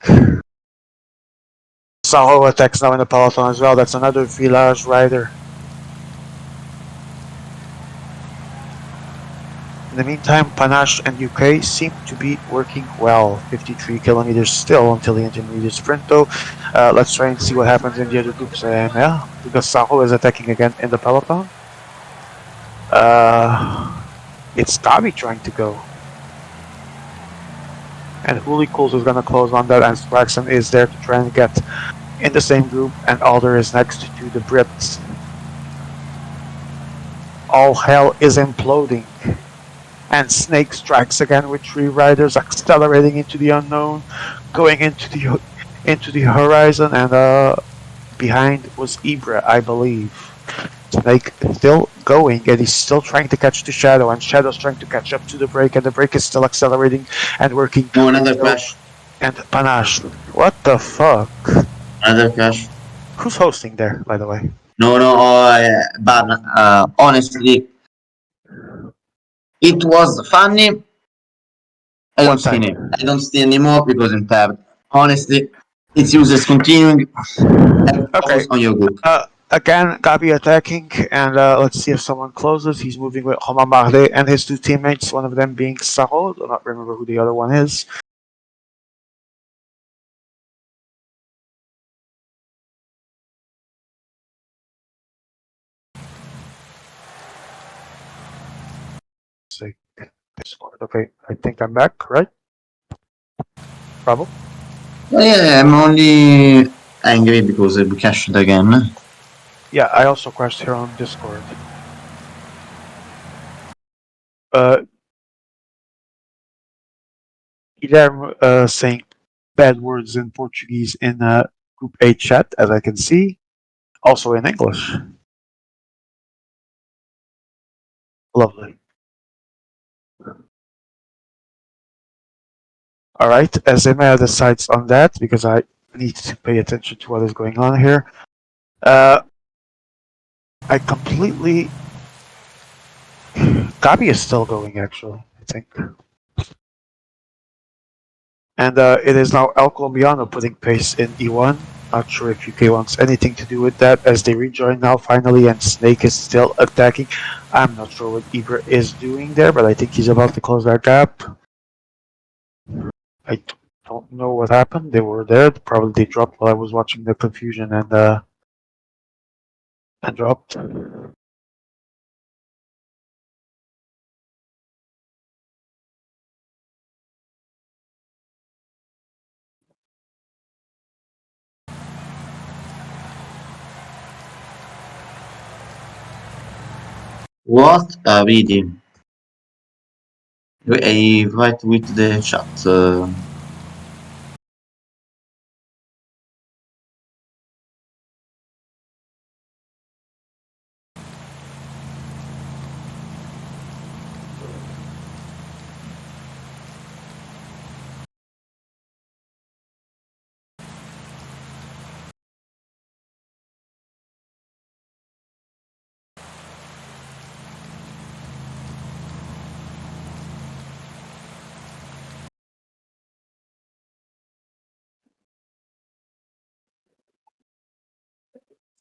Saho attacks now in the peloton as well. That's another Village rider. In the meantime, Panache and UK seem to be working well. 53 kilometers still until the intermediate sprint, though. Let's try and see what happens in the other groups. Yeah, because Saho is attacking again in the peloton. It's Gabi trying to go. And Holy Cools is going to close on that, and Spraxon is there to try and get in the same group, and Alder is next to the Brits. All hell is imploding. And Snake strikes again with 3 riders, accelerating into the unknown, going into the horizon, and behind was Ibra, I believe. Snake still going, and he's still trying to catch the Shadow, and Shadow's trying to catch up to the break, and the break is still accelerating and working. Oh, another crash. And Panache, what the fuck? Another crash. Who's hosting there, by the way? No, but honestly, it was funny. I don't see it. I don't see anymore because in tab. Honestly, it's useless continuing. Focus on your group. Again, Gabi attacking, and let's see if someone closes. He's moving with Romain Bardet and his 2 teammates, one of them being Saho. I do not remember who the other one is. Okay, I think I'm back, right? Bravo? Yeah, I'm only angry because we cashed again. Yeah, I also crashed here on Discord. Guilherme saying bad words in Portuguese in Group A chat, as I can see. Also in English. Lovely. Alright, as Emma decides on that, because I need to pay attention to what is going on here. I completely... Gabi is still going, actually, I think. And it is now El Colombiano putting pace in E1. Not sure if UK wants anything to do with that, as they rejoin now finally, and Snake is still attacking. I'm not sure what Ibra is doing there, but I think he's about to close that gap. I don't know what happened. They were there. Probably they dropped while I was watching the confusion and dropped. What a video. I write with the chat.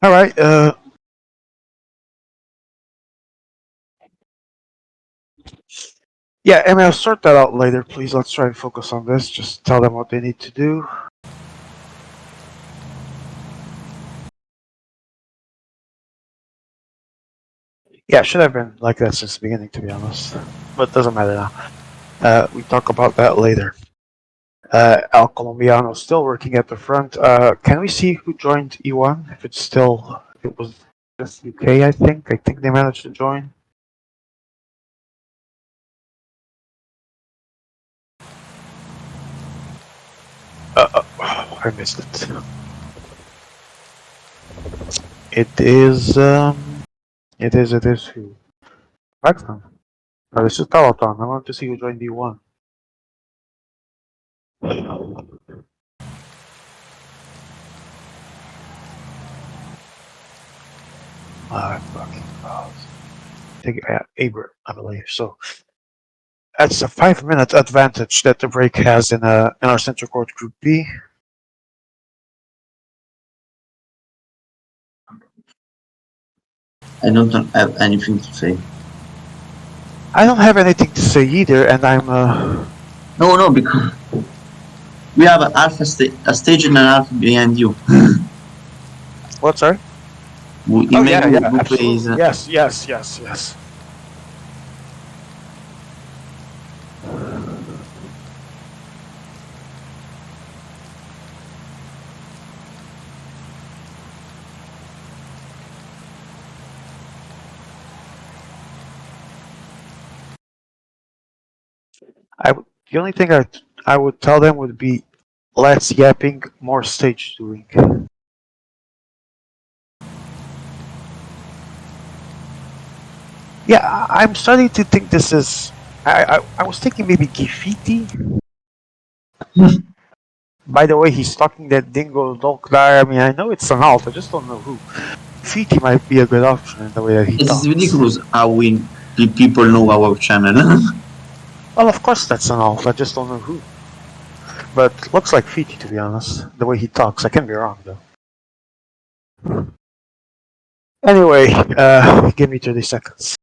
All right. Yeah, Emma, I'll sort that out later, please. Let's try and focus on this. Just tell them what they need to do. Yeah, it should have been like that since the beginning, to be honest. But it doesn't matter now. We talk about that later. El Colombiano still working at the front. Can we see who joined E1? If it's still, it was just UK, I think. I think they managed to join. I missed it. It is who? Paxton. No, this is Peloton. I want to see who joined D1. My fucking balls. I think Aber, I believe. So That's a 5 minute advantage that the break has in our center court group B. I don't have anything to say. I don't have anything to say either, and I'm No, because we have a stage and a half behind you. what? Sorry. Oh Ime yeah, who, yeah, who plays. absolutely. Yes, yes, yes, yes. The only thing I would tell them would be less yapping, more stage doing. Yeah, I'm starting to think this is. I was thinking maybe Gifiti. By the way, he's talking that Dingo Dolk there. I mean, I know it's an alt, I just don't know who. Gifiti might be a good option in the way that he It is talks. ridiculous how people know our channel. Well, of course that's an alt, I just don't know who. But looks like Fiti, to be honest, the way he talks. I can be wrong, though. Anyway, give me 30 seconds.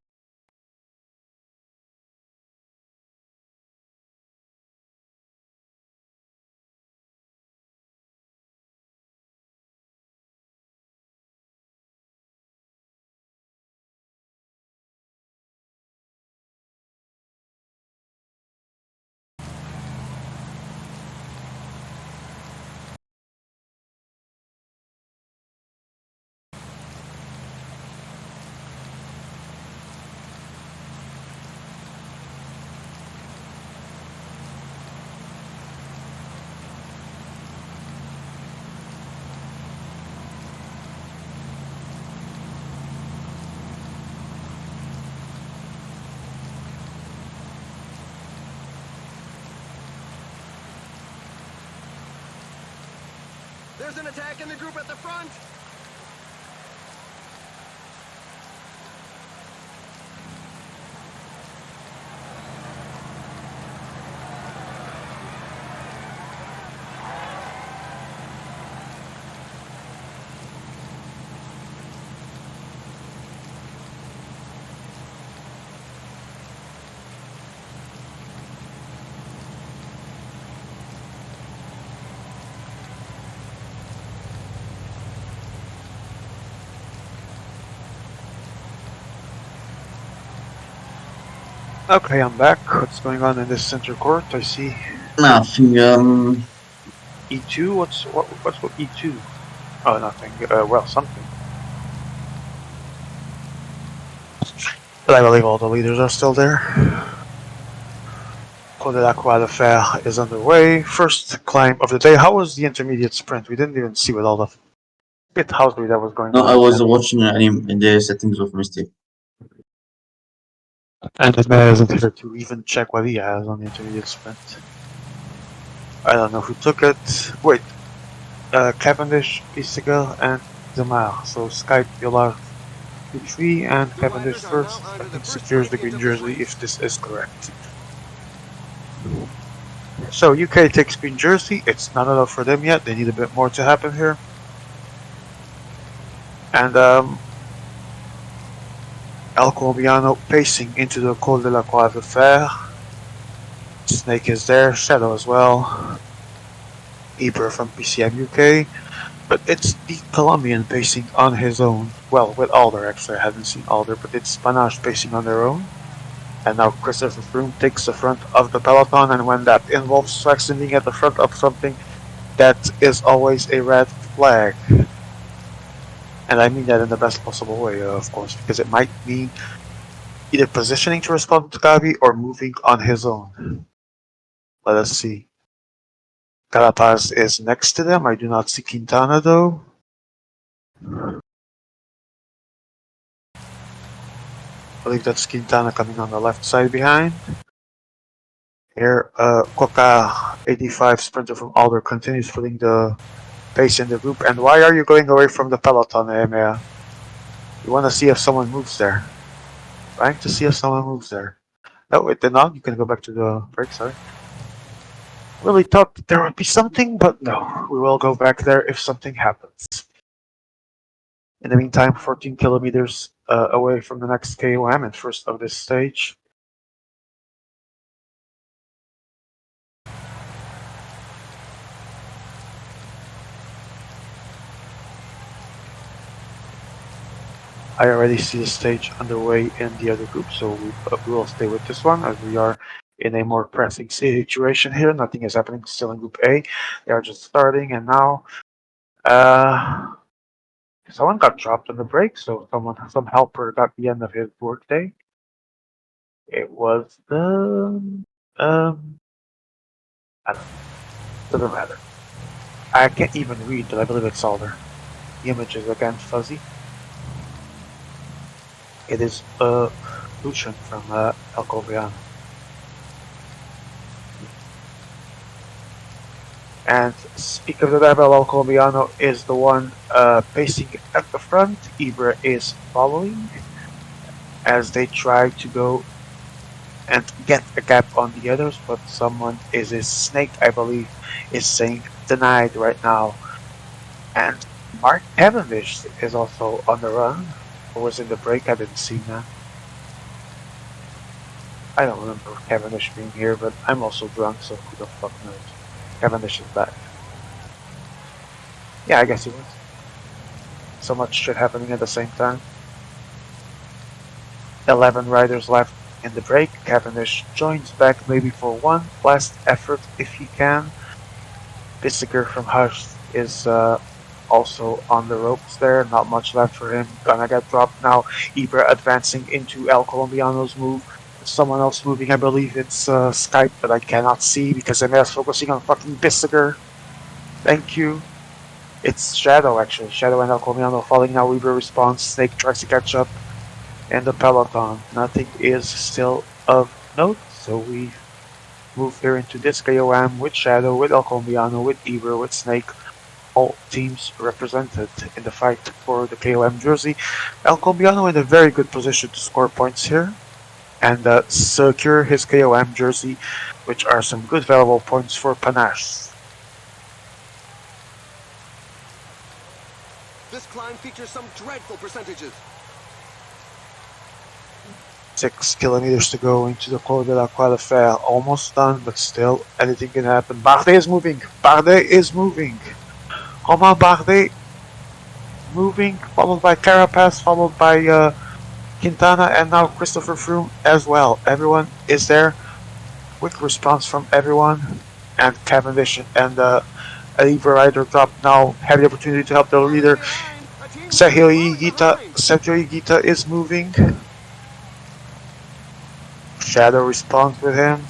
There's an attack in the group at the front. Okay, I'm back. What's going on in this center court? I see Nothing. E2. What's E2? Oh, nothing. Well, something. But I believe all the leaders are still there. Col de la Croix de Fer is underway. First climb of the day. How was the intermediate sprint? We didn't even see with all the bit housery that was going No, on I at the was end. watching the settings of Mistake. And the man isn't here to even check what he has on the intermediate sprint. I don't know who took it. Wait, Cavendish, Pistigal, and Zamar. So Skype, Yolar, P3, and The Cavendish riders are first. now I under the think first secures the swing green into jersey place. if this is correct. So UK takes green jersey. It's not enough for them yet. They need a bit more to happen here. And El Colombiano pacing into the Col de la Croix de Fer. Snake is there, Shadow as well. Eber from PCM UK. But it's the Colombian pacing on his own. Well, with Alder actually. I haven't seen Alder, but it's Panache pacing on their own. And now Christopher Froome takes the front of the peloton, and when that involves Swaxton being at the front of something, that is always a red flag. And I mean that in the best possible way, of course, because it might mean either positioning to respond to Gavi or moving on his own. Let us see. Carapaz is next to them. I do not see Quintana though. I believe that's Quintana coming on the left side behind. Here, Coca 85 sprinter from Alder continues putting the pace in the group. And why are you going away from the peloton, Emea? You want to see if someone moves there. Trying to see if someone moves there. No, it did not. You can go back to the break, sorry. Really thought that there would be something, but no. We will go back there if something happens. In the meantime, 14 kilometers away from the next KOM and first of this stage. I already see the stage underway in the other group, so we will stay with this one as we are in a more pressing situation here. Nothing is happening still in Group A. They are just starting, and now someone got dropped on the break, so some helper got the end of his workday. It was the I don't know. Doesn't matter. I can't even read, but I believe it's Alder. The image is again fuzzy. It is Lucian from El Colombiano. And speak of the devil, El Colombiano is the one pacing at the front. Ibra is following as they try to go and get a gap on the others, but someone is a snake, I believe, is saying denied right now. And Mark Cavendish is also on the run, or was in the break, I didn't see that. I don't remember Cavendish being here, but I'm also drunk, so who the fuck knows. Cavendish is back. Yeah, I guess he was. So much shit happening at the same time. 11 riders left in the break. Cavendish joins back maybe for one last effort if he can. Bissiger from Hush is also on the ropes there. Not much left for him. Gonna get dropped now. Ibra advancing into El Colombiano's move. Someone else moving, I believe it's Skype, but I cannot see because I'm focusing on fucking Bissiger. Thank you. It's Shadow actually. Shadow and El Colombiano falling now. Ibra responds. Snake tries to catch up. And the peloton. Nothing is still of note, so we move here into this KOM with Shadow, with El Colombiano, with Ibra, with Snake. All teams represented in the fight for the KOM jersey. El Colombiano in a very good position to score points here and secure his KOM jersey, which are some good valuable points for Panache. This climb features some dreadful percentages. 6 kilometers to go into the Col de la Croix de Fer. Almost done, but still anything can happen. Bardet is moving. Bardet is moving. Romain Bardet moving, followed by Carapaz, followed by Quintana, and now Christopher Froome as well. Everyone is there. Quick response from everyone. And Cavendish and Ibra rider drop now. Have the opportunity to help the leader. Sergio Higuita is moving. Shadow responds with him.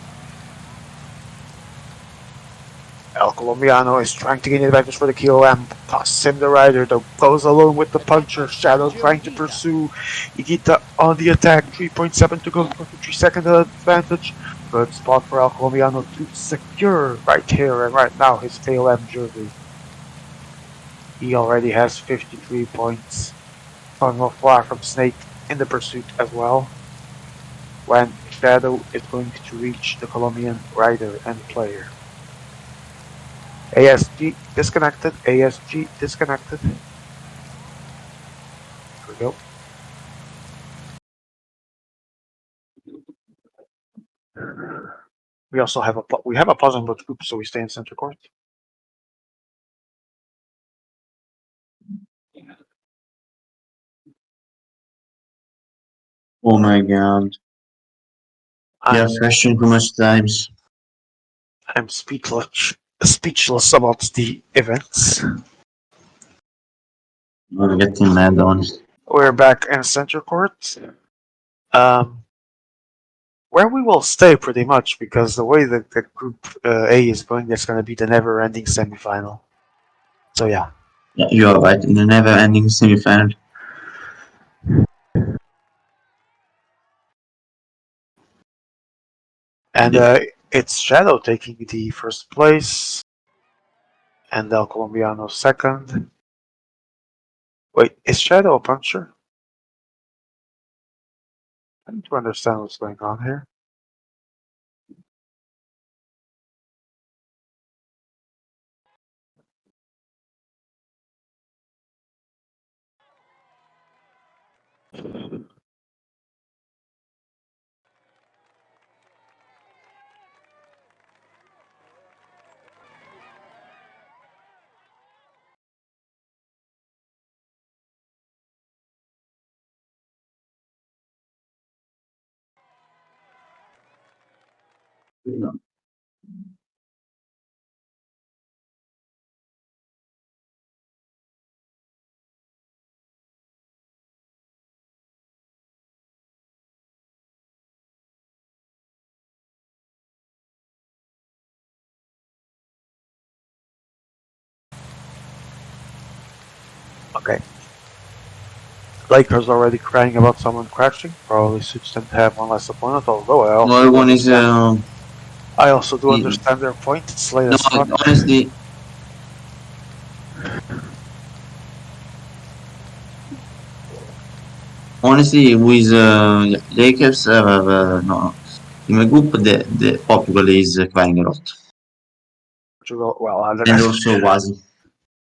El Colombiano is trying to gain advantage for the KOM. Costs him the rider, though goes alone with the puncher. Shadow trying to pursue. Higuita on the attack. 3.7 to go. 3-second advantage. Good spot for El Colombiano to secure right here and right now his KOM jersey. He already has 53 points. Not far from Snake in the pursuit as well. When Shadow is going to reach the Colombian rider and player. ASG disconnected. ASG disconnected. Here we go. We also have a pause on both groups, so we stay in center court. Oh my god. Yeah, I'm, question too much times. I'm speechless about the events. I'm getting mad on. We're back in center court. Um, where we will stay pretty much because the way that the group A is going, that's going to be the never-ending semifinal. So yeah. Yeah, you are right. In the never-ending semifinal. And it's Shadow taking the first place, and El Colombiano second. Wait, is Shadow a puncher? I need to understand what's going on here. Okay. Lakers already crying about someone crashing. Probably suits them to have one less opponent, although Another one is I also do understand their point. It's late no, as fuck. honestly, with Lakers, no, in my group, the Portugal is crying a lot, Well, and also was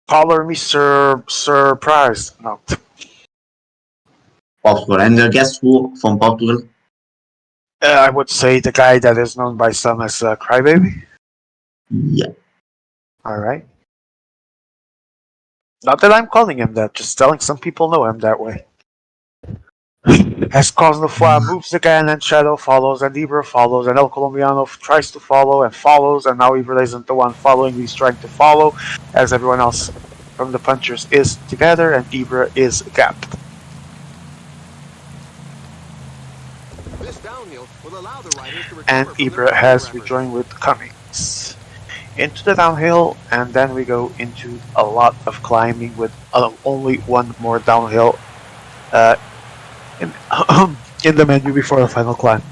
color me surprised. No. Portugal. And guess who from Portugal? I would say the guy that is known by some as Crybaby. Yeah. Alright. Not that I'm calling him that, just telling some people know him that way. As Cosnefroid moves again and Shadow follows and Ibra follows and El Colombiano tries to follow and follows and now Ibra isn't the one following, he's trying to follow as everyone else from the punchers is together and Ibra is gapped. This downhill will allow the riders to And recover from their Ibra has efforts. rejoined with Cummings. Into the downhill and then we go into a lot of climbing with only one more downhill in, in the menu before the final climb.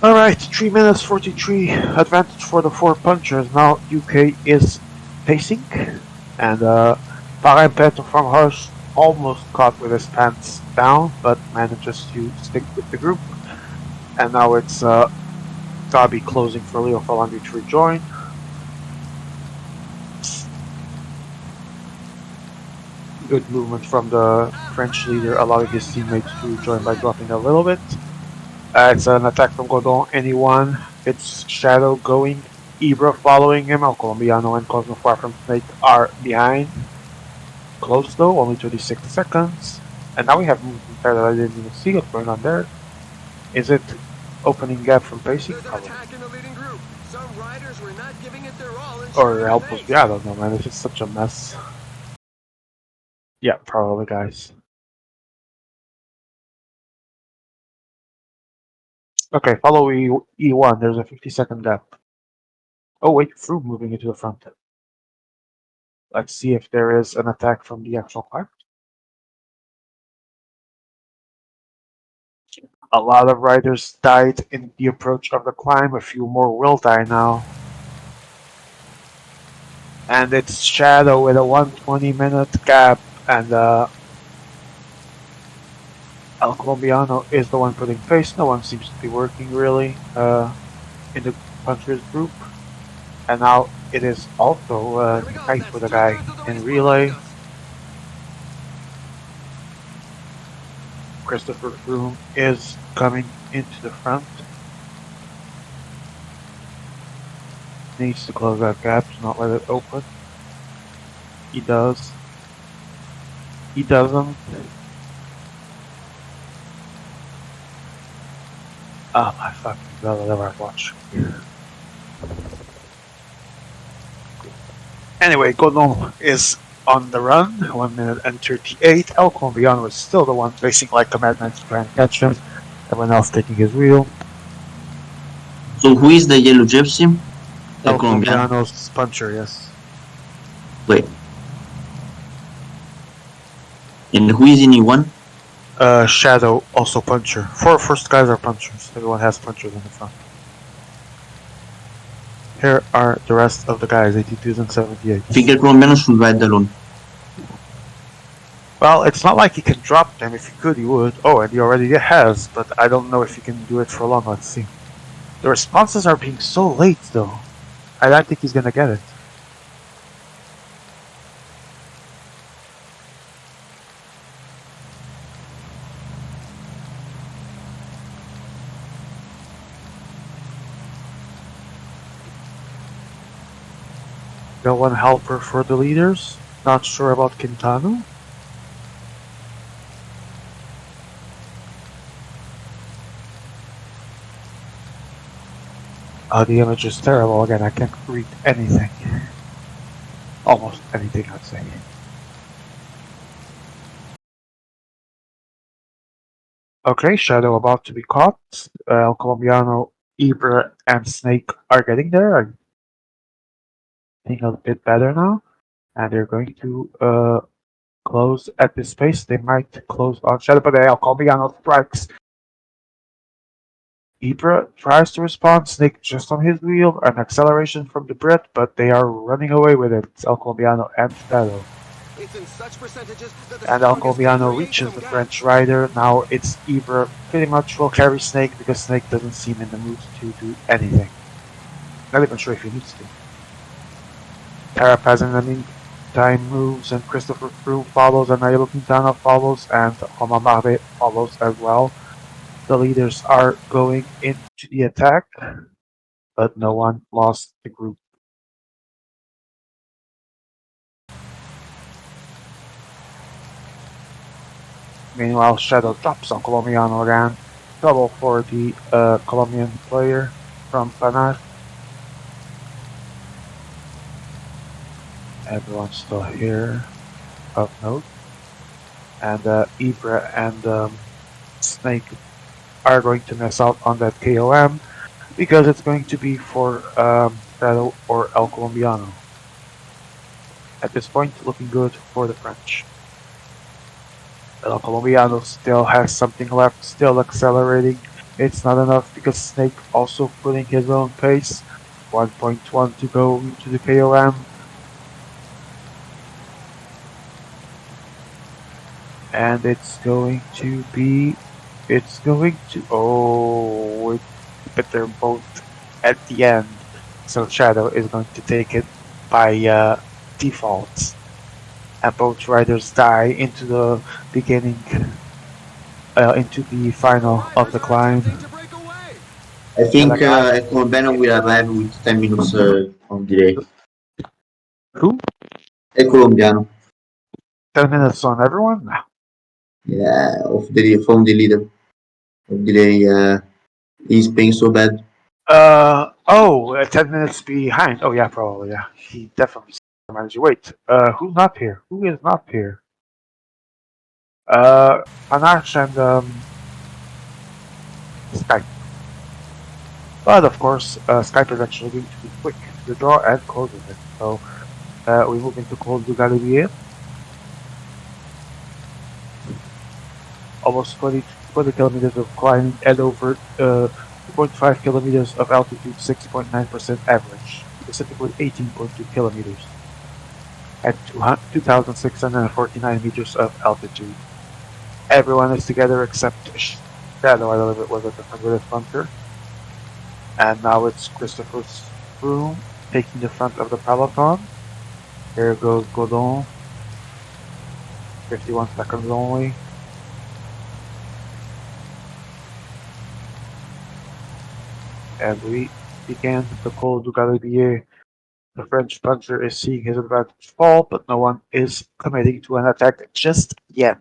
Alright, 3 minutes 43 advantage for the 4 punchers. Now UK is pacing, and Parrain Petro from Hush almost caught with his pants down, but manages to stick with the group. And now it's Gabi closing for Leo Falandi to rejoin. Good movement from the French leader, allowing his teammates to rejoin by dropping a little bit. It's an attack from Godon, anyone. It's Shadow going, Ibra following him, El Colombiano and Cosnefroid from Snake are behind. Close though, only 36 seconds. And now we have movement there that I didn't even see what's going on there. Is it opening gap from pacing? There's an Probably. attack in the leading group. Some riders were not giving it their all and Or showing help face. us, yeah, I don't know, man. It's just such a mess. Yeah, probably, guys. Okay, follow E1. There's a 50-second gap. Oh, wait, Froome moving into the front. Let's see if there is an attack from the actual climb. A lot of riders died in the approach of the climb. A few more will die now. And it's Shadow with a 120-minute gap, and El Colombiano is the one putting pace. No one seems to be working really in the punchers group. And now it is also Here we go. tight That's for the guy 2/3 of the in race relay. behind us. Christopher Froome is coming into the front. Needs to close that gap to not let it open. He does. He doesn't. Oh my fucking god, whatever I watch. Anyway, Godon is on the run, 1 minute and 38. El Colombiano is still the one racing like a madman to try and catch him. Everyone else taking his wheel. So who is the yellow gypsy? El Colombian. Colombiano's puncher, yes. Wait. And who is in E1? Shadow also puncher. Four first guys are punchers. Everyone has punchers in the front. Here are the rest of the guys, 82s and 78s. I think El Colombiano should ride alone. Well, it's not like he can drop them. If he could, he would. Oh, and he already has, but I don't know if he can do it for long. Let's see. The responses are being so late, though. I don't think he's gonna get it. No one helper for the leaders. Not sure about Quintano. The image is terrible again. I can't read anything. Almost anything, I'd say. Okay, Shadow about to be caught. El Colombiano, Ibra, and Snake are getting there. I think a bit better now. And they're going to close at this pace. They might close on Shadow, but El Colombiano strikes. Ibra tries to respond. Snake just on his wheel. An acceleration from the Brit, but they are running away with it. It's El Colombiano and Shadow. It's in such percentages that the And El strongest can Colombiano create reaches some the gaps. French rider. Now it's Ibra pretty much will carry Snake because Snake doesn't seem in the mood to do anything. Not even sure if he needs to. Carapaz in the meantime moves and Christopher Froome follows and Nairo Quintana follows and Homamare follows as well. The leaders are going into the attack, but no one lost the group. Meanwhile, Shadow drops on Colombiano again. Trouble for the Colombian player from Panat. Everyone's still here, of note. And Ibra and Snake are going to miss out on that KOM because it's going to be for Shadow or El Colombiano. At this point, looking good for the French. El Colombiano still has something left, still accelerating. It's not enough because Snake also putting his own pace. 1.1 to go into the KOM. And it's going to be... Oh, but they're both at the end. So Shadow is going to take it by default. And both riders die into the beginning, into the final of the climb. I think El Colombiano will arrive with 10 minutes of delay. Who? El Colombiano. 10 minutes on everyone? No. Yeah, from the leader. Of delay, he's playing so bad. 10 minutes behind. Oh yeah, probably, yeah. He definitely managed to wait. Who's not here? Who is not here? Panache and Skype. But of course, Skype is actually going to be quick to draw and closing it. So we move into Col du Galibier. Almost 20 kilometers of climbing and over 2.5 kilometers of altitude, 6.9% average, specifically 18.2 kilometers at 2,649 meters of altitude. Everyone is together except Shadow, I believe it was at the front bunker. And now it's Christopher Froome taking the front of the peloton. Here goes Godon. 51 seconds only. As we begin the Col du Galibier, the French puncher is seeing his advantage fall, but no one is committing to an attack just yet.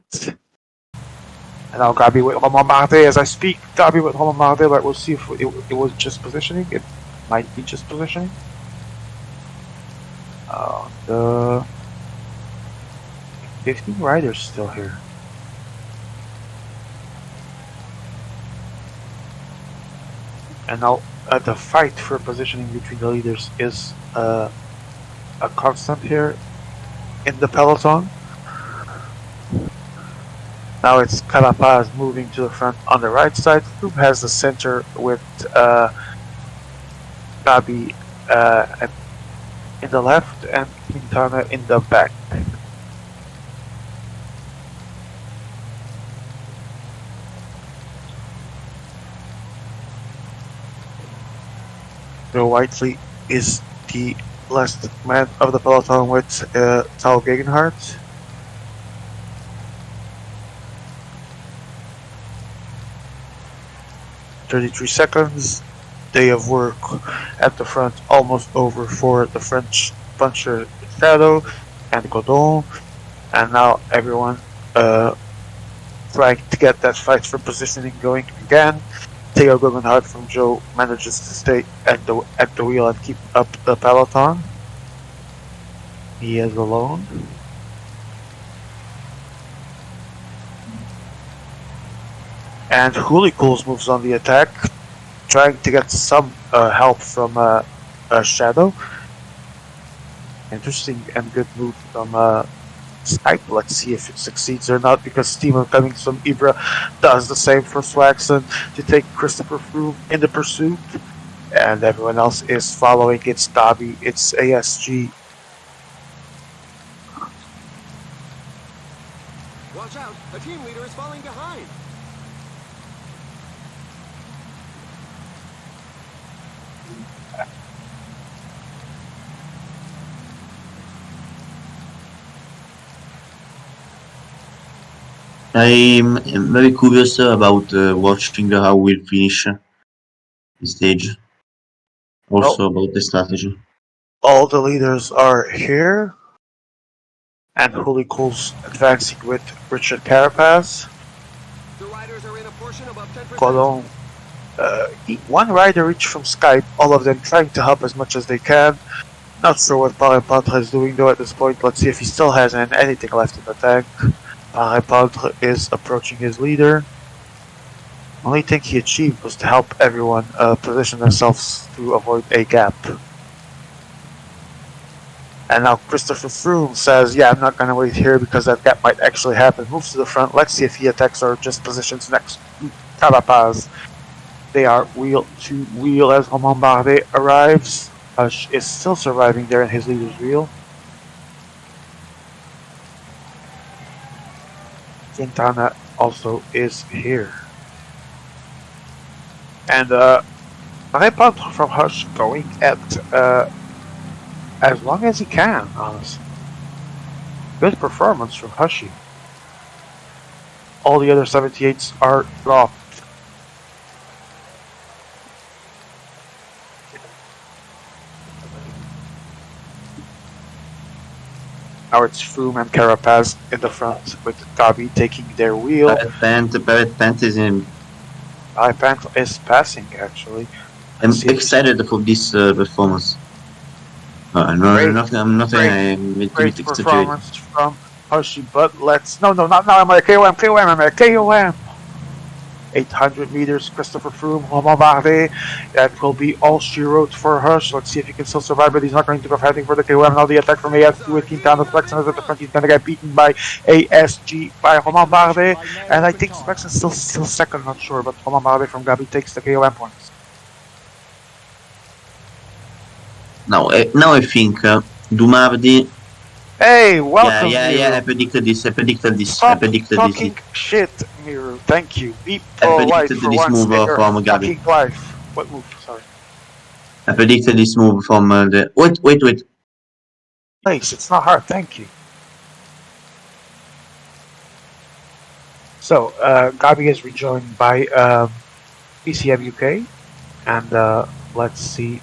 And now Gabi with Homamarte as I speak. Gabi with Homamarte, but we'll see if it was just positioning. It might be just positioning. The 15 riders still here. And now the fight for positioning between the leaders is a constant here in the peloton. Now it's Carapaz moving to the front on the right side. Froome has the center with Gabi in the left and Quintana in the back. Joe Whiteley is the last man of the peloton with Tal Gegenhardt. .33 day of work at the front almost over for the French puncher Shadow and Godon, and now everyone trying to get that fight for positioning going again. Theo Guggenhardt from Joe manages to stay at the wheel and keep up the peloton. He is alone. And Hulicools moves on the attack, trying to get some help from Shadow. Interesting and good move from Skype. Let's see if it succeeds or not, because Steven Cummings from Ibra does the same for Swaxon to take Christopher Froome in the pursuit. And everyone else is following. It's Dobby, it's ASG. Watch out, a team leader is falling behind. I'm very curious about watching how we'll finish the stage. Also about the strategy. All the leaders are here. And Hulicools advancing with Richard Carapaz. The riders are in a portion above 10%. Colon. One rider each from Skype, all of them trying to help as much as they can. Not sure what Parapatre is doing though at this point. Let's see if he still has anything left in the tank. Parapatre is approaching his leader. The only thing he achieved was to help everyone position themselves to avoid a gap. And now Christopher Froome says, yeah, I'm not going to wait here because that gap might actually happen. Moves to the front. Let's see if he attacks or just positions next to Carapaz. They are wheel to wheel as Romain Bardet arrives. Hush is still surviving there in his leader's wheel. Quintana also is here. And Parapatre from Hush going at as long as he can, honestly. Good performance from Hushy. All the other 78s are dropped. Now it's Froome and Carapaz in the front, with Gabi taking their wheel. Barrett Pant is in. Pant is passing, actually. I'm excited for this performance. I'm not great performance from Hushy, but let's... No, not now. I'm at KOM. 800 meters, Christopher Froome, Romain Bardet. That will be all she wrote for Hush. Let's see if he can still survive, but he's not going to go fighting for the KOM. Now the attack from ASG with Quintana. Swaxon is at the front. He's going to get beaten by ASG, by Romain Bardet. And I think Swaxon's still second, not sure, but Romain Bardet from Gabi takes the KOM points. Now I think Dumardi. Hey, welcome. Yeah. I predicted this. Stop talking shit, Miru. Thank you. Beep for life for this once move from Gabi. Life. What move? Sorry. I predicted this move from the. Wait. Thanks. It's not hard. Thank you. So, Gabi is rejoined by PCM UK, and let's see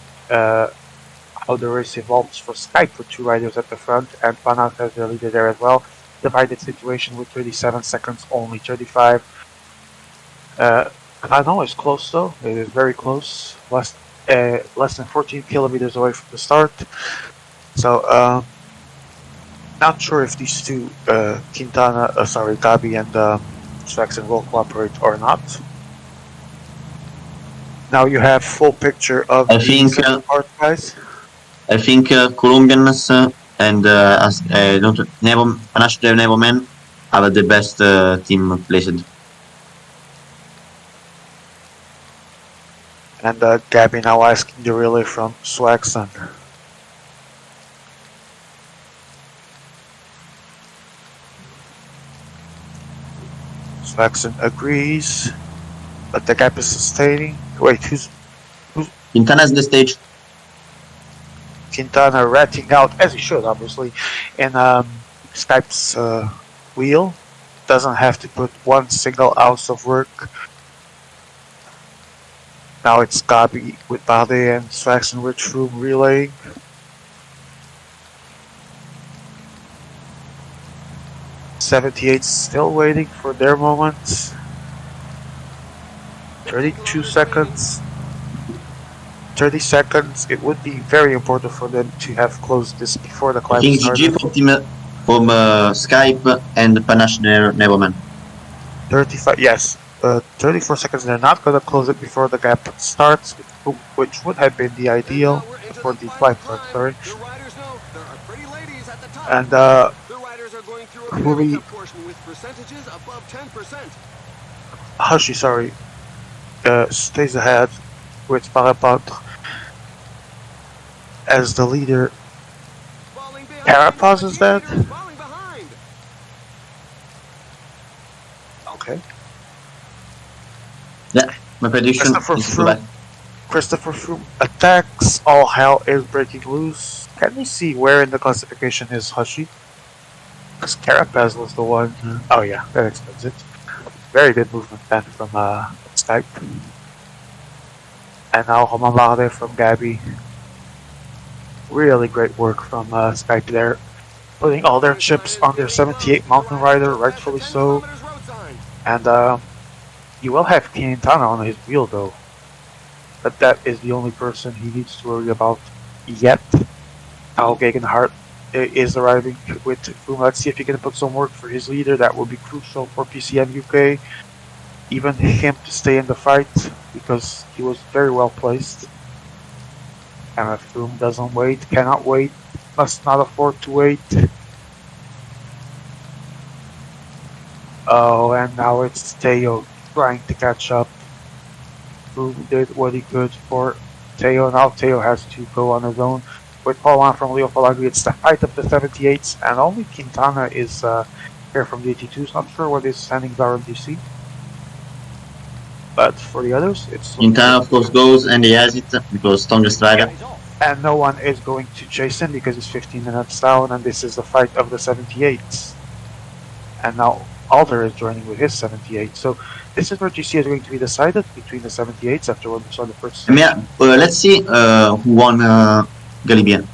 how the race evolves for Skype with two riders at the front, and Panat as their leader there as well. Divided situation with 37 seconds, only 35. Cano is close though. It is very close. Less than 14 kilometers away from the start. So, not sure if these two, Gabi and Swaxon will cooperate or not. Now you have full picture of I think part, guys. I think Colombians and Panache de Neverman are the best team placed. And Gabby now asking the relay from Swaxon. Swaxon agrees, but the gap is sustaining. Wait, who's Quintana's the stage. Quintana ratting out, as he should, obviously, in Skype's wheel. Doesn't have to put one single ounce of work. Now it's Gabi with Bade and Swaxon Rich Room relaying. '78 still waiting for their moment. 32 seconds. 30 seconds. It would be very important for them to have closed this before the I climb think started. GG from Skype and Panache Neverman. 35, yes. 34 seconds. They're not going to close it before the gap starts, which would have been the ideal for the climb start. Sorry. The riders know there are pretty ladies at the top. And the riders are going through a Huri- handicap portion with percentages above 10%. Hashi, sorry, stays ahead with Parapatre as the leader. Falling behind. Carapaz is dead? Falling behind. Okay. Yeah, my prediction Christopher is to go back. Christopher Froome attacks. All hell is breaking loose. Can we see where in the classification is Hashi? Because Carapaz was the one. Oh yeah, that explains it. Very good movement then from Skype. And now Romain from Gabby. Really great work from Skype there. Putting all their chips on their 78 Mountain Rider, rightfully so. And you will have Quintana on his wheel though. But that is the only person he needs to worry about yet. Al Gegenhardt is arriving with Froome. Let's see if he can put some work for his leader. That will be crucial for PCM UK. Even him to stay in the fight because he was very well placed. And if Froome doesn't wait, cannot wait, must not afford to wait. Oh, and now it's Teo trying to catch up. Froome did what he could for Teo. Now Teo has to go on his own. With Paul from Leo Falagri, it's the fight of the 78s, and only Quintana is here from the 82s. Not sure what his standings are on DC. But for the others, it's... Quintana, of course, goes, and he has it because strongest rider. And no one is going to chase him because he's 15 minutes down, and this is the fight of the 78s. And now Alder is joining with his 78. So this is where GC is going to be decided between the 78s after what we saw in the first stage. Yeah, let's see who won Galibian.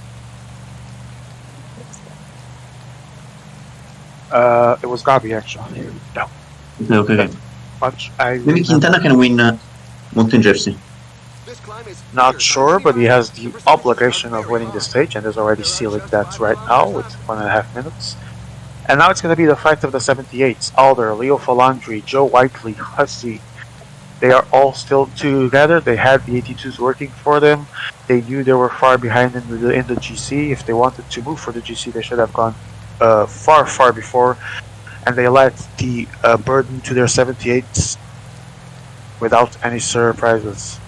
It was Gabi actually. No. Okay. Much I Maybe Quintana can win Mountain Jersey. Not sure, but he has the obligation of winning the stage and is already sealing that right now with 1.5 minutes. And now it's going to be the fight of the 78s. Alder, Leo Falandri, Joe Whiteley, Hussey. They are all still together. They had the 82s working for them. They knew they were far behind in the GC. If they wanted to move for the GC, they should have gone far before. And they let the burden to their 78s without any surprises.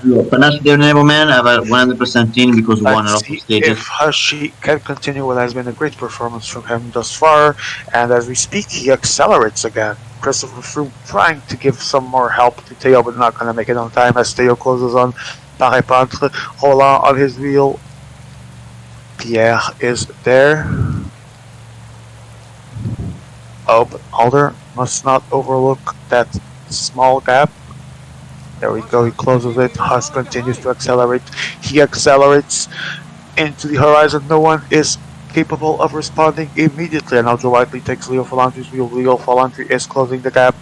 Panache Neverman have a 100% in because he won a lot of stages. If Hashi can continue what has been a great performance from him thus far, and as we speak, he accelerates again. Christopher Froome trying to give some more help to Teo, but not going to make it on time as Teo closes on Paré-Pantre. Roland on his wheel. Pierre is there. Oh, but Alder must not overlook that small gap. There we go, he closes it. Huss continues to accelerate. He accelerates into the horizon. No one is capable of responding immediately. And now Joe Whiteley takes Leo Falandri's wheel. Leo Falandri is closing the gap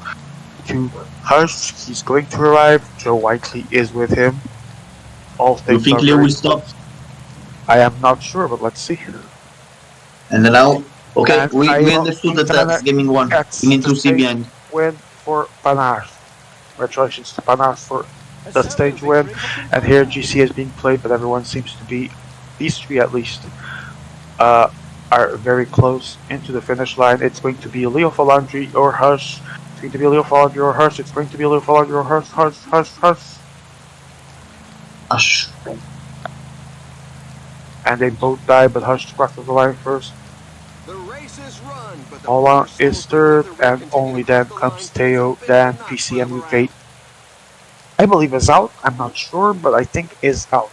to Huss. He's going to arrive. Joe Whiteley is with him. All You think Leo will stop? I am not sure, but let's see. And now, okay, And we understood that that's gaming one. We need to see behind. Win for Panache. Congratulations to Panache for the stage win. And here GC is being played, but everyone seems to be these three at least, uh, are very close into the finish line. It's going to be Leo Falandri or Hush. It's going to be Leo Falandri or Hush. It's going to be Leo Falandri or Hush, Hush, Hush, Hush. Hush. And they both die, but Hush crosses the line first. The race is run, but the Paula poor is souls beneath third, the rim and continue to only push then the line comes as if Teo, they then cannot fight PCM them UK. around. I believe is out. I'm not sure, but I think is out.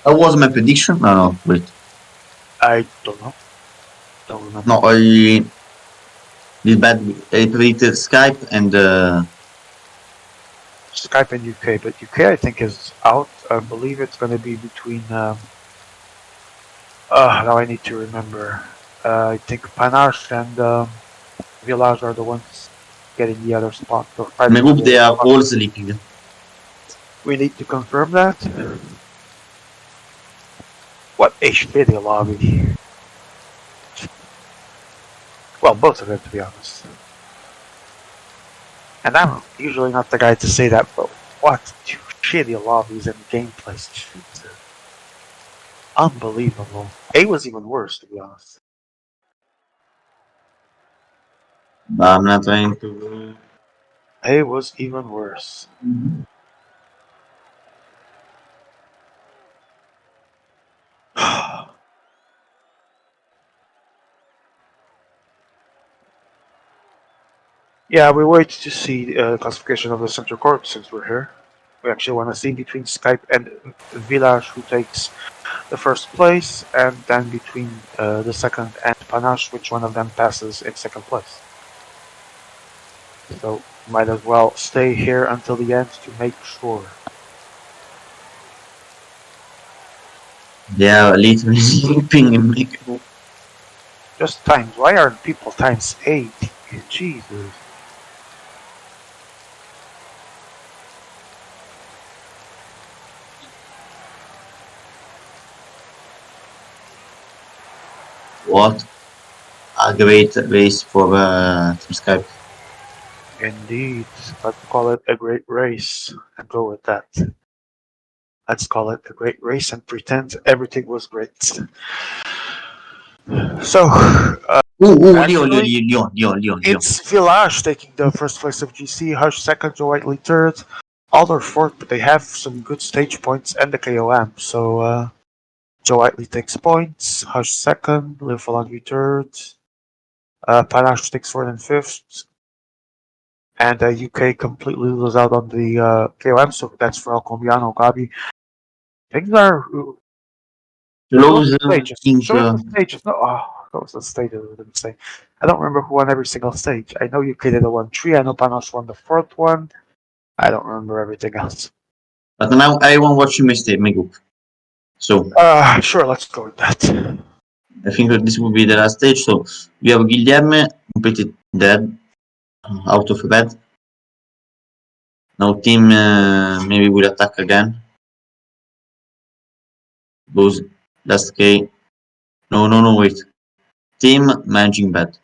That was my prediction. No, no, wait. I don't know. Don't No, remember. I did bad. I predicted Skype and Skype and UK, but UK I think is out. I believe it's going to be between. Now I need to remember. I think Panache and Village are the ones getting the other spot or my fighting for group. the They other are spot. all sleeping. We need to confirm that. What a shitty lobby. Well, both of them to be honest. And I'm usually not the guy to say that, but what two shitty lobbies and gameplays. Jesus. Unbelievable. A was even worse to be honest. But I'm not trying to. A was even worse. Yeah, we wait to see the classification of the Central Court since we're here. We actually want to see between Skype and Village who takes the first place, and then between the second and Panache, which one of them passes in second place. So might as well stay here until the end to make sure. They are literally sleeping in my group. Just times. Why aren't people times 8? Jesus. What a great race for Team Skype. Indeed. Let's call it a great race and go with that. Let's call it a great race and pretend everything was great. So, Leo, actually, Leon. it's Village taking the first place of GC, Hush second, Joe Whiteley third, Alder fourth, but they have some good stage points and the KOM. So, Joe Whiteley takes points, Hush second, Liv Falangi third, Panache takes fourth and fifth, and UK completely loses out on the KOM, so that's for El Colombiano, Gabi. Things are. Show us Close the stages. think Show us the stages. No, that was the stages. I didn't say. I don't remember who won every single stage. I know UK did the one three. I know Panos won the fourth one. I don't remember everything else. but now I want watch my group. So Sure, let's go with that. I think that this will be the last stage. So we have Guilherme completely dead, out of bed. Now team maybe will attack again. Goes last K. No, wait. Team managing bad.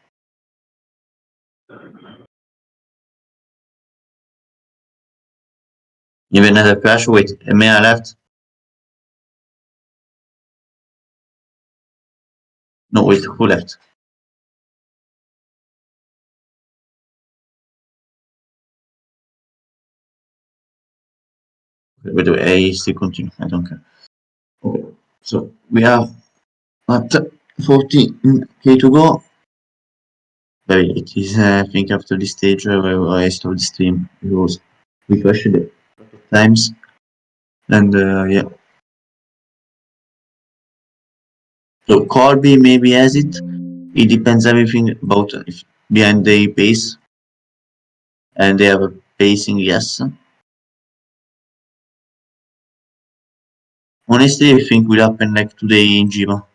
Even another crash. Wait, Emea left. No, wait, who left? Wait, I still continue. I don't care. Okay. So we have at 14k to go. Very late. It is, I think, after this stage where I stopped the stream because we crashed it times. And yeah. So Corby maybe has it. It depends everything about if behind the pace. And they have a pacing, yes. Honestly, I think will happen like today in Giro.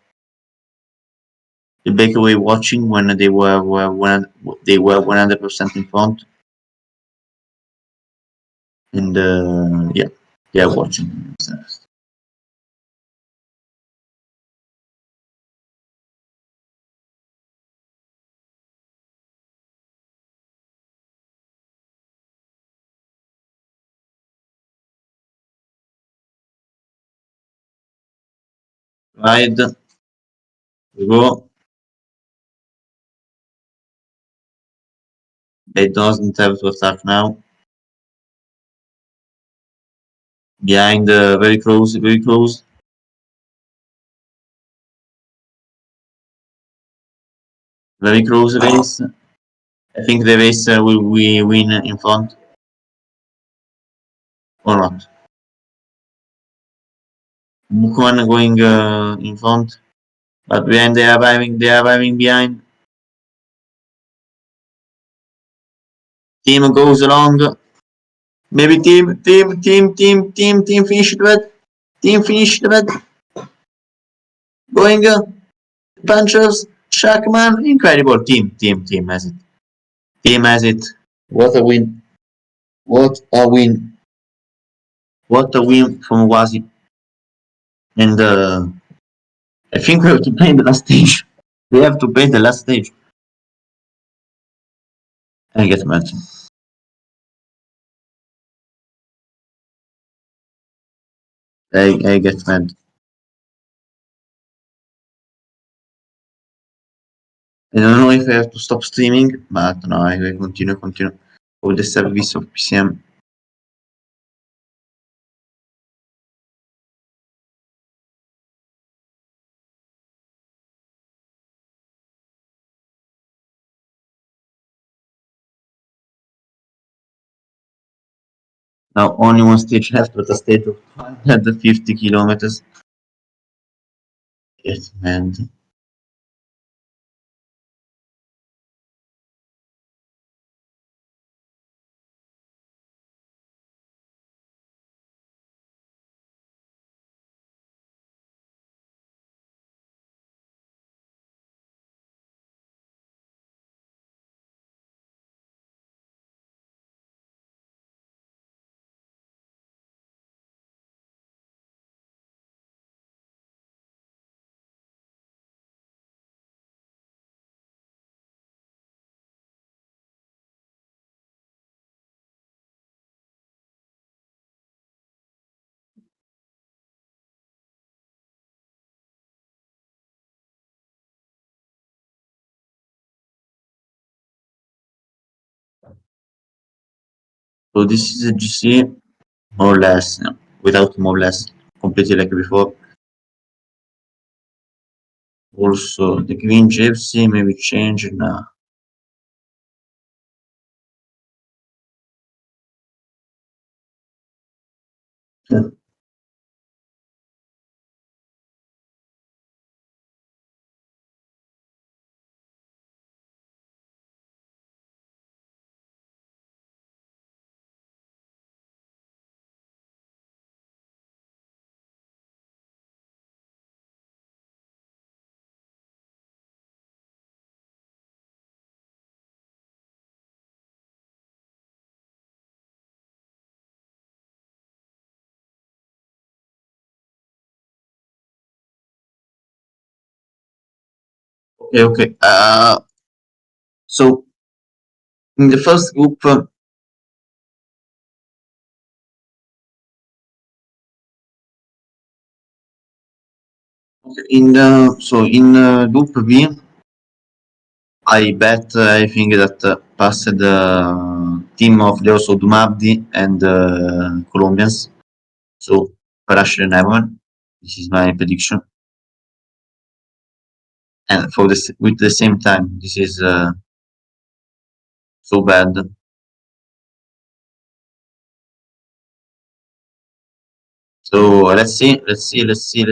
The breakaway watching when they were 100% in front, and yeah, they are watching. Right. We go. They doesn't have to attack now. Behind, very close, very close. Very close race. I think the race will we win in front or not. Buchan going in front, but behind they are arriving behind. Team goes along. Maybe team finished red. Team finished red. Going punchers. Shackman. Incredible team has it. Team has it. What a win. What a win. What a win from Wazi. And I think we have to play the last stage. We have to play the last stage. I get mad. I get mad. I don't know if I have to stop streaming, but no, I will continue with the service of PCM. Now only one stage left, but a stage of 150 kilometers. Yes, man. So this is a GC, more or less, without more or less, completely like before. Also, the green gypsy maybe change now. Okay. So in the first group, in group B, I bet I think that passed the team of Leoso Dumabdi and Colombians. So Parash and Evan. This is my prediction. And for this with the same time, this is so bad. So let's see. So let's see.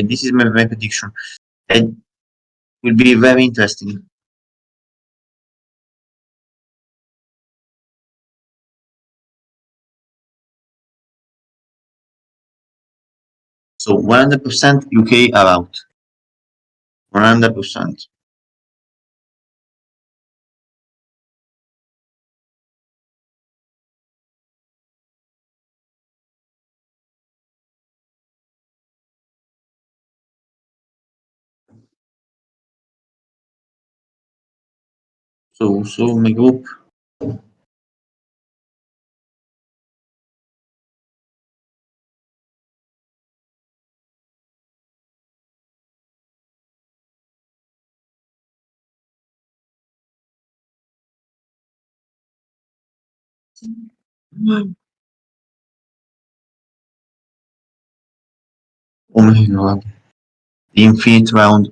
This is my prediction. It will be very interesting. So 100% UK are out. 100%. So my group. Oh my god. The infinite round.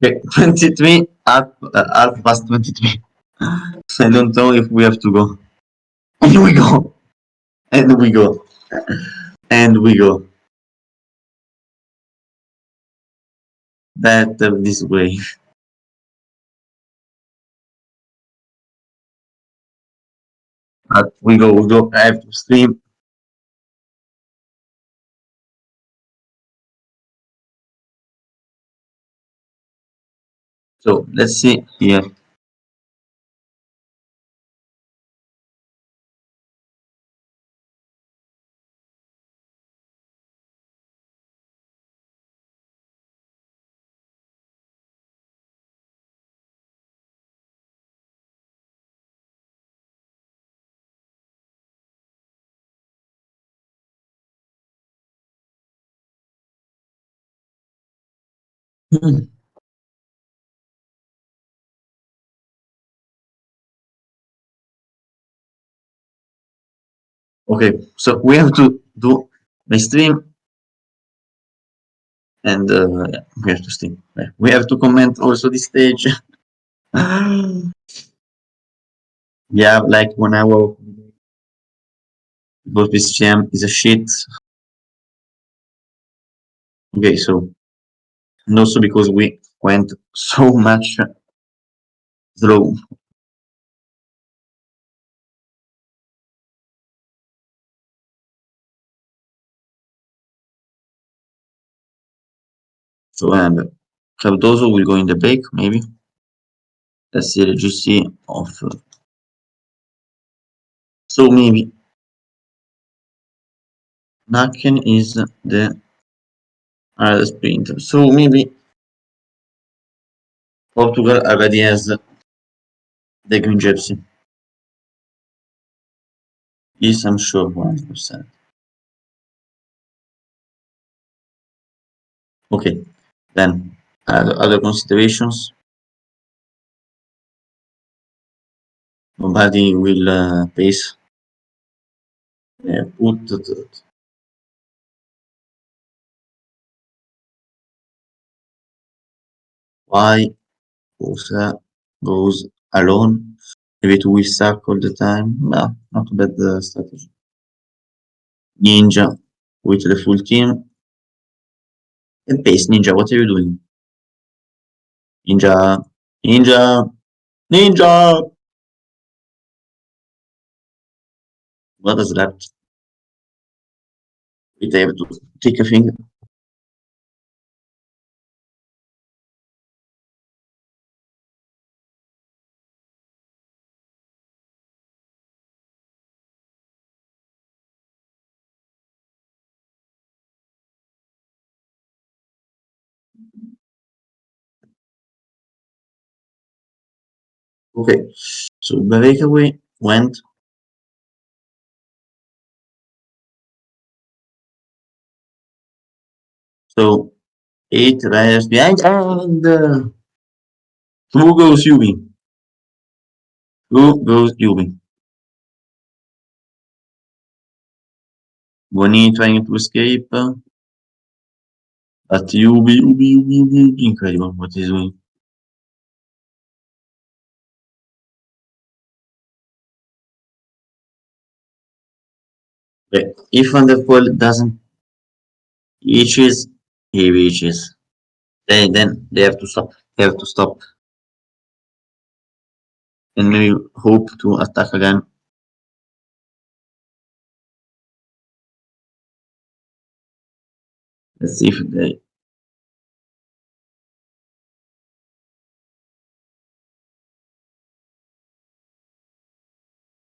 Okay, 23, half past 23. I don't know if we have to go. And we go. And we go. And we go. That this way. But we go. I have to stream. So let's see here. Okay, so we have to do my stream and yeah, we have to stream. We have to comment also the stage. Yeah, like 1 hour because PCM is a shit. Okay, so and also because we went so much slow. So and Cardoso will go in the break maybe. Let's see the GC of so maybe Naken is the sprinter. So maybe Portugal already has the green jersey. Yes, I'm sure 100%. Okay, then other considerations. Nobody will pace. Put why Osa goes alone. Maybe to will suck all the time. No, not a bad strategy. Ninja with the full team. And pace, Ninja, what are you doing? Ninja, Ninja, Ninja! What is that? Wait, I have to take a thing. Okay, so the breakaway went so 8 riders behind, and through goes Yubi. Through goes Yubi. Boni trying to escape, but Yubi, incredible what he's doing. Okay, if Van der Poel doesn't reaches, he reaches. Then they have to stop. They have to stop and maybe hope to attack again. Let's see if they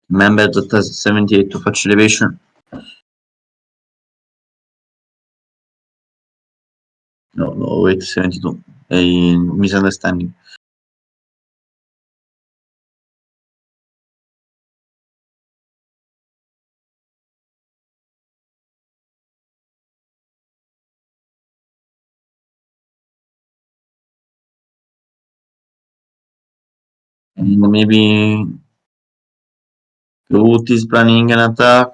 remember that has 78 of acceleration. No, wait, 72. A misunderstanding. And maybe Groot is planning an attack.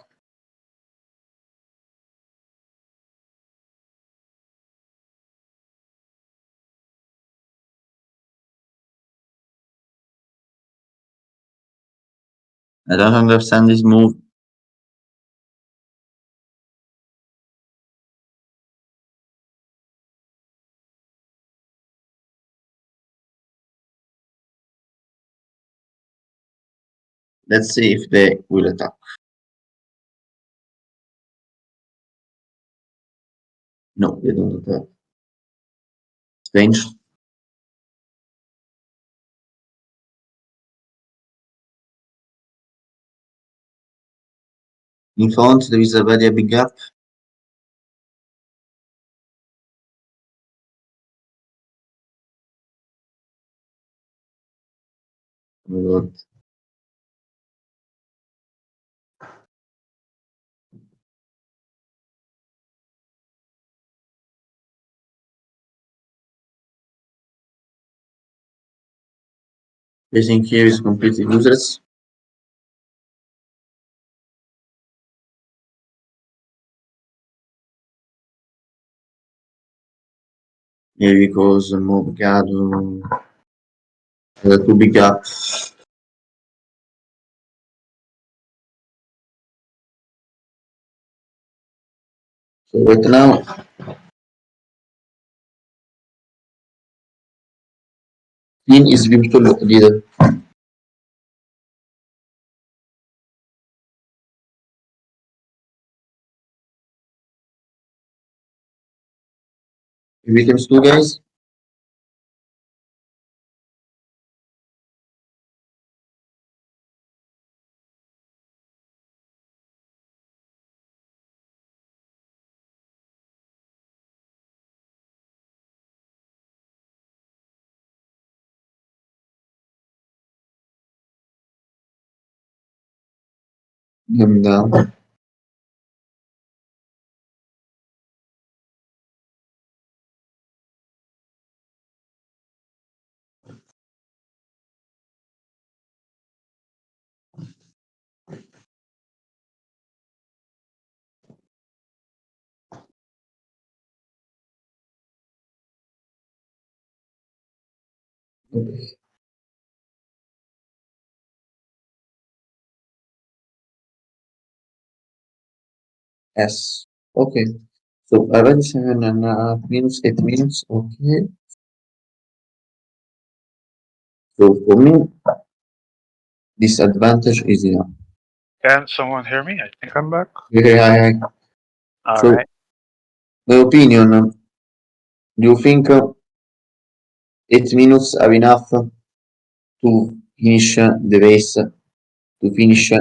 I don't understand this move. Let's see if they will attack. No, they don't attack. Strange. In front, there is a very big gap. Oh my God. Racing here is completely useless. Maybe because Morgado too big gap. So right now, Dean is virtual leader. Becomes two guys. And yes. Okay. So already 7.5 minutes, 8 minutes. Okay. So for me, disadvantage is enough. Can someone hear me? I think I'm back. Okay, hi. All So right. my opinion, do you think 8 minutes are enough to finish the race? To finish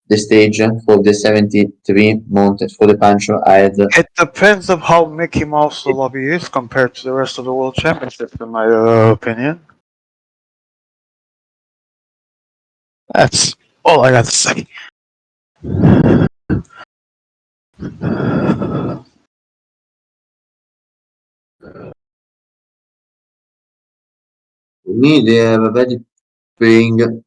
the stage for the 73 mounted for the Pancho. I had It depends on how Mickey Mouse the lobby is compared to the rest of the World Championship, in my opinion. That's all I got to say. for me they have a very playing.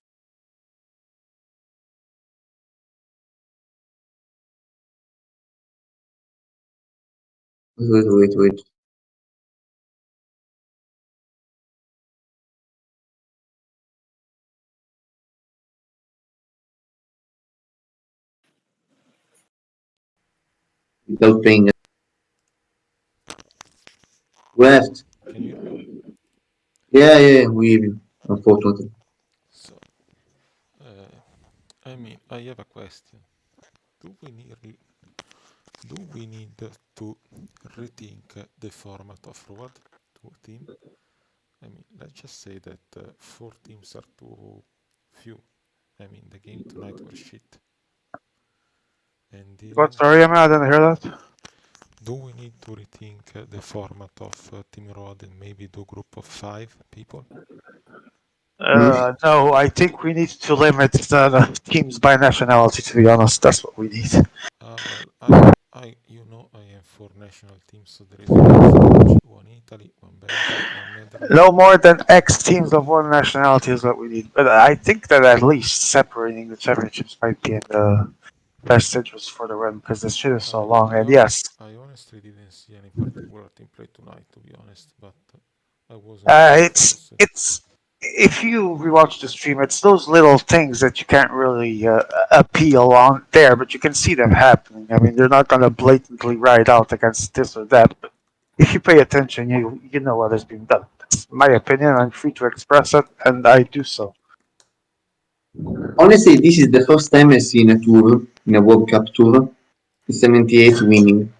Wait. Without playing left. Can you hear me? Yeah, we unfortunately. So, I mean, I have a question. Do we need do we need to rethink the format of Road to a team? I mean, let's just say that four teams are too few. I mean, the game tonight was shit. And What? Sorry, I didn't hear that. do we need to rethink the format of Team Road and maybe do group of five people? No, I think we need to limit the teams by nationality. To be honest, that's what we need. Well, I am for national teams, so there is one French, one Italy, one Belgium, one Netherlands. No more than X teams of one nationality is what we need. But I think that at least separating the championships might be in the best interest for the win because this shit is so long. And yes, I honestly didn't see any particular team play tonight, to be honest, but I wasn't really focused. it's if you rewatch the stream, it's those little things that you can't really appeal on there, but you can see them happening. I mean, they're not gonna blatantly ride out against this or that, but if you pay attention, you know what is being done. That's my opinion. I'm free to express it, and I do so. Honestly, this is the first time I've seen a tour in a World Cup tour. 78 winning.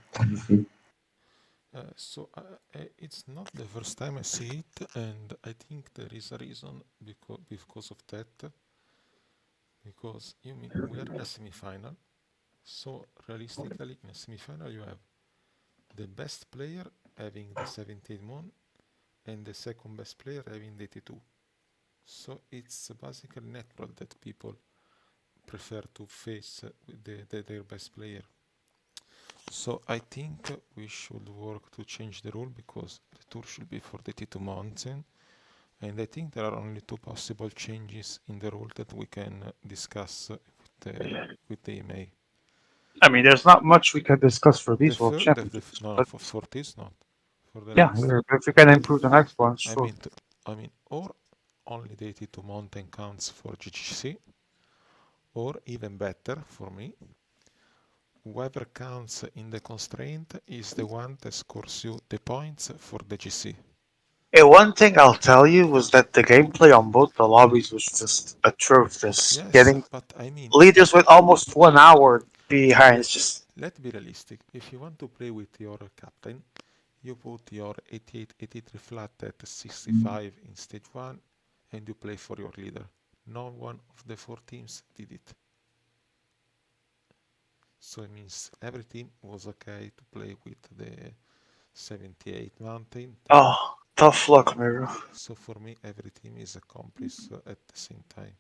It's not the first time I see it, and I think there is a reason because of that. Because you mean we are in a semi-final, so realistically in a semi-final you have the best player having the 78 mon and the second best player having the 82. So it's basically natural that people prefer to face with their best player. So I think we should work to change the rule because the tour should be for the T2 Mountain. And I think there are only two possible changes in the rule that we can discuss with the EMA. I mean, there's not much we can discuss for these World Championships, No, but for this not. For the yeah, next, if we can improve the next one, I sure. mean, or only the T2 Mountain counts for GGC, or even better for me, whoever counts in the constraint is the one that scores you the points for the GC. One thing I'll tell you was that the gameplay on both the lobbies was just atrocious. Yes, Getting but I mean, leaders with almost 1 hour behind is just. let's be realistic. If you want to play with your captain, you put your 88, 83 flat at 65 in stage 1 and you play for your leader. No one of the four teams did it. So it means every team was okay to play with the 78 mountain. Oh, tough luck, Miro. So for me, every team is accomplished at the same time.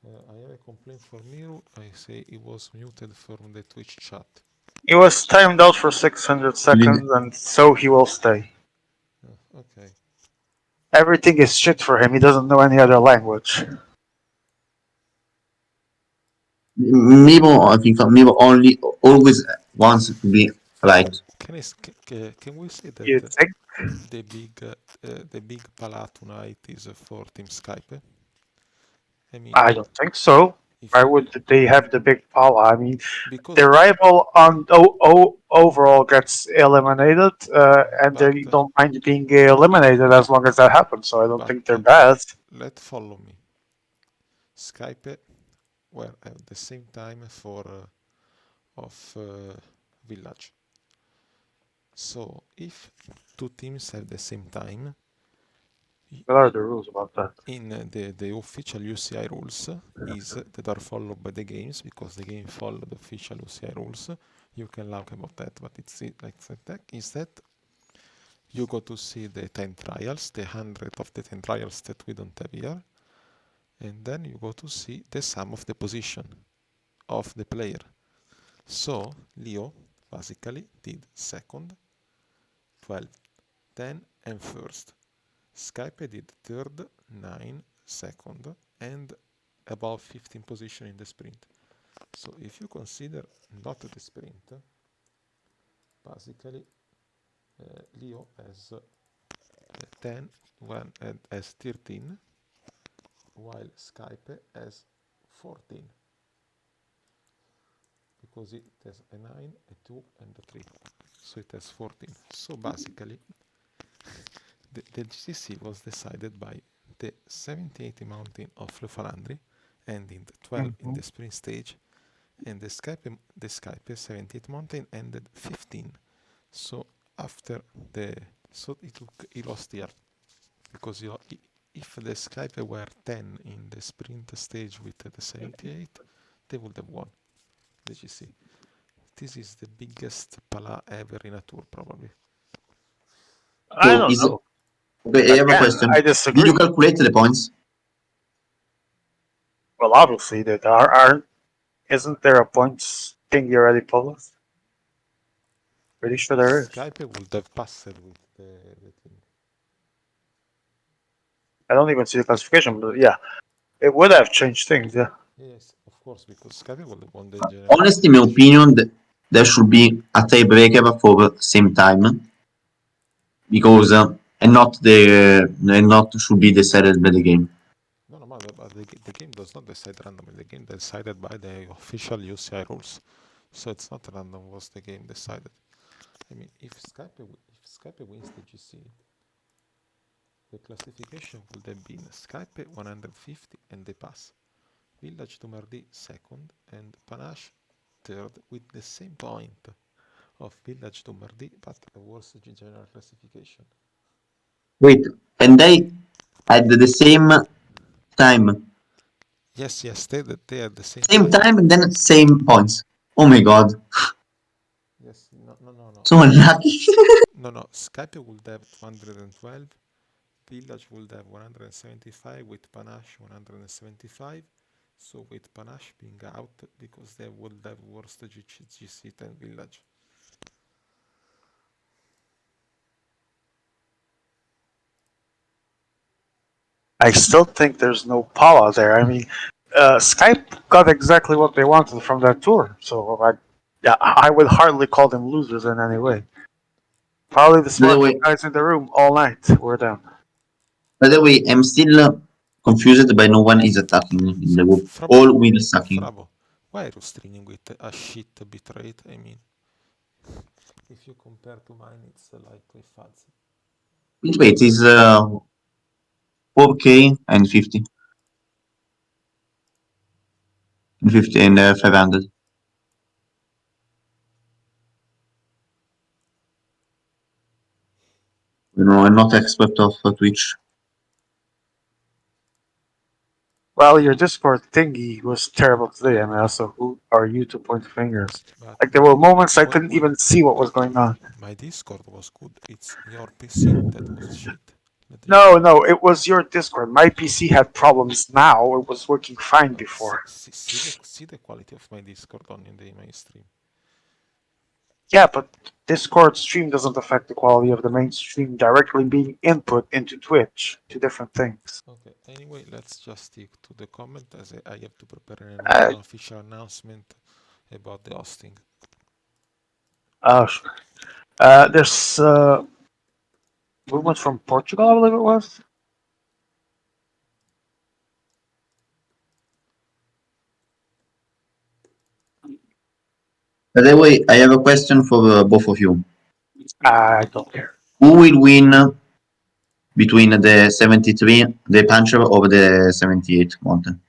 I have a complaint for Miru. I say he was muted from the Twitch chat. He was timed out for 600 seconds, and so he will stay. Okay. Everything is shit for him. He doesn't know any other language. Mimo, I think Mimo only always wants to be right. Can we say You that think? the big pala tonight is for Team Skype? I mean, I don't think so. if Why you would they have the big power? I mean, because the rival on overall gets eliminated, and but they don't mind being eliminated as long as that happens. So I don't but think they're bad. let follow me. Skype were at the same time for of village. So if two teams have the same time, What are the rules about that? In the official UCI rules is that are followed by the games, because the game follow the official UCI rules. You can laugh about that, but it's like that is that you go to see the 10 trials, the 100 of the 10 trials that we don't have here, and then you go to see the sum of the position of the player. So Leo basically did second, 12, 10, and first. Skype did third, 9, second, and about 15 position in the sprint. So if you consider not the sprint, basically Leo has 10, one and has 13, while Skype has 14, because it has a 9, a 2, and a 3. So it has 14. So basically, the GCC was decided by the 78 mountain of Le Falandri, ending 12 in Mm-hmm. the sprint stage, and the Skype 78 mountain ended 15. So after the so he lost here, because if the Skype were 10 in the sprint stage with the 78, they would have won the GC. This is the biggest pala ever in a tour, probably. I So don't is know. okay, I have a Again, question. I Did you disagree. calculate the points? Well, obviously, there aren't. Isn't there a points thing you already published? Pretty sure there is. Skype would have passed with the thing. I don't even see the classification, but yeah, it would have changed things. Yeah. Yes, of course, because Skype would have won the general Honestly, in my classification. opinion, there should be a tiebreaker for same time because and not should be decided by the game. No, no, but the game does not decide randomly. The game decided by the official UCI rules. So it's not random was the game decided. I mean, if Skype wins the GC, the classification would have been Skype 150 and they pass. Village Dumardi second and Panache third with the same point of Village Dumardi but a worse general classification. Wait, and they had the same time, Yes, yes, they had the same same time. time, and then same points. Oh my god, Yes, no, no, no, no. so unlucky. No, no. Skype would have 212, Village would have 175, with Panache 175. So with Panache being out, because they would have worse GC than Village. I still think there's no power there. I mean, Skype got exactly what they wanted from that tour, so yeah, I would hardly call them losers in any way. Probably the By the smartest way, guys in the room all night were them. I'm still confused by no one is attacking in the group. Frabo, All will sucking. Frabo, why are you streaming with a shit bitrate? I mean, if you compare to mine, it's like a fuzz. Which wait is 4K and 50, and 50 and 500. You know, I'm not expert of Twitch. Well, your Discord thingy was terrible today, I mean, also, who are you to point fingers? But Like, there were moments I couldn't even see what was going on. my Discord was good. It's your PC that was shit. Let me No, no, it was your Discord. My PC had problems now. It was working fine before. see the quality of my Discord on in the my stream. Yeah, but Discord stream doesn't affect the quality of the main stream directly being input into Twitch. Two different things. Okay. Anyway, let's just stick to the comment, as I have to prepare Uh, an official announcement about the hosting. sure. There's movement from Portugal, I believe it was. By the way, I have a question for both of you. I don't care. Who will win between the 73, the puncher, or the 78 mountain?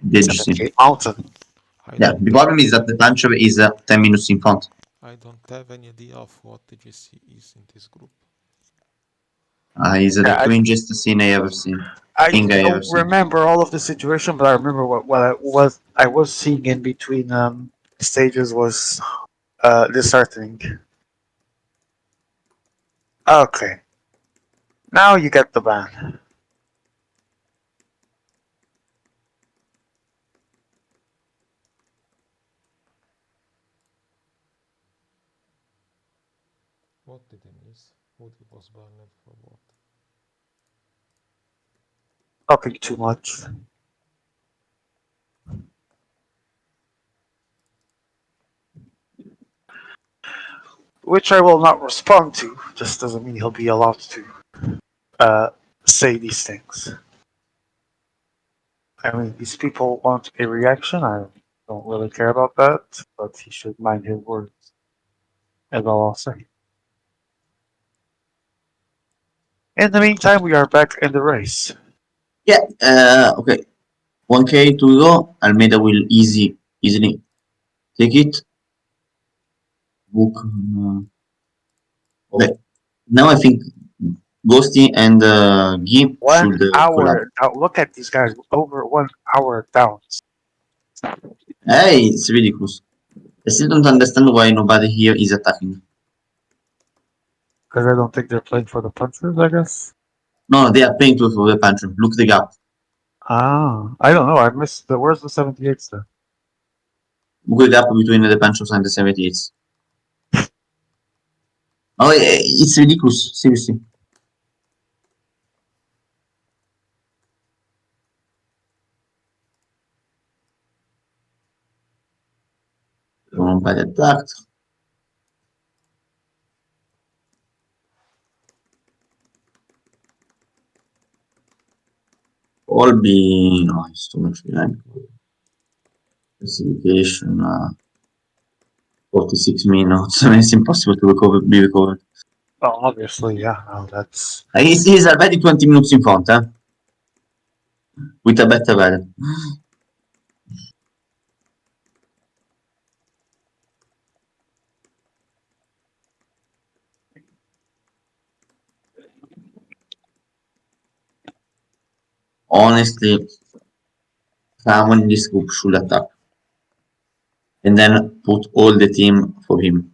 The GC. 78 Mountain. I Yeah, don't the have problem is that the puncher is 10 minutes in front. I don't have any idea of what the GC is in this group. It's the Yeah, cringiest scene I ever seen. I Thing I ever don't seen. remember all of the situation, but I remember what I was seeing in between stages was disheartening. Okay, now you get the ban. What did I miss? What he was banned for what? Talking too much, which I will not respond to. Just doesn't mean he'll be allowed to uh, say these things. I mean, these people want a reaction. I don't really care about that, but he should mind his words, as all I'll say. In the meantime, we are back in the race. Yeah. Okay. 1K to go. Almeida will easily take it. Book. Okay. Now I think Ghosty and Gee One should collab. hour. Now look at these guys. Over 1 hour down. Hey, it's ridiculous. I still don't understand why nobody here is attacking. Because I don't think they're playing for the punchers, I guess. No, they are paying to for the pantry. Look the gap. Ah, I don't know. I missed the. Where's the 78 there? Look the gap between the panchos and the 78s. Oh, it's ridiculous. Seriously. Nobody attacked. All be. No, it's too much behind. Classification. 46 minutes. It's impossible to be recovered. Oh, obviously, yeah. No, that's. He's already 20 minutes in front, with a better value. Honestly, someone in this group should attack and then put all the team for him.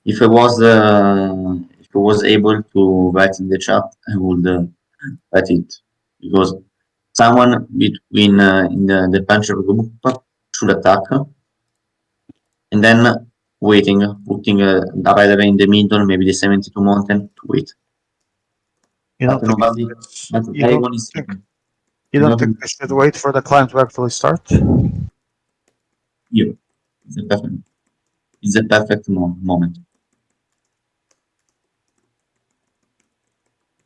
If I was able to write in the chat, I would write it because someone between in the puncher group should attack and then waiting, putting the rider in the middle, maybe the 72 mountain to wait. You But don't think nobody, it's. but You don't everyone is think. sleeping. You You don't think know, they should wait for the climb to actually start? yeah, it's the perfect, it's the perfect moment.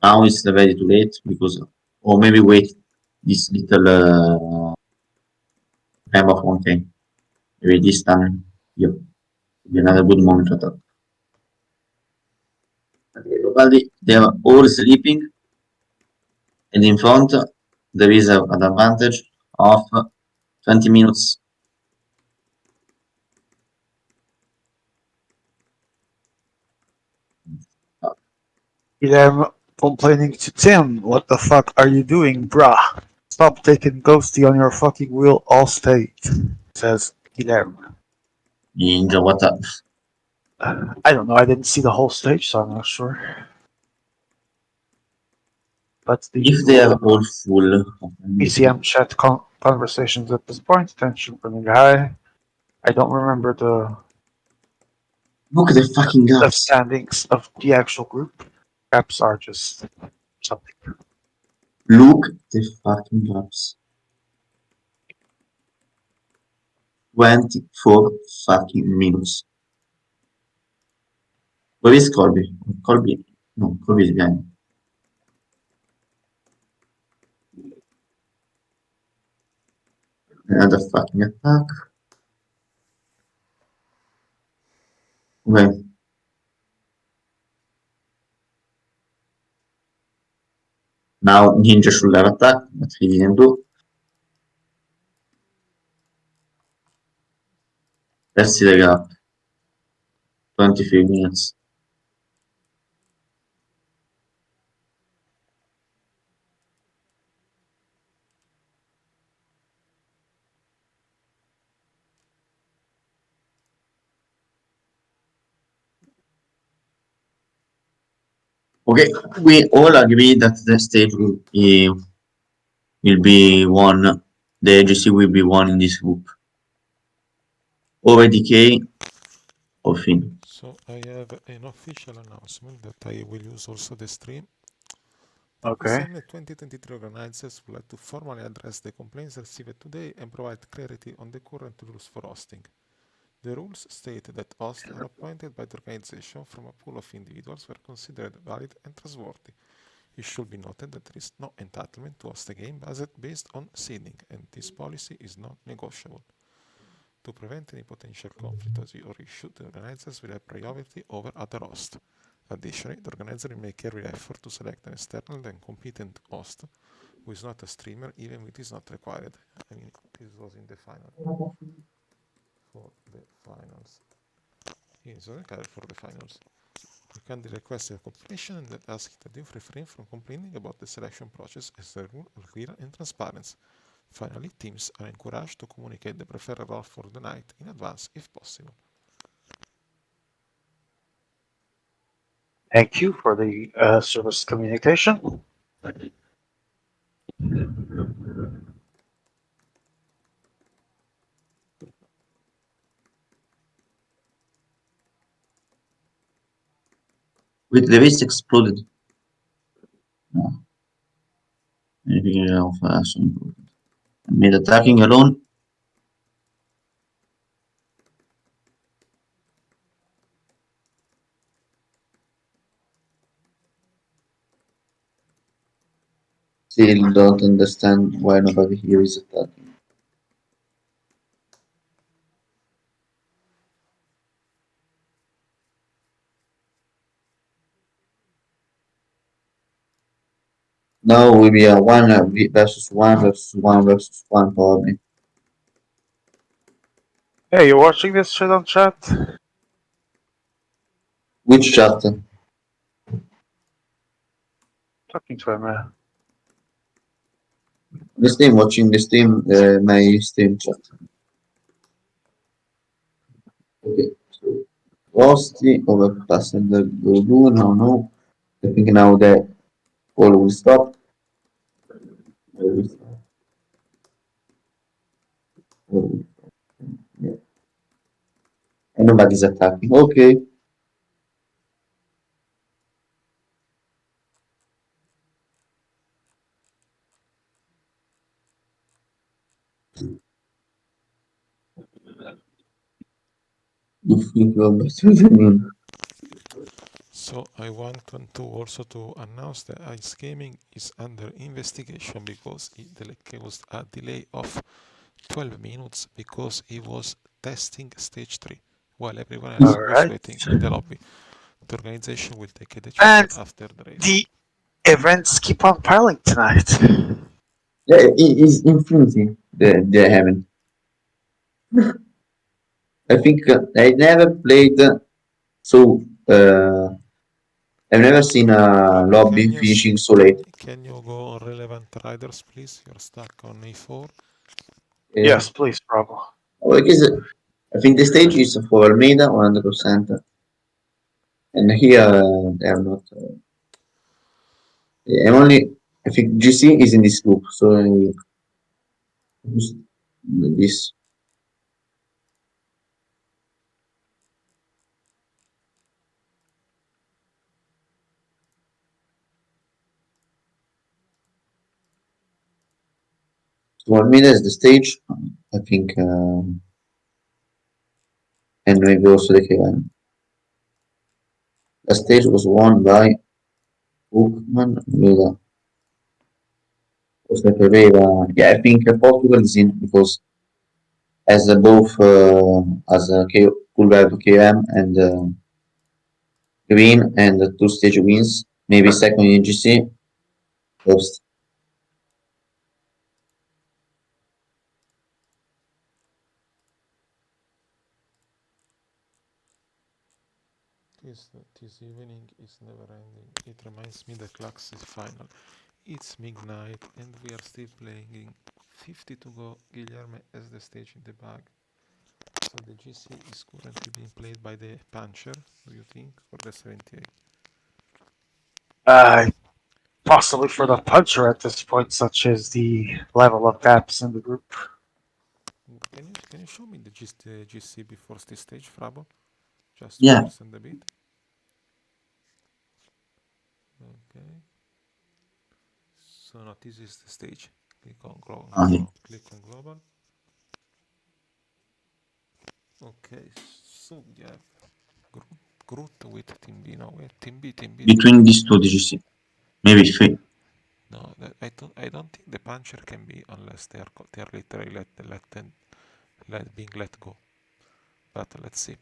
Now it's already too late because, or maybe wait this little time of 1K. Maybe this time, yeah, be another good moment to attack. Okay, globally, they are all sleeping, and in front there is an advantage of 20 minutes. I'm complaining to Tim. What the fuck are you doing, brah? Stop taking ghosty on your fucking wheel all state, says Guilherme. Ninja, what up? I don't know. I didn't see the whole stage, so I'm not sure. But the If they are usual all full of PCM energy, chat conversations at this point. Tension running high. I don't remember look at the fucking the gaps. standings of the actual group. Caps are just something. Look at the fucking gaps. 24 fucking minutes. Where is Colby? Colby? No, Colby is behind. Another fucking attack. Okay. Now Ninja should have attacked, but he didn't do. Let's see the gap. 23 minutes. Okay, we all agree that the stage will be won. The GC will be won in this group. Over DK or Finn. So I have an official announcement that I will use also the stream. The Okay. PCM 2023 organizers would like to formally address the complaints received today and provide clarity on the current rules for hosting. The rules state that hosts are appointed by the organization from a pool of individuals who are considered valid and trustworthy. It should be noted that there is no entitlement to host a game based on seeding, and this policy is not negotiable. To prevent any potential conflict or issue, the organizers will have priority over other hosts. Additionally, the organizer will make every effort to select an external and competent host who is not a streamer, even if it is not required. I mean, this was in the final. For the finals. He is required for the finals. You can request a completion and ask that you refrain from complaining about the selection process as the rule are clear and transparent. Finally, teams are encouraged to communicate the preferred role for the night in advance if possible. Thank you for the service communication. Wait, the base exploded. No, anything else? Mid attacking alone. Still don't understand why nobody here is attacking. Now will be a one versus one versus one versus one probably. Hey, you watching this shit on chat? Which chat? Talking to him, man. The stream, watching the stream, my stream chat. Okay, so Rusty overpassed the Voodoo. No, no. I think now the call will stop. Yeah. And nobody's attacking. Okay. If we go back to the name. So I want to also to announce that Ice Gaming is under investigation because there was a delay of 12 minutes because he was testing stage 3 while everyone else All was right. waiting in the lobby. The organization will take a decision And after the race. the events keep on piling tonight. Yeah, it is Infinity. The heaven. I think I never played so. I've never seen a lobby finishing so late. Can you go on relevant riders, please? You're stuck on E4. Uh, Yes, please, Bravo. well, I guess I think the stage is for Almeida 100%, and here they are not. I'm only. I think GC is in this group, so this so Almeida is the stage. I think, and maybe also the KM. The stage was won by Hookman Almeida. Was the Pereira. Yeah, I think Portugal is in because as both as cool guy KM and Green and the two stage wins, maybe second in GC. First, This evening is never ending. It reminds me the Claxis final. It's midnight and we are still playing. 50 to go. Guilherme has the stage in the bag. So the GC is currently being played by the Puncher, do you think, or the 78? Uh, Possibly for the puncher at this point, such as the level of gaps in the group. Can you show me the GC before this stage, Frabo? Just to Yeah. understand a bit. Okay. So now this is the stage. Okay. Click on global. Okay. So you have Groot, Groot with Team B. No, wait, Team B, Team Between B. these two, did you see? Maybe three. No, I don't think the puncher can be unless they are literally being let go. But let's see.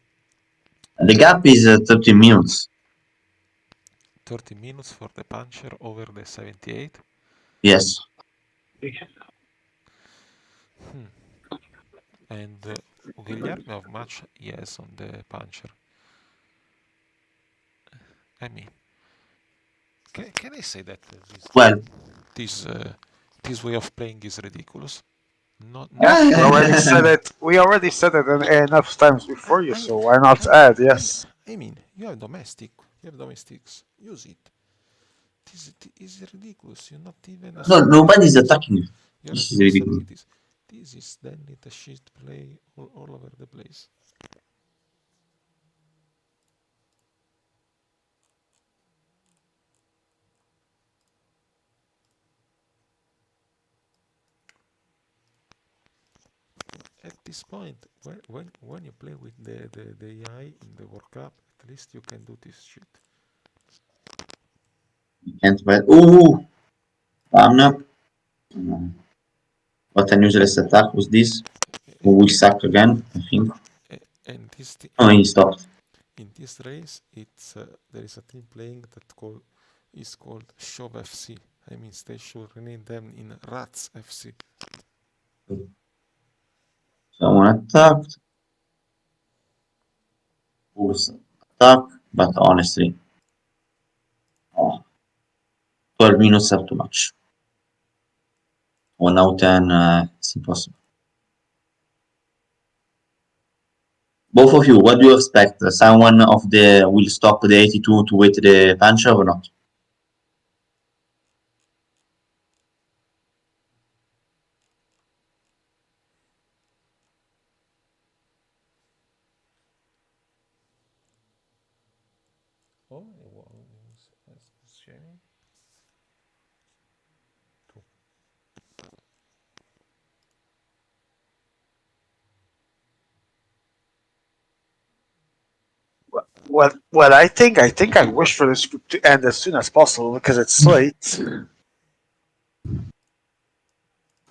The gap is 30 minutes. 30 minutes for the puncher over the 78. Yes. Hmm. And Guilherme, how much he has on the puncher? I mean, can I say that Well, this this way of playing is ridiculous? Not We for already me. said it. We already said it enough times I before you, I so why not add? Yes. I mean, you have domestic. You have domestics. Use it. This is ridiculous. You're not even no, assuming nobody's abilities. attacking you. You're This is assuming ridiculous. abilities. This is then it a shit play all over the place. At this point, when you play with the AI in the World Cup, at least you can do this shit. You can't wait. Ooh, I'm not. What an useless attack was this? Who will suck again, I think. And this Oh, he stopped. in this race, it's there is a team playing that is called Shove FC. I mean, they should rename them in Rats FC. Someone attacked. Who's attack? But honestly, oh, 12 minutes are too much. 1 out 10, it's impossible. Both of you, what do you expect? Someone of the will stop the 82 to wait the puncher or not? Oh, it was sharing. Well, I think I wish for this group to end as soon as possible because it's late.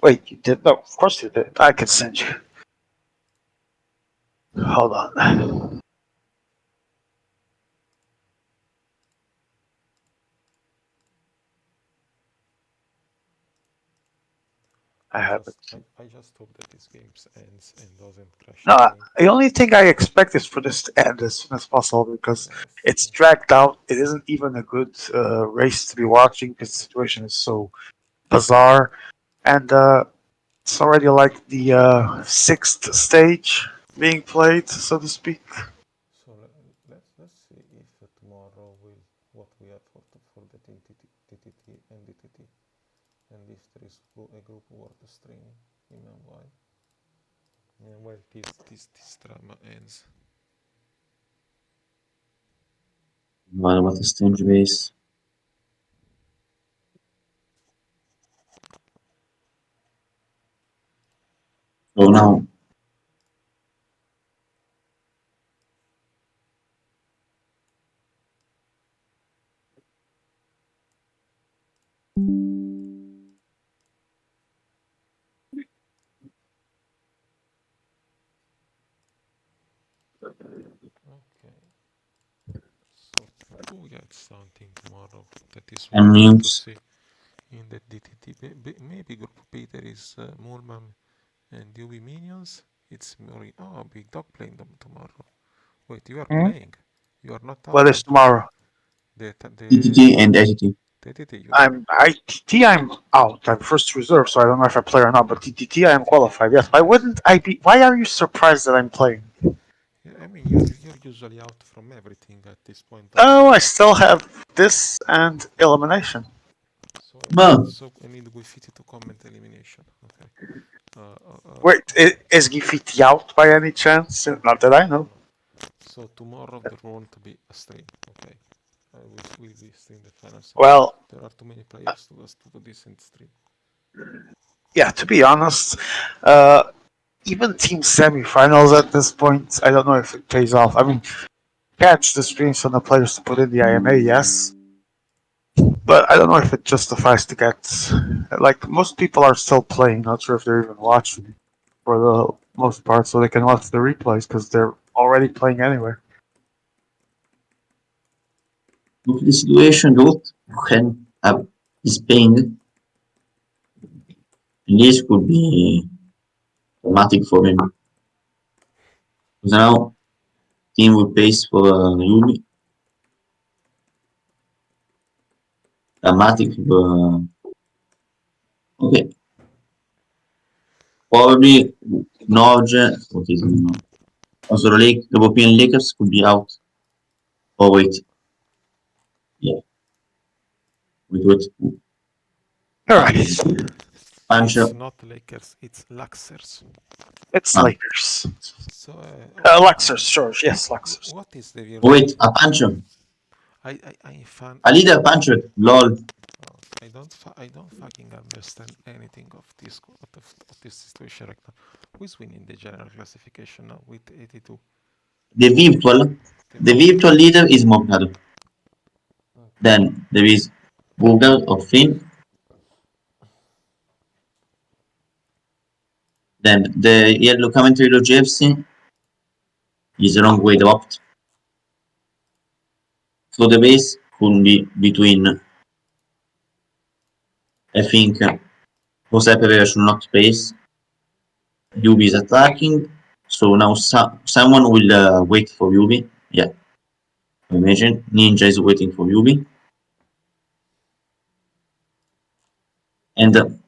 Wait, you did? No, of course you did. I can send you. Hold on. I have it. I just hope that this game ends and doesn't crash No, again. the only thing I expect is for this to end as soon as possible because Yes. it's dragged out. It isn't even a good race to be watching because the situation is so bizarre, and it's already like the sixth stage being played, so to speak. So let's see if tomorrow will what we have for the TTT and DTT, and if there is a group worth streaming. Meanwhile, this drama ends. What a strange base. So now, Okay. So we got something tomorrow that is 10 worth to minutes. see in the DTT. Maybe Group B there is Mulman and UV Minions. It's Mori. Oh, Big Dog playing them tomorrow. Wait, you are Hmm? playing. You are not What out is of tomorrow? TTT and ATT. the DTT. I'm ITT. I'm out. I'm first reserve, so I don't know if I play or not. But TTT, I am qualified. Yes. Why wouldn't I be? Why are you surprised that I'm playing? Yeah, I mean you're usually out from everything at this point of the Oh, I season. still have this and elimination. Well, So I need Guifiti to comment elimination. Okay. Wait, is Gifiti out by any chance? Not that I know. No. So tomorrow there won't be a stream. Okay. I will be stream the finals. Well, There are too many players to do this in stream. yeah, to be honest, uh, even team semifinals at this point, I don't know if it pays off. I mean, catch the streams from the players to put in the IMA, yes, but I don't know if it justifies to get. Like, most people are still playing, not sure if they're even watching for the most part, so they can watch the replays because they're already playing anyway. look at the situation, Ruth can have is paying, and this could be dramatic for him. Because now team will pace for Yumi. Dramatic. Okay, probably Norge. What is it now? Also, the European Lakers could be out. Oh wait, yeah, wait. Alright, Puncher. It's not Lakers, it's Luxers. it's Ah, Lakers. So, Luxers, sure, yes, Luxers. what is the oh, weird wait, thing? a puncher. I fan. A leader puncher. Lol. I don't fucking understand anything of of this situation right now. Who is winning the general classification now with 82? The virtual. The The virtual. virtual leader is Morgado. Okay. Then there is Google or Finn. Then the yellow commentary of GFC is a long way dropped. So the base could be between, I think, Jose Pereira should not space. Yubi is attacking. So now someone will wait for Yubi. Yeah, imagine Ninja is waiting for Yubi. And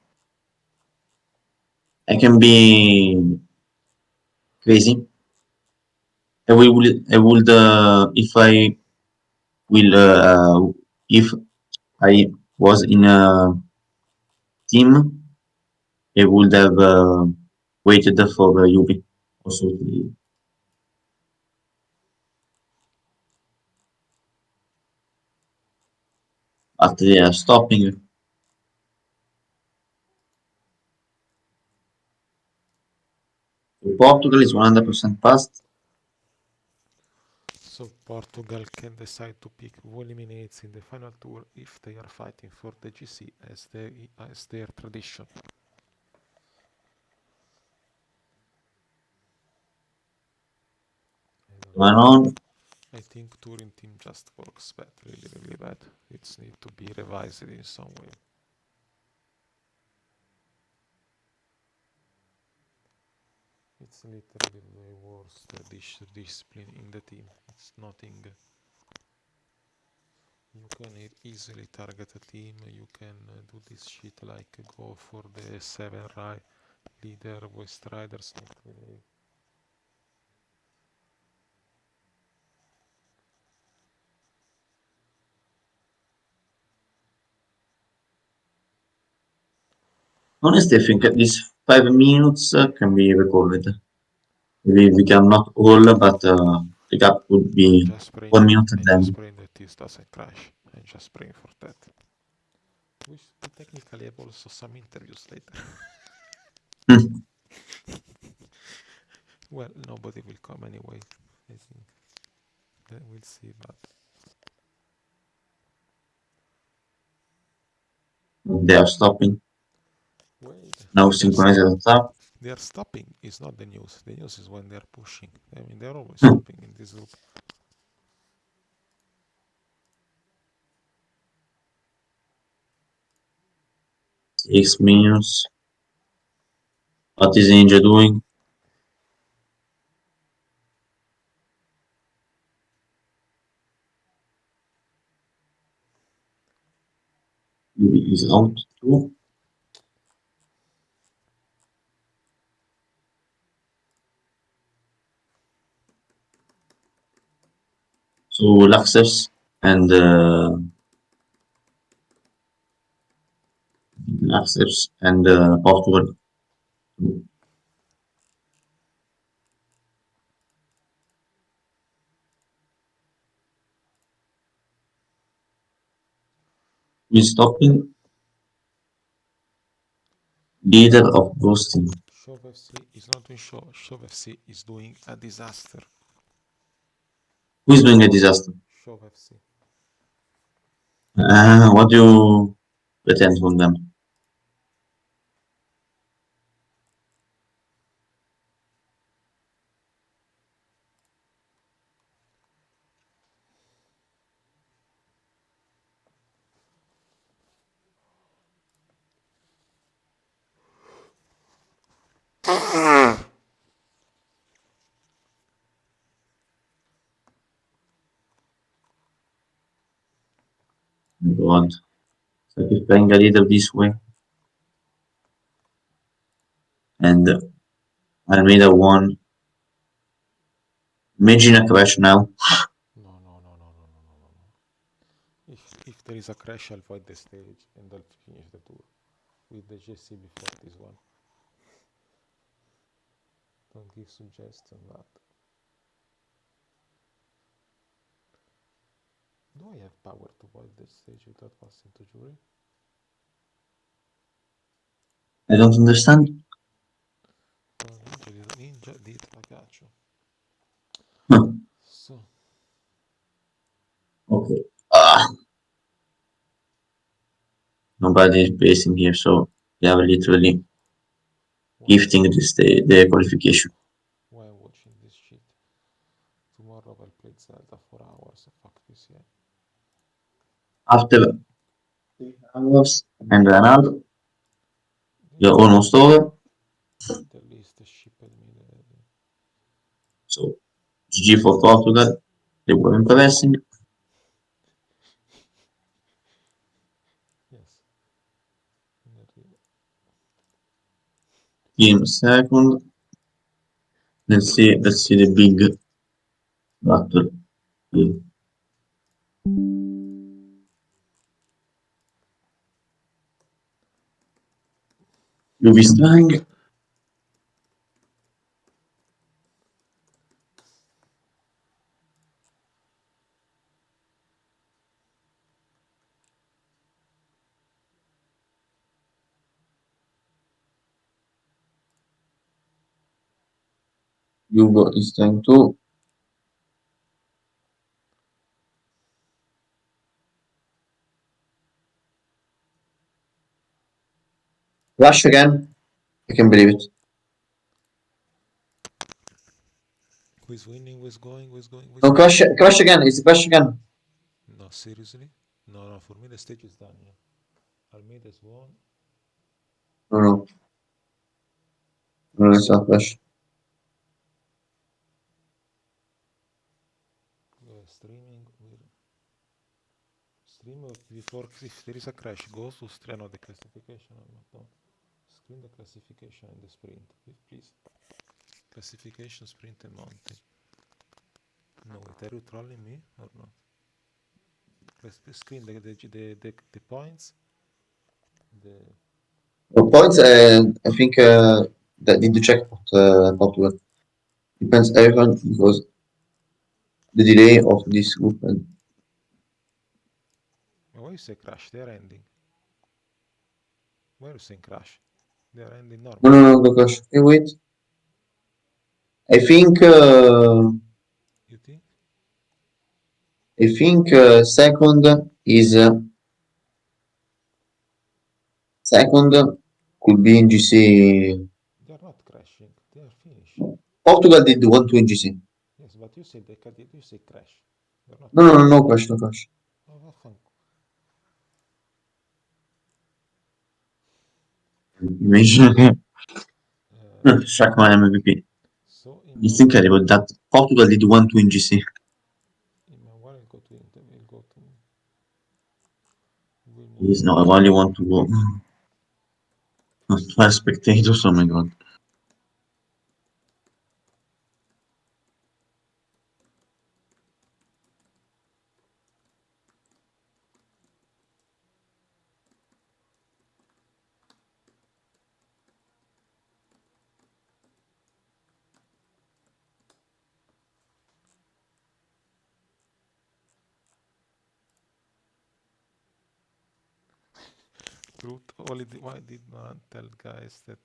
I can be crazy. I would if I will if I was in a team, I would have waited for Yubi. Also, but they are stopping. Portugal is 100% past. So Portugal can decide to pick who eliminates in the final tour if they are fighting for the GC as their tradition. I don't One know. on. I think touring team just works bad, really bad. It's need to be revised in some way. It's literally the worst discipline in the team. It's nothing. You can easily target a team. You can do this shit like go for the 7 leader West Riders. Not really. Honestly, I think these 5 minutes can be recorded. Maybe we can not all, but the gap would be 1 minute at I'm the just end. praying that this doesn't crash. I'm just praying for that. We technically have also some interviews later. Hmm. Well, nobody will come anyway. I think. Then we'll see. But They are stopping. wait, Now they're synchronized at the top. they are stopping. Is not the news. The news is when they're pushing. I mean, they're always Hmm. stopping in this group. 6 minutes. What is Ninja doing? Maybe he's out too. So Luxus and Portugal. Is stopping leader of both teams. Shove FC is not doing show. Shove FC is doing a disaster. Who is doing a disaster? Shove FC. What do you pretend from them? My God, it's like he's playing a leader this way, and Almeida won. Imagine a crash now. No, no, no, no, no, no, no, no, no. If there is a crash, I'll void the stage and I'll finish the tour with the GC before this one. Don't give suggestion that. Do I have power to void the stage without passing to jury? I don't understand. Ninja did la caccio. Huh. So, Okay. Ah, nobody is basing here, so they are literally why, gifting the qualification. why I'm watching this shit? Tomorrow I'll play Zelda for hours. Fuck PCM. After 3 hours and Ronaldo, you're Didn't, almost over. didn't at least ship me the. So GG for Portugal. They were impressing. Yes. Team second. Let's see the big battle here. UV Strang. Hugo is trying to rush again. I can believe it. Who is winning? Who is going? Who is going? Who is No, going? crash again. It's a crash again. No, seriously? No, no, for me the stage is done, yeah. Almeida's won. No, no, no, it's not crash. Streaming will stream before if there is a crash goes to stream no, the classification I'm not done. Screen the classification and the sprint, please. Classification, sprint and mountain. No, wait, are you trolling me or not? Screen the points. The For points, I think that need to check Portugal. Depends everyone because the delay of this group and why you say crash? They are ending. Why are you saying crash? They are ending no, normally. no, no, gosh. Hey, wait. I think You think? second is second could be in GC. They are not crashing. They are finishing. Portugal did 1-2 in GC. Yes, but you say you say crash. They're not No, no, no, crashing. no crash, no crash. Oh, Imagine uh, Shackman MVP. so It's incredible that Portugal did 1-2 in GC. in my one will go to Inter. We'll go to. We'll move He's to not, I only want to go 12 spectators, oh my god. recruit. Why did not tell guys that?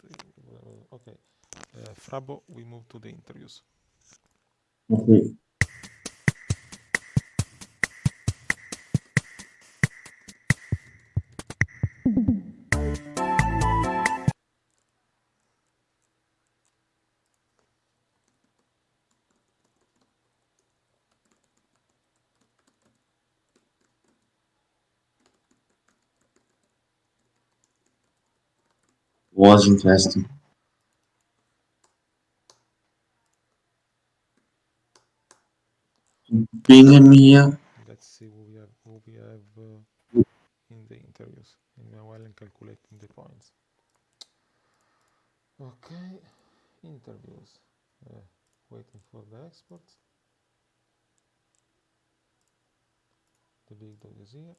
Okay, Frabo, we move to the interviews. Okay. Was interesting. Being in here. Let's see who we have in the interviews. And meanwhile, I'm calculating the points. Okay, interviews. Uh, Waiting for the experts. The big dog is here.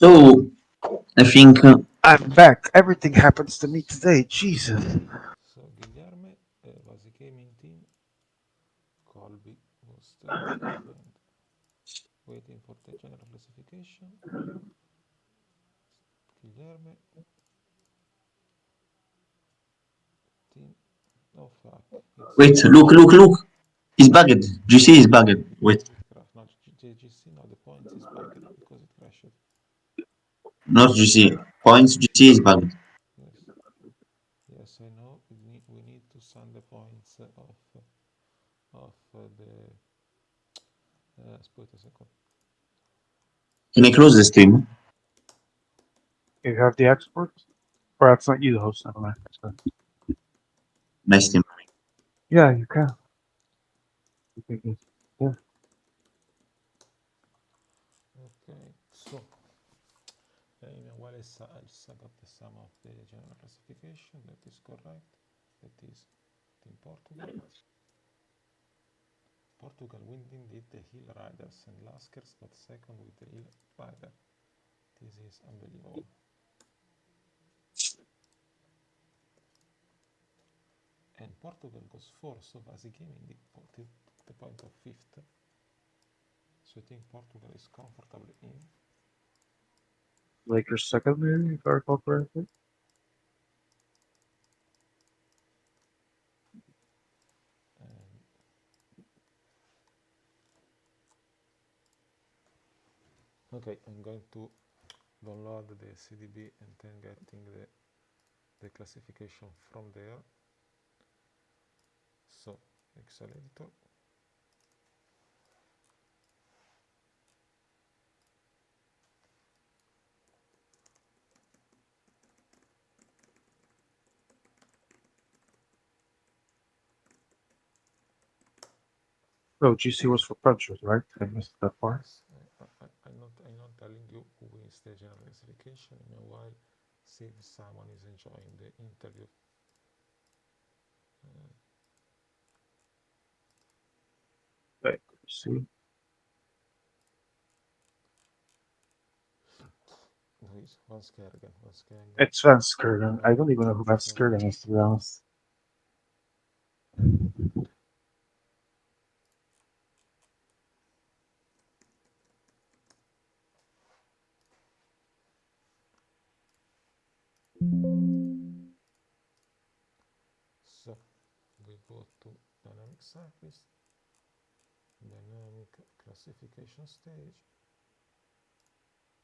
So I think I'm back. Everything happens to me today. Jesus. So Guilherme was a gaming team. Colby was third, and waiting for the general classification. Guilherme team. Oh fuck! wait, look. He's bugged. GC is bugged. Wait, It crashed. Not JGC. No, the points is bugged because it crashed. not GC. Points GC is bugged. Yes, yes, I know. We need to send the points of the. Aspetta a second. Can I close the stream? You have the exports? Or that's not you, the host. Never mind. That's fine. My stream. Yeah, you can. Okay, good. Yeah. Okay, so meanwhile I'll sum up the sum of the general classification. That is correct. That is Team Portugal. Portugal winning did the Hill Riders and Laskers, but second with the Hill Rider. This is unbelievable. And Portugal goes fourth, so Vasi Gaming took the point of fifth. So I think Portugal is comfortably in. Lakers second, maybe, if I recall correctly. And okay, I'm going to download the CDB and then getting the classification from there. So Excel editor. Oh, GC was for punchers, right? I missed that part. Yes, I'm not telling you who wins the general classification. Meanwhile, see if someone is enjoying the interview. Uh, Wait, see. who is Van Skergen? Van Skergen. It's Van Skirden. I don't even know who Van Skergen. Skirden is, to be honest. So we go to dynamic service, dynamic classification stage,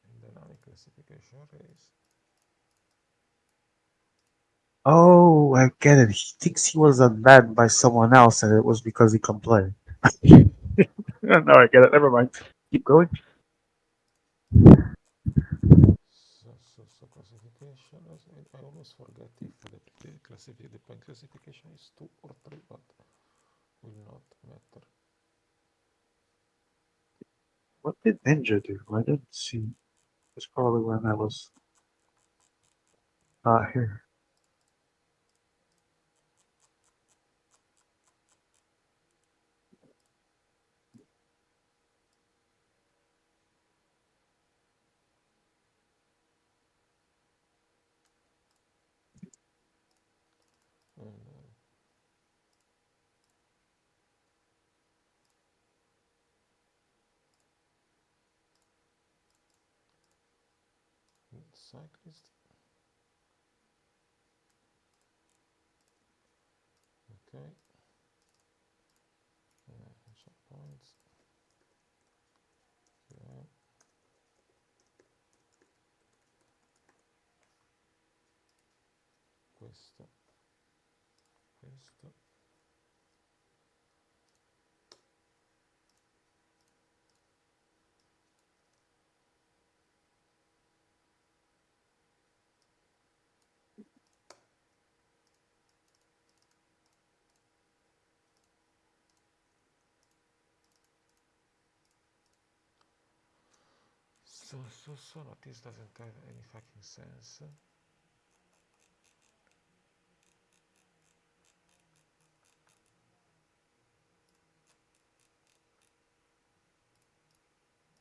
and dynamic classification race. Oh, I get it. He thinks he was unbanned by someone else, and it was because he complained. No, I get it. Never mind. Keep going. So classification. I always forget if the point classification is 2 or 3, but will not matter. What did Ninja do? I didn't see. It's probably when I was not here. And cyclist. Okay. Shot points. Yeah. Questo. Questo. No, this doesn't have any fucking sense.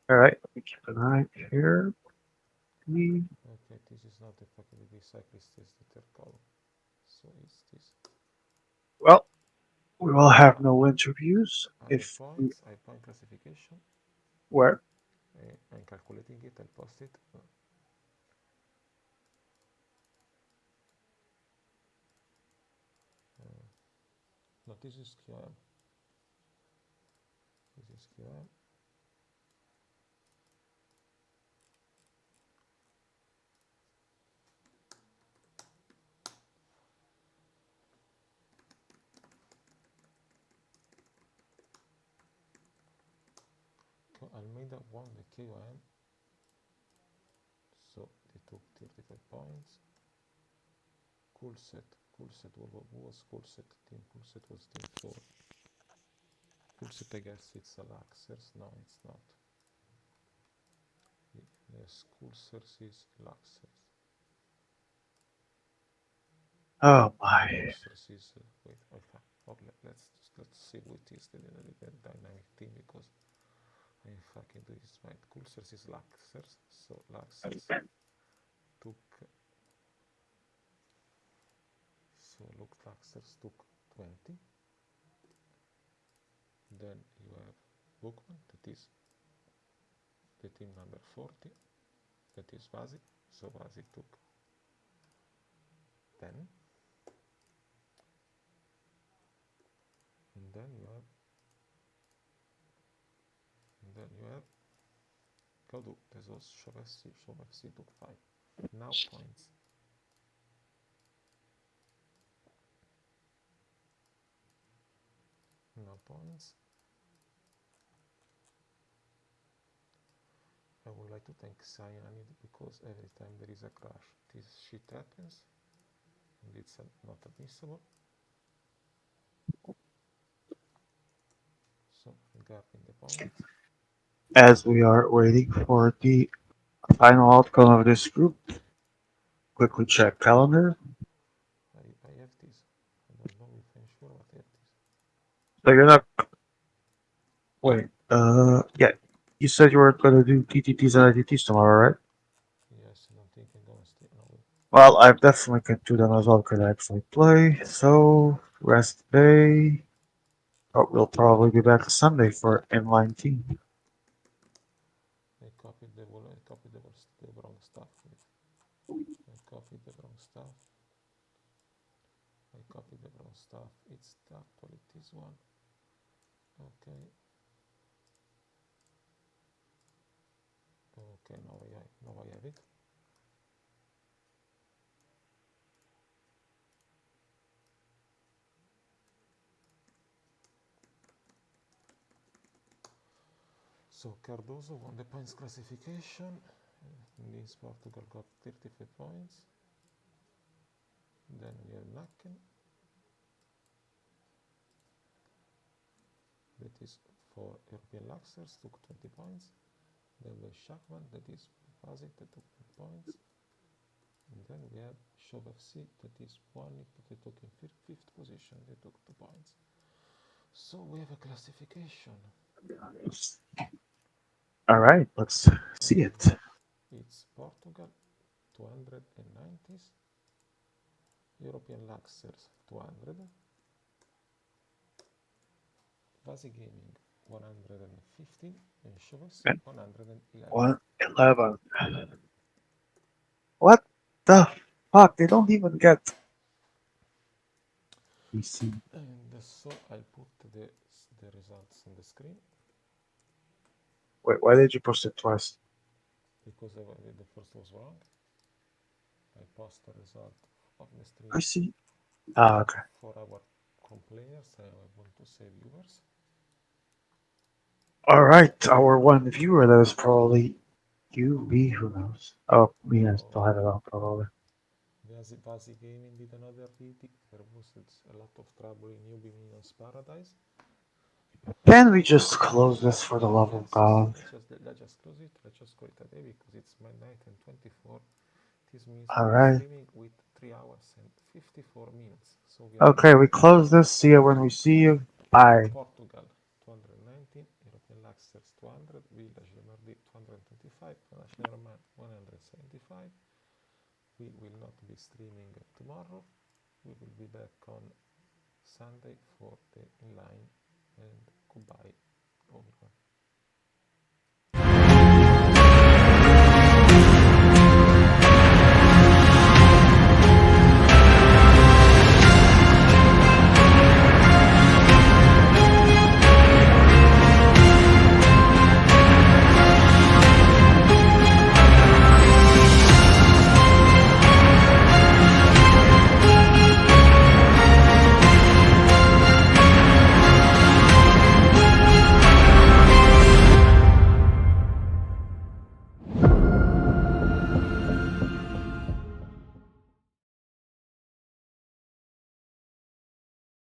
All right, let me keep an eye here. Okay, this is not the fucking the cyclist is the third column. So it's this. Well, we will have no interviews I have if we points, I have point classification. were. I'm calculating it, I'll post it. No, this is QM. This is QM. Almeida won the KOM, so they took 35 points. Coolset was Coolset team. Coolset was team 4. Coolset, I guess it's a Laxers. No, it's not. Yes, Coolsers is Laxers. Oh my. Coolsers is wait. Okay, let's see what is the dynamic team because I fucking do this right. Coolsers is Laxers, so Laxers took. So look, Laxers took 20. Then you have Bookman, that is the team number 40, that is Vasi. So Vasi took 10. And then you have Kadu, that was Shov FC took 5. Now points. Now points. I would like to thank Cyanide because every time there is a crash, this shit happens and it's not admissible. So regarding the points, As we are waiting for the final outcome of this group, quickly check calendar. I have this. I don't know if I'm sure, but I have this. So you're not. Wait. Yeah. You said you were going to do TTTs and ITTs tomorrow, right? Yes, I don't think I'm gonna stay. No, Well, I definitely can do them as well because I actually play. So rest day. But we'll probably be back Sunday for inline team. I copied the wrong stuff. I copied the wrong stuff. I copied the wrong stuff. It's actually this one. Okay. Okay, now I have it. So Cardoso won the points classification. Means Portugal got 35 points. Then we have Nacken. That is for European Luxers, took 20 points. Then we have Shakman, that is Vasit, that took 10 points. And then we have Shov FC, that is one that they took in fifth position, they took 2 points. So we have a classification. All right, let's see it. It's Portugal 290s, European Luxers 200, Vasi Gaming 115, and Shov FC And 111. 111. What the fuck? They don't even get. We see. And so I'll put the results on the screen Wait, why did you post it twice? because the first was wrong. I post the result of the stream I see. Ah, okay. for our complainers. I want to say viewers. All right, our one viewer that is probably you, me, who knows? Oh, me, I still Oh, have it on probably. Vasi Gaming did another reading. There was a lot of trouble in Newbie Minions Paradise. Can we just close this for the love of Yes, so God? let's just close it. Let's just call it a day because it's midnight and 24. This means All we are right. streaming with 3 hours and 54 minutes. So we are Okay, going we close this. See you when we see you. Bye. Portugal 219, European Laxers 200, Village Lemardi 225, National Man 175. We will not be streaming tomorrow. We will be back on Sunday for the inline and goodbye, everyone.